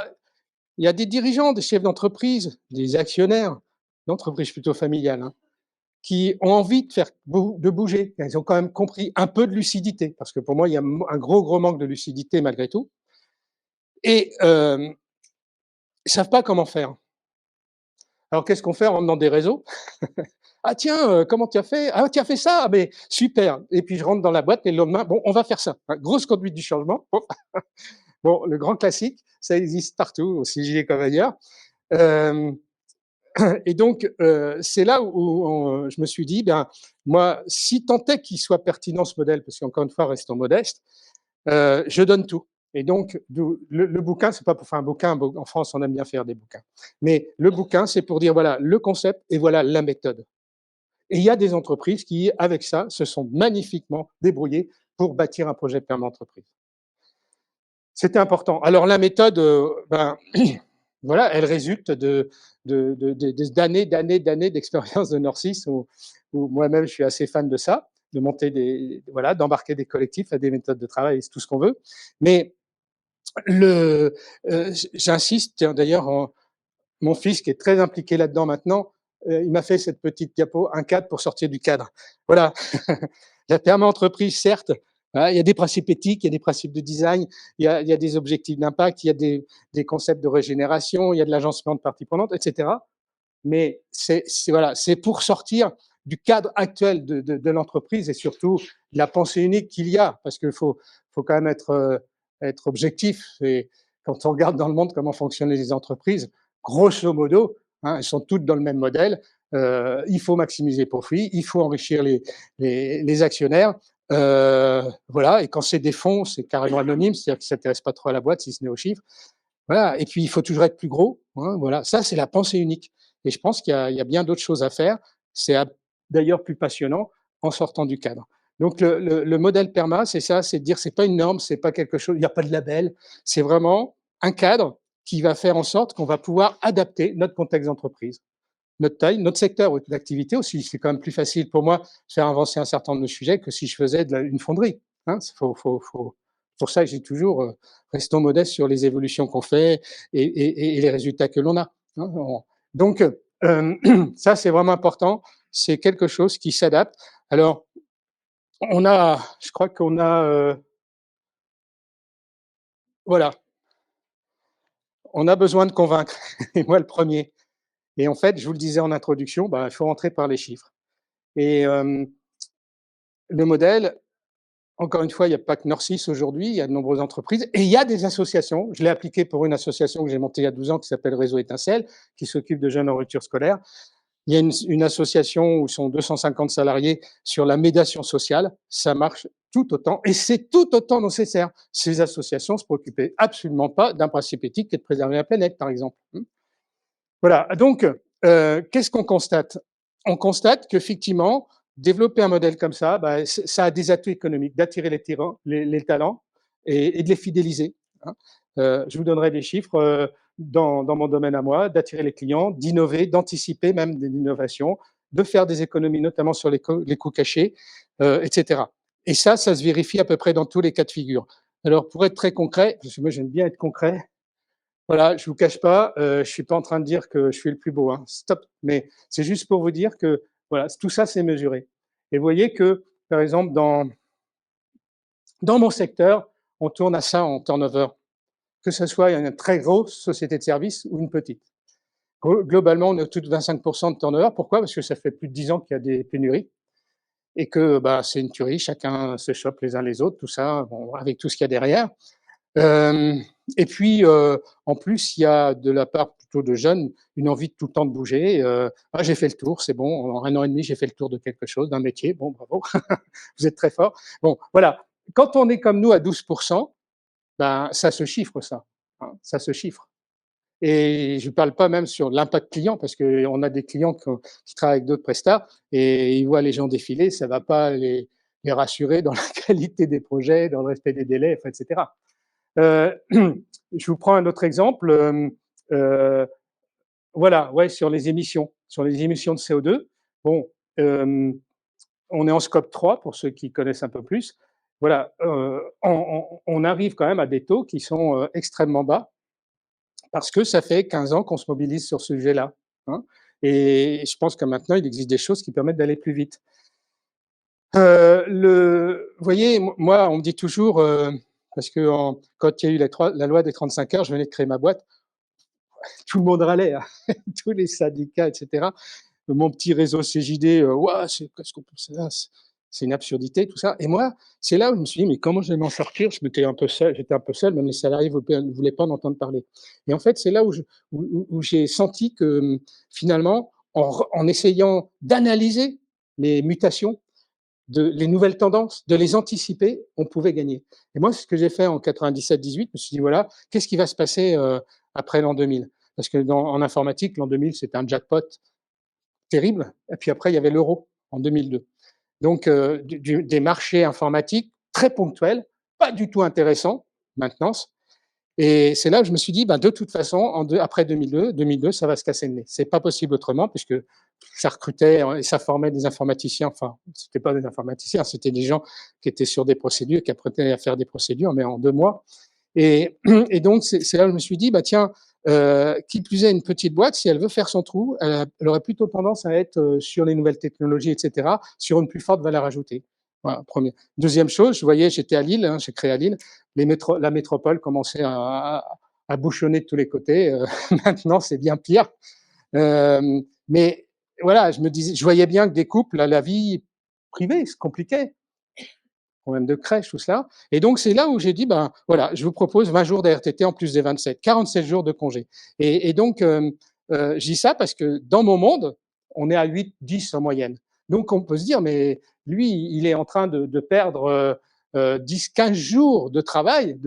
y a des dirigeants, des chefs d'entreprise, des actionnaires, d'entreprises plutôt familiales, qui ont envie de bouger. Ils ont quand même compris un peu de lucidité, parce que pour moi, il y a un gros manque de lucidité malgré tout. Et ils savent pas comment faire. Alors qu'est-ce qu'on fait? On rentre dans des réseaux. Ah tiens, comment tu as fait? Ah, tu as fait ça? Ah, mais super. Et puis je rentre dans la boîte et le lendemain, bon, on va faire ça. Grosse conduite du changement. Bon, le grand classique, ça existe partout, au CGI comme ailleurs. Et donc, c'est là où je me suis dit, moi, si tant est qu'il soit pertinent ce modèle, parce qu'encore une fois, restons modestes, je donne tout. Et donc, le bouquin, c'est pas pour faire un bouquin, en France, on aime bien faire des bouquins. Mais le bouquin, c'est pour dire, voilà, le concept et voilà la méthode. Et il y a des entreprises qui, avec ça, se sont magnifiquement débrouillées pour bâtir un projet de permis d'entreprise. C'était important. Alors, la méthode, voilà, elle résulte d'années d'expérience de Nord6 où moi-même, je suis assez fan de ça, de monter voilà, d'embarquer des collectifs à des méthodes de travail, c'est tout ce qu'on veut. Mais j'insiste, d'ailleurs, mon fils qui est très impliqué là-dedans maintenant, il m'a fait cette petite diapo, un cadre pour sortir du cadre. Voilà, la permis entreprise, certes, il y a des principes éthiques, il y a des principes de design, il y a des objectifs d'impact, il y a des concepts de régénération, il y a de l'agencement de parties prenantes, etc. Mais voilà, c'est pour sortir du cadre actuel de l'entreprise et surtout de la pensée unique qu'il y a, parce qu'il faut quand même être objectif. Et quand on regarde dans le monde comment fonctionnent les entreprises, grosso modo, elles sont toutes dans le même modèle. Il faut maximiser les profits, il faut enrichir les actionnaires. Voilà, et quand c'est des fonds, c'est carrément anonyme, c'est-à-dire qu'ils ne s'intéressent pas trop à la boîte, si ce n'est aux chiffres. Voilà, et puis il faut toujours être plus gros. Voilà, ça c'est la pensée unique. Et je pense qu'il y a bien d'autres choses à faire. C'est d'ailleurs plus passionnant en sortant du cadre. Donc le modèle PERMA, c'est ça, c'est de dire c'est pas une norme, c'est pas quelque chose, il n'y a pas de label, c'est vraiment un cadre qui va faire en sorte qu'on va pouvoir adapter notre contexte d'entreprise, notre taille, notre secteur d'activité aussi. C'est quand même plus facile pour moi de faire avancer un certain nombre de sujets que si je faisais une fonderie. Pour ça, j'ai toujours restons modestes sur les évolutions qu'on fait et les résultats que l'on a. Donc, ça, c'est vraiment important. C'est quelque chose qui s'adapte. Alors, je crois qu'on a, voilà, on a besoin de convaincre. Et moi, le premier. Et en fait, je vous le disais en introduction, il faut rentrer par les chiffres. Et le modèle, encore une fois, il n'y a pas que Nord6 aujourd'hui, il y a de nombreuses entreprises et il y a des associations. Je l'ai appliqué pour une association que j'ai montée il y a 12 ans qui s'appelle Réseau Étincelle, qui s'occupe de jeunes en rupture scolaire. Il y a une association où sont 250 salariés sur la médiation sociale. Ça marche tout autant et c'est tout autant nécessaire. Ces associations ne se préoccupaient absolument pas d'un principe éthique qui est de préserver la planète, par exemple. Voilà. Donc, qu'est-ce qu'on constate? On constate qu'effectivement, développer un modèle comme ça, ça a des atouts économiques, d'attirer les talents et de les fidéliser. Je vous donnerai des chiffres dans mon domaine à moi, d'attirer les clients, d'innover, d'anticiper même de l'innovation, de faire des économies, notamment sur les coûts cachés, etc. Et ça se vérifie à peu près dans tous les cas de figure. Alors, pour être très concret, parce que moi j'aime bien être concret, voilà, je vous cache pas, je suis pas en train de dire que je suis le plus beau, hein, stop. Mais c'est juste pour vous dire que voilà, tout ça c'est mesuré. Et vous voyez que, par exemple, dans mon secteur, on tourne à ça en turnover, que ce soit une très grosse société de services ou une petite. Globalement, on est autour de 25% de turnover. Pourquoi? Parce que ça fait plus de 10 ans qu'il y a des pénuries et que c'est une tuerie, chacun se chope les uns les autres, tout ça, bon, avec tout ce qu'il y a derrière. Et puis, en plus, il y a de la part plutôt de jeunes une envie de tout le temps de bouger. J'ai fait le tour, c'est bon, en 1 an et demi, j'ai fait le tour de quelque chose, d'un métier. Bon, bravo, vous êtes très fort. Bon, voilà. Quand on est comme nous à 12%, ça se chiffre, ça. Ça se chiffre. Et je ne parle pas même sur l'impact client, parce qu'on a des clients qui travaillent avec d'autres prestats et ils voient les gens défiler, ça ne va pas les rassurer dans la qualité des projets, dans le respect des délais, etc. Je vous prends un autre exemple. Voilà, ouais, sur les émissions de CO2. Bon, on est en scope 3 pour ceux qui connaissent un peu plus. Voilà, on arrive quand même à des taux qui sont extrêmement bas parce que ça fait 15 ans qu'on se mobilise sur ce sujet-là. Et je pense que maintenant, il existe des choses qui permettent d'aller plus vite. Vous voyez, moi, on me dit toujours, parce que quand il y a eu la loi des 35 heures, je venais de créer ma boîte, tout le monde râlait, tous les syndicats, etc. Mon petit réseau CJD, qu'est-ce qu'on peut faire, c'est une absurdité, tout ça. Et moi, c'est là où je me suis dit, mais comment je vais m'en sortir? J'étais un peu seul, même les salariés ne voulaient pas en entendre parler. Et en fait, c'est là où j'ai senti que finalement, en essayant d'analyser les mutations, les nouvelles tendances, de les anticiper, on pouvait gagner. Et moi, ce que j'ai fait en 97-18, je me suis dit, voilà, qu'est-ce qui va se passer après l'an 2000? Parce que en informatique, l'an 2000, c'était un jackpot terrible. Et puis après, il y avait l'euro en 2002. Donc, des marchés informatiques très ponctuels, pas du tout intéressants, maintenance. Et c'est là que je me suis dit, ben, de toute façon, après 2002, ça va se casser le nez. C'est pas possible autrement, puisque ça recrutait et ça formait des informaticiens. Enfin, c'était pas des informaticiens, c'était des gens qui étaient sur des procédures, qui apprenaient à faire des procédures, mais en 2 mois. Et, et donc, c'est là que je me suis dit, bah tiens, qui plus est, une petite boîte, si elle veut faire son trou, elle aurait plutôt tendance à être sur les nouvelles technologies, etc., sur une plus forte valeur ajoutée. Voilà, premier. Deuxième chose, je voyais, j'étais à Lille, j'ai créé à Lille, la métropole commençait à bouchonner de tous les côtés. Maintenant, c'est bien pire. Mais voilà, je voyais bien que des couples, la vie privée se compliquait, problème de crèche, tout cela. Et donc, c'est là où j'ai dit, ben voilà, je vous propose 20 jours d'RTT en plus des 27, 47 jours de congé. Et donc, je dis ça parce que dans mon monde, on est à 8, 10 en moyenne. Donc, on peut se dire, mais lui, il est en train de perdre 10, 15 jours de travail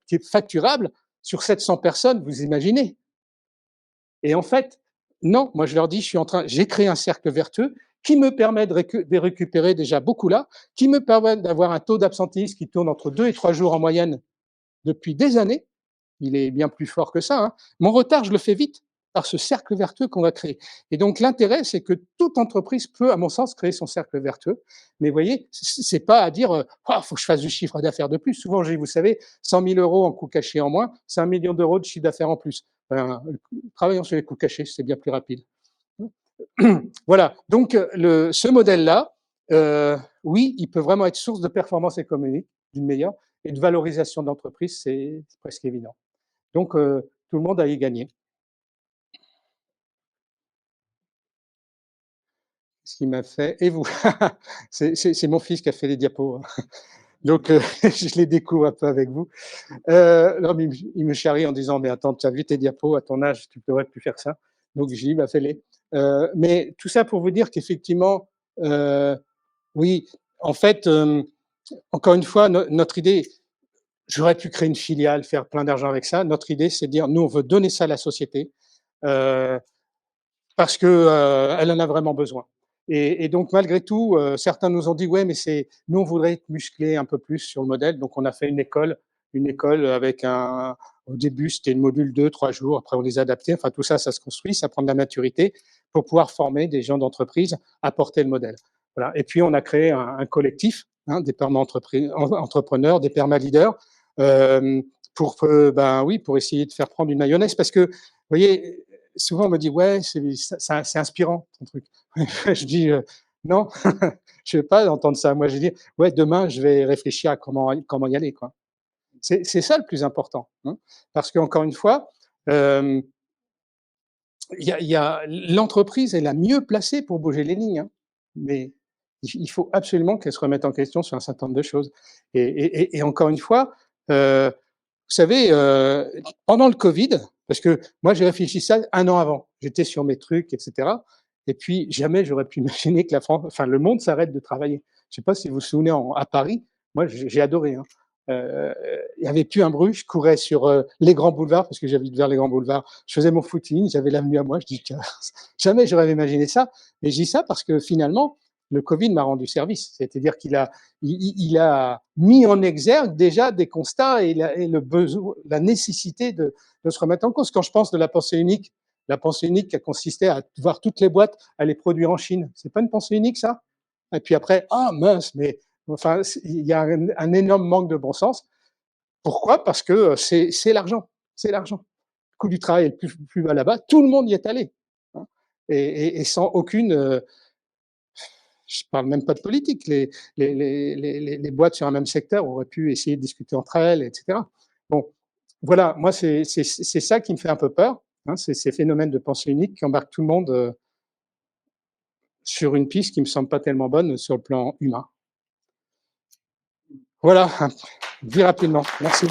qui est facturable sur 700 personnes, vous imaginez. Et en fait, non, moi je leur dis, j'ai créé un cercle vertueux qui me permet de récupérer déjà beaucoup là, qui me permet d'avoir un taux d'absentéisme qui tourne entre 2 et 3 jours en moyenne depuis des années. Il est bien plus fort que ça. Hein. Mon retard, je le fais vite par ce cercle vertueux qu'on va créer. Et donc l'intérêt, c'est que toute entreprise peut, à mon sens, créer son cercle vertueux. Mais vous voyez, c'est pas à dire, faut que je fasse du chiffre d'affaires de plus. Souvent, je dis, vous savez, 100 000 euros en coûts cachés en moins, c'est 1 million d'euros de chiffre d'affaires en plus. Ben, travaillons sur les coûts cachés, c'est bien plus rapide. Voilà. Donc, ce modèle-là, oui, il peut vraiment être source de performance économique, d'une meilleure, et de valorisation de l'entreprise, c'est presque évident. Donc, tout le monde a y gagné. Ce qui m'a fait, et vous, c'est mon fils qui a fait les diapos. Hein. Donc, je les découvre un peu avec vous. Non, mais il me charrie en disant, mais attends, tu as vu tes diapos, à ton âge, tu ne devrais plus faire ça. Donc, je dis, bah, fais-les. Mais tout ça pour vous dire qu'effectivement, oui, en fait, encore une fois, notre idée, j'aurais pu créer une filiale, faire plein d'argent avec ça. Notre idée, c'est de dire, nous, on veut donner ça à la société parce qu'elle en a vraiment besoin. Et donc, malgré tout, certains nous ont dit, ouais, mais nous, on voudrait être musclés un peu plus sur le modèle. Donc, on a fait une école avec au début, c'était une module 2, 3 jours. Après, on les a adaptés. Enfin, tout ça, ça se construit, ça prend de la maturité pour pouvoir former des gens d'entreprise à porter le modèle. Voilà. Et puis, on a créé un collectif, hein, des perma-entrepreneurs, des perma-leaders, pour essayer de faire prendre une mayonnaise. Parce que, vous voyez, souvent on me dit, ouais, c'est inspirant, ton truc. Je dis, non, je ne veux pas entendre ça. Moi, je dis, ouais, demain, je vais réfléchir à comment y aller, quoi. C'est ça le plus important. Hein, parce qu'encore une fois, l'entreprise est la mieux placée pour bouger les lignes. Hein, mais il faut absolument qu'elle se remette en question sur un certain nombre de choses. Et encore une fois, vous savez, pendant le Covid, parce que moi j'ai réfléchi ça 1 an avant, j'étais sur mes trucs, etc. Et puis jamais j'aurais pu imaginer que le monde s'arrête de travailler. Je ne sais pas si vous vous souvenez à Paris, moi j'ai adoré. Hein. Il n'y avait plus un bruit, je courais sur les grands boulevards, parce que j'habite vers les grands boulevards, je faisais mon footing, j'avais l'avenue à moi, je dis jamais j'aurais imaginé ça. Et je dis ça parce que finalement, le Covid m'a rendu service. C'est-à-dire qu'il a mis en exergue déjà des constats et le besoin, la nécessité de se remettre en cause. Quand je pense de la pensée unique qui a consisté à voir toutes les boîtes à les produire en Chine, c'est pas une pensée unique, ça? Et puis après, ah mince, mais enfin, il y a un énorme manque de bon sens. Pourquoi? Parce que c'est l'argent, c'est l'argent. Le coût du travail est plus bas là-bas, tout le monde y est allé, hein, et sans aucune je parle même pas de politique. Les boîtes sur un même secteur auraient pu essayer de discuter entre elles, etc. Bon, voilà, moi, c'est ça qui me fait un peu peur. Hein, c'est ces phénomènes de pensée unique qui embarquent tout le monde sur une piste qui me semble pas tellement bonne sur le plan humain. Voilà, dit rapidement. Merci.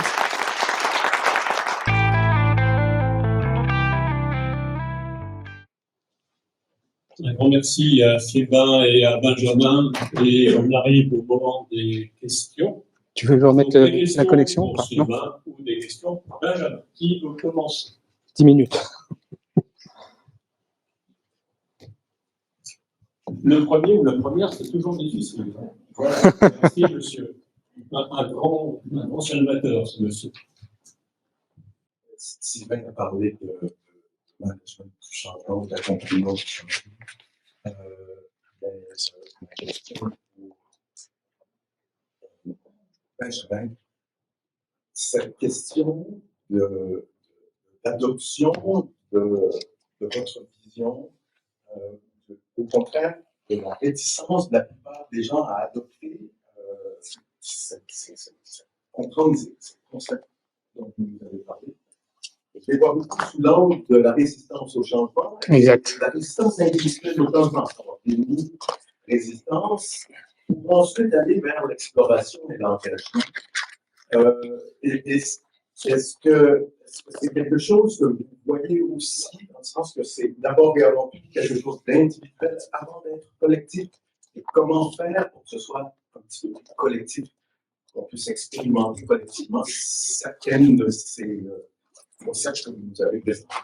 Bon. remercie à Sylvain et à Benjamin. Et on arrive au moment des questions. Tu veux remettre la connexion pour Sylvain ou des questions pour Benjamin. Qui veut commencer? 10 minutes. Le premier ou la première, c'est toujours difficile. Voilà. Merci, monsieur. Un grand salvateur, ce monsieur. Sylvain a parlé de management du changement, de l'accompagnement du changement. Ma question pour Benjamin, cette question d'adoption de votre vision, au contraire, de la réticence de la plupart des gens à adopter comprendre ces concepts dont vous nous avez parlé. Je les vois beaucoup sous l'angle de la résistance au changement. Exact. La résistance individuelle au changement. Une résistance pour ensuite aller vers l'exploration et l'engagement. Est-ce que c'est quelque chose que vous voyez aussi, dans le sens que c'est d'abord et avant tout quelque chose d'individuel avant d'être collectif? Et comment faire pour que ce soit un petit peu plus collectif, qu'on puisse expérimenter collectivement chacune de ces concepts que vous nous avez présentés?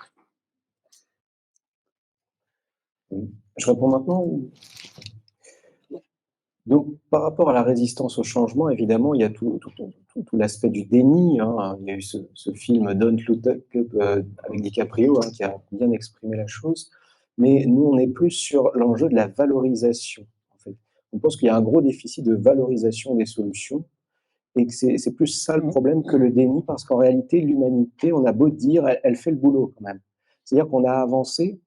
Je réponds maintenant. Donc, par rapport à la résistance au changement, évidemment, il y a tout l'aspect du déni. Hein. Il y a eu ce film Don't Look Up avec DiCaprio qui a bien exprimé la chose. Mais nous, on est plus sur l'enjeu de la valorisation. En fait. On pense qu'il y a un gros déficit de valorisation des solutions et que c'est plus ça le problème que le déni, parce qu'en réalité, l'humanité, on a beau dire, elle fait le boulot quand même. C'est-à-dire qu'on a avancé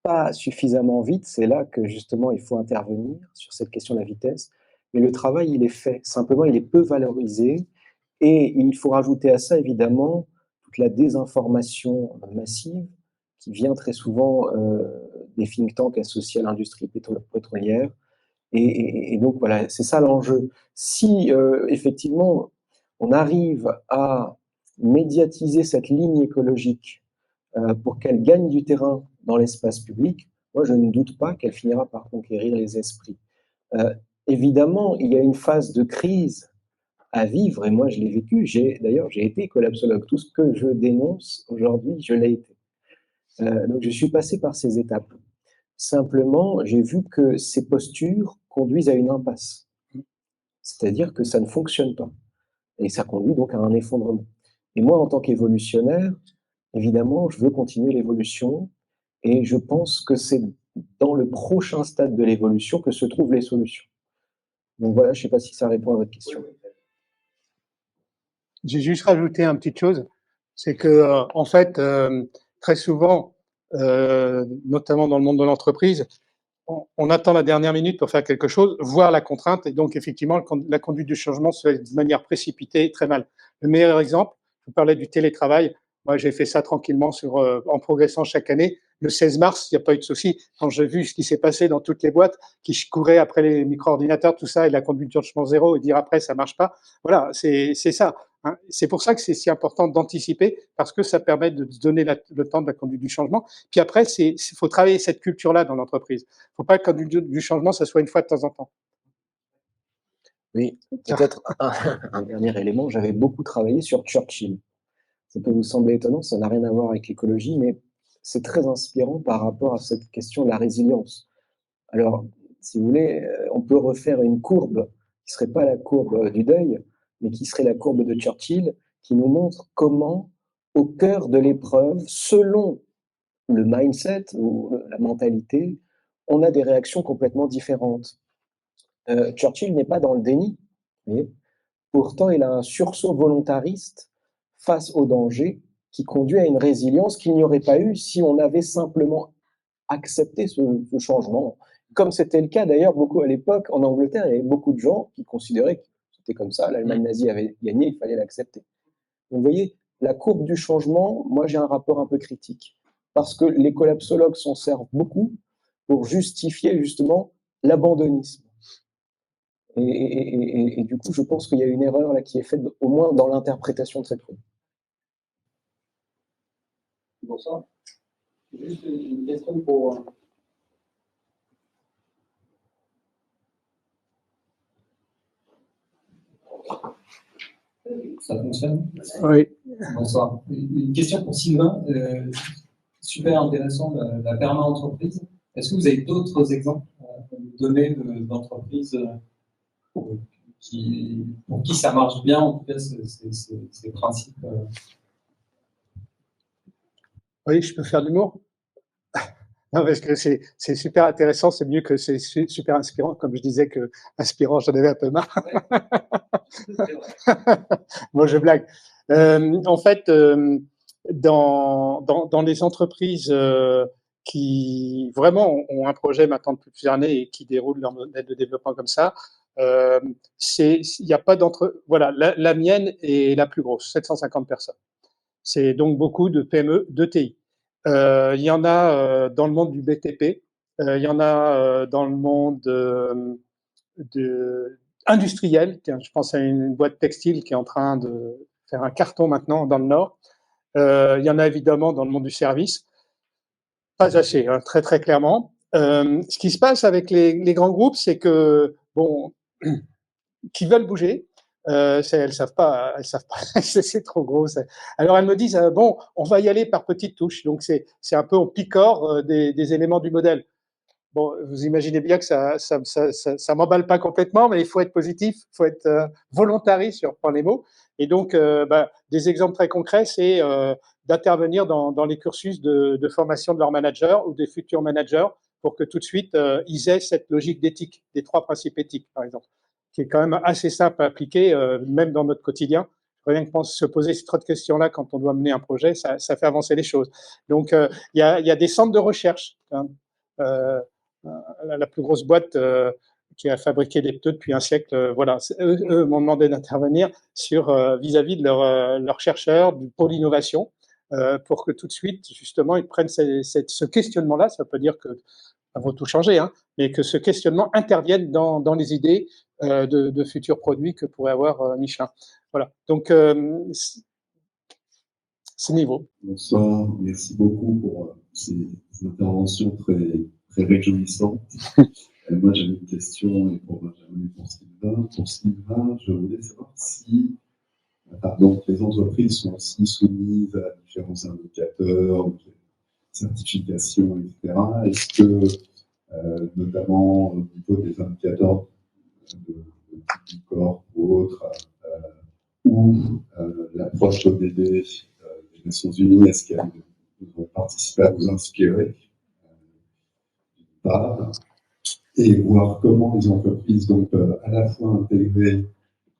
pas suffisamment vite, c'est là que justement il faut intervenir sur cette question de la vitesse, mais le travail il est fait, simplement il est peu valorisé, et il faut rajouter à ça évidemment toute la désinformation massive qui vient très souvent des think tanks associés à l'industrie pétrolière, et donc voilà, c'est ça l'enjeu. Si effectivement on arrive à médiatiser cette ligne écologique pour qu'elle gagne du terrain dans l'espace public, moi je ne doute pas qu'elle finira par conquérir les esprits. Évidemment, il y a une phase de crise à vivre, et moi je l'ai vécu. D'ailleurs, j'ai été collapsologue. Tout ce que je dénonce aujourd'hui, je l'ai été. Donc je suis passé par ces étapes. Simplement, j'ai vu que ces postures conduisent à une impasse. C'est-à-dire que ça ne fonctionne pas. Et ça conduit donc à un effondrement. Et moi, en tant qu'évolutionnaire, évidemment, je veux continuer l'évolution, et je pense que c'est dans le prochain stade de l'évolution que se trouvent les solutions. Donc voilà, je ne sais pas si ça répond à votre question. J'ai juste rajouté une petite chose, c'est que en fait, très souvent, notamment dans le monde de l'entreprise, on attend la dernière minute pour faire quelque chose, voire la contrainte, et donc effectivement, la conduite du changement se fait de manière précipitée, très mal. Le meilleur exemple, je vous parlais du télétravail. Moi, j'ai fait ça tranquillement en progressant chaque année. Le 16 mars, il n'y a pas eu de souci. Quand j'ai vu ce qui s'est passé dans toutes les boîtes, qui couraient après les micro-ordinateurs, tout ça, et la conduite du changement zéro, et dire après, ça marche pas. Voilà, c'est ça. Hein. C'est pour ça que c'est si important d'anticiper, parce que ça permet de se donner le temps de la conduite du changement. Puis après, il faut travailler cette culture-là dans l'entreprise. Il ne faut pas que du changement, ça soit une fois de temps en temps. Oui, peut-être un dernier élément. J'avais beaucoup travaillé sur Churchill. Ça peut vous sembler étonnant, ça n'a rien à voir avec l'écologie, mais c'est très inspirant par rapport à cette question de la résilience. Alors, si vous voulez, on peut refaire une courbe qui ne serait pas la courbe du deuil, mais qui serait la courbe de Churchill, qui nous montre comment, au cœur de l'épreuve, selon le mindset ou la mentalité, on a des réactions complètement différentes. Churchill n'est pas dans le déni, vous voyez. Pourtant il a un sursaut volontariste face au danger qui conduit à une résilience qu'il n'y aurait pas eu si on avait simplement accepté ce changement. Comme c'était le cas d'ailleurs beaucoup à l'époque en Angleterre, il y avait beaucoup de gens qui considéraient que c'était comme ça, l'Allemagne nazie avait gagné, il fallait l'accepter. Donc vous voyez, la courbe du changement, moi j'ai un rapport un peu critique, parce que les collapsologues s'en servent beaucoup pour justifier justement l'abandonnisme. Et du coup, je pense qu'il y a une erreur là qui est faite, au moins dans l'interprétation de cette courbe. Bonsoir. Juste une question pour Ça fonctionne? Oui. Bonsoir. Une question pour Sylvain. Super intéressant, la perma-entreprise. Est-ce que vous avez d'autres exemples à nous donner d'entreprises pour qui ça marche bien, en tout cas, ces principes? Oui, je peux faire de l'humour. Non, parce que c'est super intéressant, c'est mieux que c'est super inspirant. Comme je disais que inspirant, j'en avais un peu marre. Moi, je blague. En fait, dans les entreprises qui vraiment ont un projet maintenant depuis plusieurs années et qui déroulent leur modèle de développement comme ça, il n'y a pas voilà, la mienne est la plus grosse, 750 personnes. C'est donc beaucoup de PME, d'ETI. Il y en a dans le monde du BTP, il y en a dans le monde industriel. Je pense à une boîte textile qui est en train de faire un carton maintenant dans le Nord. Il y en a évidemment dans le monde du service. Pas assez, hein, très très clairement. Ce qui se passe avec les grands groupes, c'est que, bon, qui veulent bouger, elles savent pas, c'est trop gros. Alors elles me disent bon, on va y aller par petites touches. Donc c'est un peu on picore des éléments du modèle. Bon, vous imaginez bien que ça m'emballe pas complètement, mais il faut être positif, il faut être volontariste, si on reprend les mots. Et donc des exemples très concrets, c'est d'intervenir dans les cursus de formation de leurs managers ou des futurs managers pour que tout de suite ils aient cette logique d'éthique, des 3 principes éthiques, par exemple, qui est quand même assez simple à appliquer, même dans notre quotidien. Rien que se poser ces 3 questions-là quand on doit mener un projet, ça fait avancer les choses. Donc, il y a des centres de recherche. Hein. La plus grosse boîte qui a fabriqué des pneus depuis un siècle, voilà, eux m'ont demandé d'intervenir sur vis-à-vis de leurs chercheurs du pôle innovation pour que tout de suite, justement, ils prennent ce questionnement-là. Ça veut pas dire que ça va tout changer, hein, mais que ce questionnement intervienne dans les idées de futurs produits que pourrait avoir Michelin. Voilà. Donc, c'est niveau. Bonsoir, merci beaucoup pour ces interventions très réjouissantes. Moi, j'avais une question et pour Benjamin et pour Sylvain. Pour Sylvain, je voulais savoir si donc, les entreprises sont aussi soumises à différents indicateurs, certifications, etc. Est-ce que, notamment au niveau des indicateurs de type corps ou autres, ou l'approche ODD des Nations Unies, est-ce qu'elles vont participer à vous inspirer d'une part, et voir comment les entreprises donc, à la fois intégrer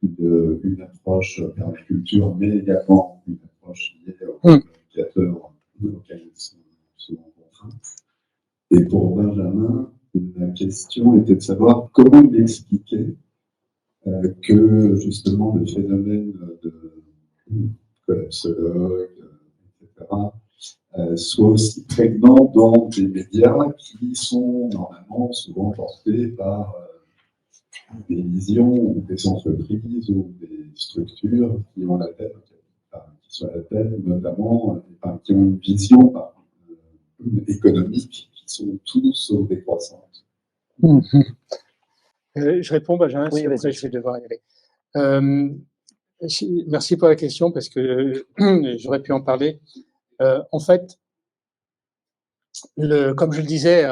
une approche permaculture, mais également une approche liée aux indicateurs auxquels elles sont souvent contraintes. Et pour Benjamin, la question était de savoir comment il expliquait que justement le phénomène de collapsologue, etc., soit aussi prégnant dans des médias qui sont normalement souvent portés par des visions ou des entreprises ou des structures qui ont la tête, qui sont à la tête, notamment, qui ont une vision économique, qui sont tous sauf décroissantes. Je réponds, Benjamin, Oui, après je vais devoir y aller. Merci pour la question, parce que j'aurais pu en parler. En fait, comme je le disais,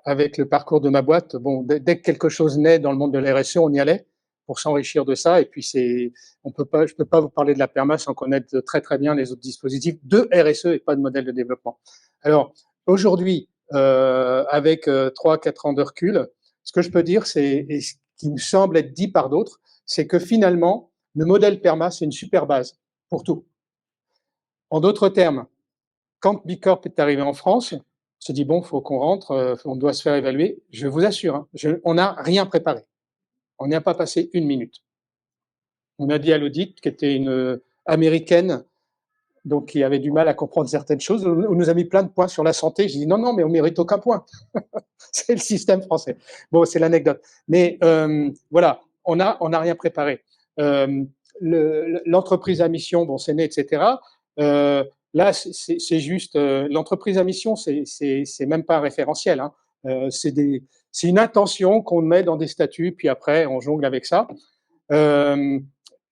avec le parcours de ma boîte, bon, dès que quelque chose naît dans le monde de la RSE, on y allait pour s'enrichir de ça. Et puis je peux pas vous parler de la perma sans connaître très très bien les autres dispositifs de RSE et pas de modèle de développement. Alors aujourd'hui, avec 3-4 ans de recul, ce que je peux dire, et ce qui me semble être dit par d'autres, c'est que finalement, le modèle perma, c'est une super base pour tout. En d'autres termes, quand Bicorp est arrivé en France, on s'est dit bon, faut qu'on rentre, on doit se faire évaluer. Je vous assure, hein, on n'a rien préparé. On n'y a pas passé une minute. On a dit à l'audit, qui était une américaine, donc qui avait du mal à comprendre certaines choses, on nous a mis plein de points sur la santé. J'ai dit non, mais on mérite aucun point. C'est le système français. Bon, c'est l'anecdote. Mais voilà, on n'a rien préparé. L'entreprise à mission, bon, c'est né, etc. Là, c'est juste l'entreprise à mission, c'est même pas un référentiel. Hein. C'est une intention qu'on met dans des statuts, puis après on jongle avec ça.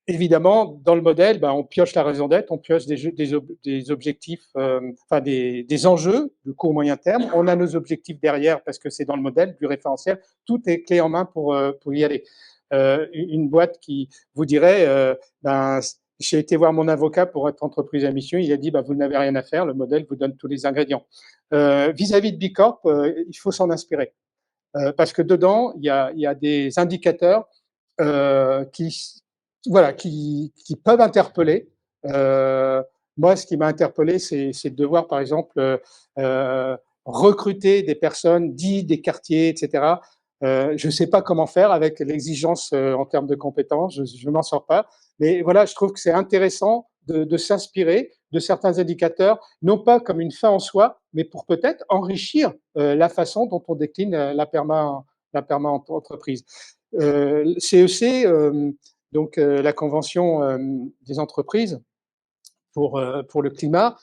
évidemment, dans le modèle, ben, on pioche la raison d'être, on pioche des objectifs, enfin des enjeux de court moyen terme. On a nos objectifs derrière parce que c'est dans le modèle du référentiel. Tout est clé en main pour y aller. Une boîte qui vous dirait, ben, j'ai été voir mon avocat pour être entreprise à mission, il a dit, ben, vous n'avez rien à faire, le modèle vous donne tous les ingrédients. Vis-à-vis de Bicorp, il faut s'en inspirer. Parce que dedans, il y a des indicateurs qui, voilà, qui peuvent interpeller. Moi, ce qui m'a interpellé, c'est de voir, par exemple, recruter des personnes dites des quartiers, etc. Je ne sais pas comment faire avec l'exigence en termes de compétences, je m'en sors pas. Mais voilà, je trouve que c'est intéressant de s'inspirer de certains indicateurs, non pas comme une fin en soi, mais pour peut-être enrichir la façon dont on décline la perma-entreprise. CEC, donc la Convention des entreprises pour le climat,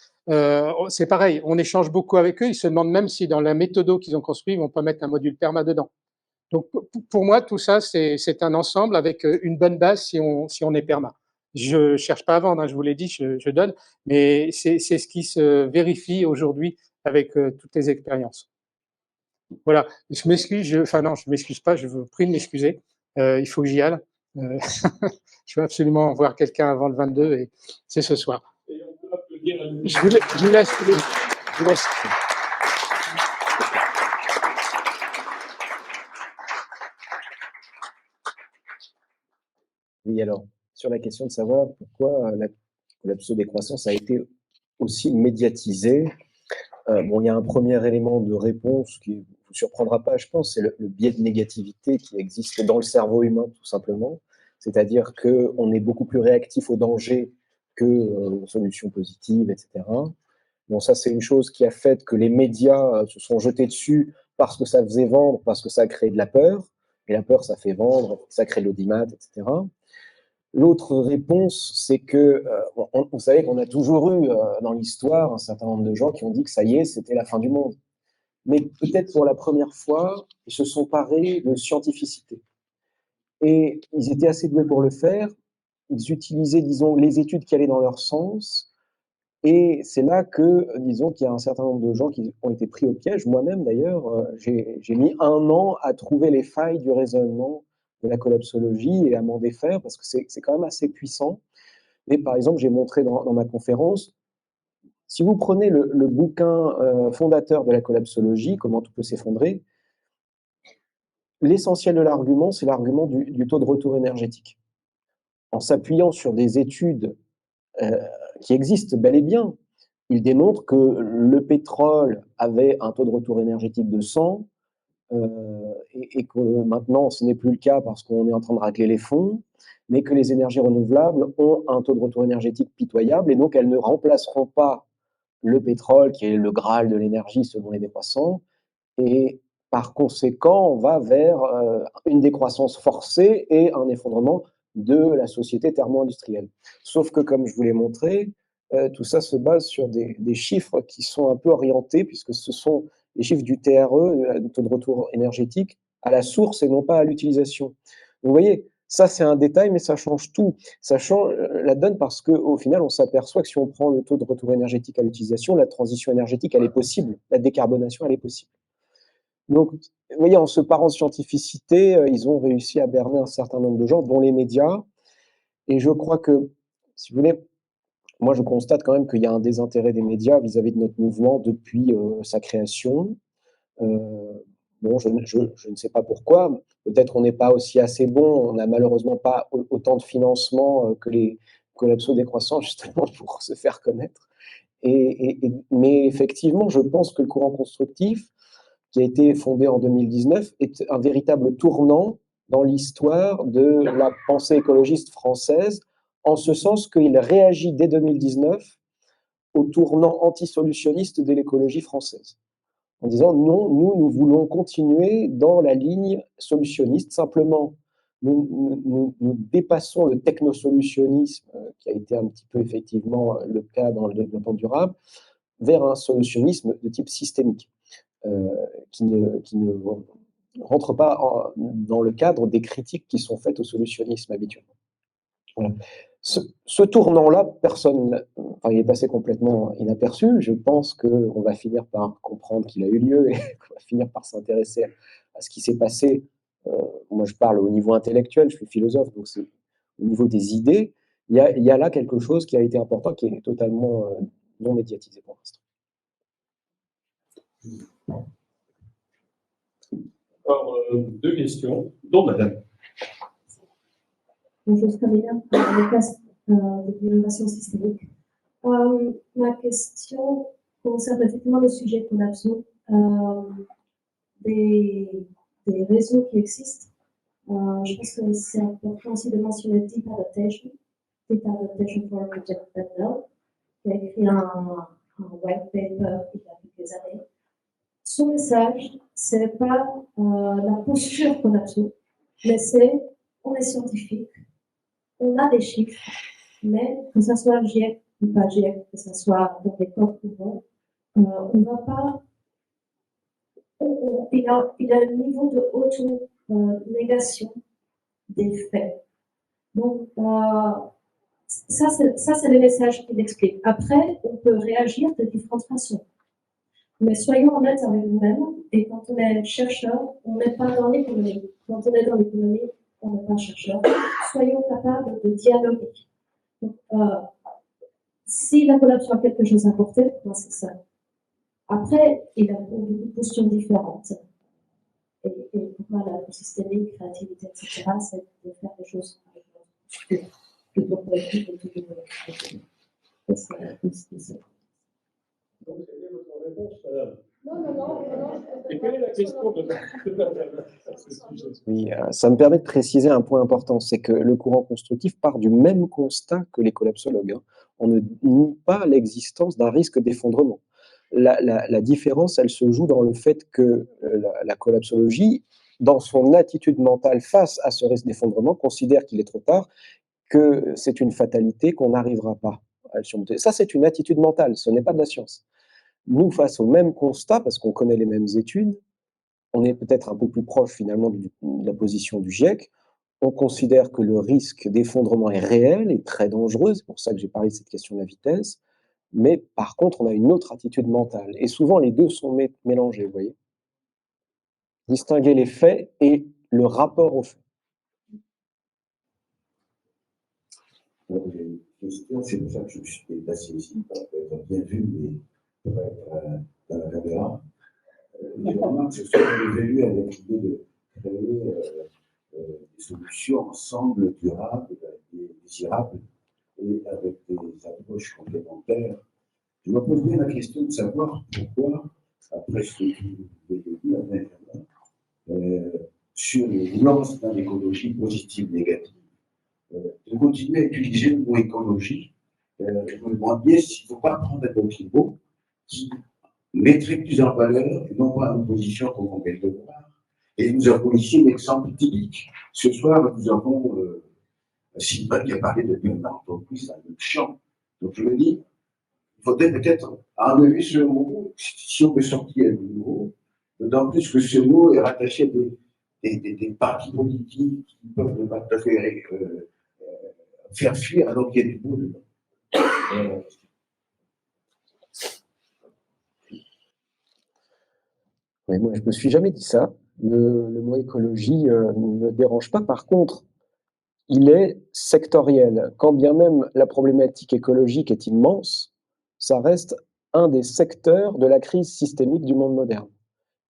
c'est pareil, on échange beaucoup avec eux, ils se demandent même si dans la méthode qu'ils ont construit, ils vont pas mettre un module perma dedans. Donc pour moi, tout ça, c'est un ensemble avec une bonne base si on est perma. Je cherche pas à vendre, hein, je vous l'ai dit, je donne, mais c'est ce qui se vérifie aujourd'hui avec toutes les expériences. Voilà, je m'excuse, enfin non, je m'excuse pas, je vous prie de m'excuser. Il faut que j'y aille. Je veux absolument voir quelqu'un avant le 22 et c'est ce soir. Et on peut applaudir à nous. Je vous laisse. Je vous laisse. Oui, alors, sur la question de savoir pourquoi la pseudo-décroissance a été aussi médiatisée, bon, il y a un premier élément de réponse qui ne vous surprendra pas, je pense, c'est le biais de négativité qui existe dans le cerveau humain, tout simplement. C'est-à-dire qu'on est beaucoup plus réactif au danger que aux solutions positives, etc. Bon, ça, c'est une chose qui a fait que les médias se sont jetés dessus parce que ça faisait vendre, parce que ça a créé de la peur. Et la peur, ça fait vendre, ça crée de l'audimat, etc. L'autre réponse, c'est que, vous savez qu'on a toujours eu dans l'histoire un certain nombre de gens qui ont dit que ça y est, c'était la fin du monde. Mais peut-être pour la première fois, ils se sont parés de scientificité. Et ils étaient assez doués pour le faire. Ils utilisaient, disons, les études qui allaient dans leur sens. Et c'est là que, disons, qu'il y a un certain nombre de gens qui ont été pris au piège. Moi-même, d'ailleurs, j'ai mis 1 an à trouver les failles du raisonnement de la collapsologie et à m'en défaire, parce que c'est quand même assez puissant. Et par exemple, j'ai montré dans ma conférence, si vous prenez le bouquin fondateur de la collapsologie, Comment tout peut s'effondrer, l'essentiel de l'argument, c'est l'argument du taux de retour énergétique. En s'appuyant sur des études qui existent bel et bien, il démontre que le pétrole avait un taux de retour énergétique de 100 et que maintenant ce n'est plus le cas parce qu'on est en train de racler les fonds, mais que les énergies renouvelables ont un taux de retour énergétique pitoyable et donc elles ne remplaceront pas le pétrole qui est le graal de l'énergie selon les décroissants et par conséquent on va vers une décroissance forcée et un effondrement de la société thermo-industrielle. Sauf que comme je vous l'ai montré, tout ça se base sur des chiffres qui sont un peu orientés, puisque ce sont les chiffres du TRE, le taux de retour énergétique, à la source et non pas à l'utilisation. Vous voyez, ça c'est un détail, mais ça change tout. Ça change la donne parce qu'au final, on s'aperçoit que si on prend le taux de retour énergétique à l'utilisation, la transition énergétique, elle est possible. La décarbonation, elle est possible. Donc, vous voyez, en se parant de scientificité, ils ont réussi à berner un certain nombre de gens, dont les médias. Et je crois que, si vous voulez, moi, je constate quand même qu'il y a un désintérêt des médias vis-à-vis de notre mouvement depuis sa création. Bon, je ne sais pas pourquoi. Peut-être on n'est pas aussi assez bon. On n'a malheureusement pas autant de financement que les collapsos décroissants, justement, pour se faire connaître. Mais effectivement, je pense que le courant constructif, qui a été fondé en 2019, est un véritable tournant dans l'histoire de la pensée écologiste française, en ce sens qu'il réagit dès 2019 au tournant antisolutionniste de l'écologie française, en disant non, nous voulons continuer dans la ligne solutionniste, simplement nous dépassons le technosolutionnisme, qui a été un petit peu effectivement le cas dans le développement durable, vers un solutionnisme de type systémique, qui ne rentre pas dans le cadre des critiques qui sont faites au solutionnisme habituellement. Voilà. Ce tournant-là, il est passé complètement inaperçu. Je pense qu'on va finir par comprendre qu'il a eu lieu et qu'on va finir par s'intéresser à ce qui s'est passé. Moi, je parle au niveau intellectuel, je suis philosophe, donc c'est au niveau des idées. Il y a là quelque chose qui a été important, qui est totalement non médiatisé pour l'instant. Alors, deux questions, dont madame. Bonjour Camilla, le classe de l'innovation systémique. Ma question concerne effectivement le sujet collapso des réseaux qui existent. Je pense que c'est important aussi de mentionner Deep Adaptation for Project Bendel, qui a écrit un white paper il y a quelques années. Son message, c'est pas la posture collapso, mais c'est on est scientifique, on a des chiffres, mais que ce soit GIEC ou pas GIEC, que ce soit dans les corps courants, on ne va pas. Il a un niveau de auto-négation des faits. Donc, ça, c'est le message qu'il explique. Après, on peut réagir de différentes façons. Mais soyons honnêtes avec nous-mêmes, et quand on est chercheur, on n'est pas dans l'économie. Quand on est dans l'économie, on n'est pas chercheur. Soyons capables de dialoguer. Donc, si la collaboration a quelque chose à apporter, moi, c'est ça. Après, il a beaucoup de postures différentes. Et pour moi, la systémique, créativité, etc., c'est de faire des choses avec notre plutôt politique et plutôt politique. Donc, c'était votre réponse, madame. Non. Et quelle est la question de madame à ce sujet? Oui, ça me permet de préciser un point important, c'est que le courant constructif part du même constat que les collapsologues. On ne nie pas l'existence d'un risque d'effondrement. La différence, elle se joue dans le fait que la collapsologie, dans son attitude mentale face à ce risque d'effondrement, considère qu'il est trop tard, que c'est une fatalité, qu'on n'arrivera pas à le surmonter. Ça, c'est une attitude mentale, ce n'est pas de la science. Nous, face au même constat, parce qu'on connaît les mêmes études, on est peut-être un peu plus proche finalement de la position du GIEC. On considère que le risque d'effondrement est réel et très dangereux, c'est pour ça que j'ai parlé de cette question de la vitesse, mais par contre, on a une autre attitude mentale. Et souvent, les deux sont mélangés, vous voyez. Distinguer les faits et le rapport aux faits. J'ai une question, c'est pour ça que je me suis déplacé ici, pour être bien vu, mais pour être dans la caméra. Je remarque que ce sont des élus avec l'idée de créer des solutions ensemble durables et désirables et avec des approches complémentaires. Je me pose bien la question de savoir pourquoi, après ce que vous avez dit, sur une lance dans l'écologie positive, négative, de continuer à utiliser le mot écologie. Je me demande bien s'il ne faut pas prendre un autre mot qui mettrait plus en valeur, non pas une position comme on vient de voir. Et nous avons ici un exemple typique. Ce soir, nous avons Sylvain qui a parlé de l'entreprise dans le champ. Donc je me dis, il faudrait peut-être enlever ce mot, si on veut sortir un nouveau, d'autant plus que ce mot est rattaché à des partis politiques qui peuvent ne pas tout à fait faire fuir alors qu'il y a du mot dedans. Oui, moi, je ne me suis jamais dit ça. Le mot écologie ne me dérange pas. Par contre, il est sectoriel. Quand bien même la problématique écologique est immense, ça reste un des secteurs de la crise systémique du monde moderne.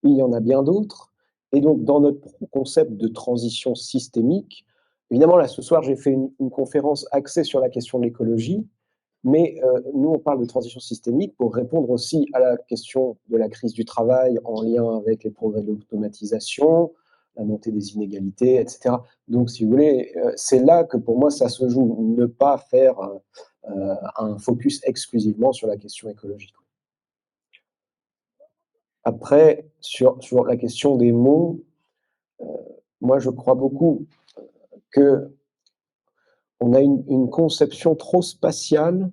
Il y en a bien d'autres. Et donc, dans notre concept de transition systémique, évidemment, là, ce soir, j'ai fait une conférence axée sur la question de l'écologie, mais nous, on parle de transition systémique pour répondre aussi à la question de la crise du travail en lien avec les progrès de l'automatisation, la montée des inégalités, etc. Donc, si vous voulez, c'est là que pour moi, ça se joue. Ne pas faire un focus exclusivement sur la question écologique. Après, sur la question des mots, moi, je crois beaucoup qu'on a une conception trop spatiale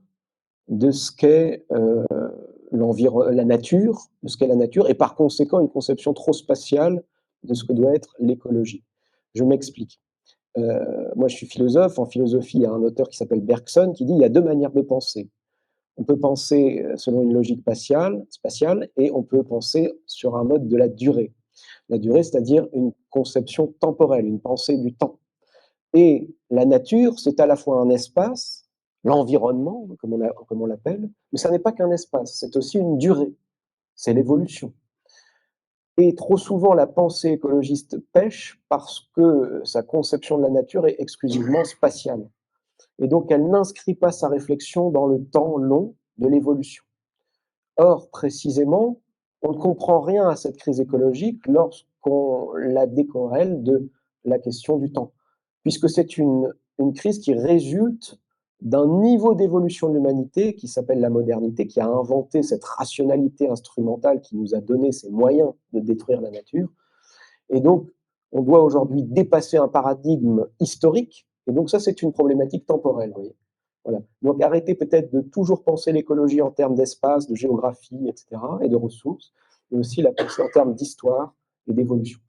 de ce qu'est la nature, et par conséquent une conception trop spatiale de ce que doit être l'écologie. Je m'explique. Moi, je suis philosophe. En philosophie, il y a un auteur qui s'appelle Bergson qui dit il y a deux manières de penser. On peut penser selon une logique spatiale et on peut penser sur un mode de la durée. La durée, c'est-à-dire une conception temporelle, une pensée du temps. Et la nature, c'est à la fois un espace, l'environnement, comme on l'appelle, mais ça n'est pas qu'un espace, c'est aussi une durée, c'est l'évolution. Et trop souvent, la pensée écologiste pêche parce que sa conception de la nature est exclusivement spatiale. Et donc, elle n'inscrit pas sa réflexion dans le temps long de l'évolution. Or, précisément, on ne comprend rien à cette crise écologique lorsqu'on la décorrèle de la question du temps, puisque c'est une crise qui résulte d'un niveau d'évolution de l'humanité qui s'appelle la modernité, qui a inventé cette rationalité instrumentale qui nous a donné ces moyens de détruire la nature. Et donc, on doit aujourd'hui dépasser un paradigme historique, et donc ça, c'est une problématique temporelle, vous voyez. Voilà. Donc arrêtez peut-être de toujours penser l'écologie en termes d'espace, de géographie, etc., et de ressources, mais aussi la penser en termes d'histoire et d'évolution.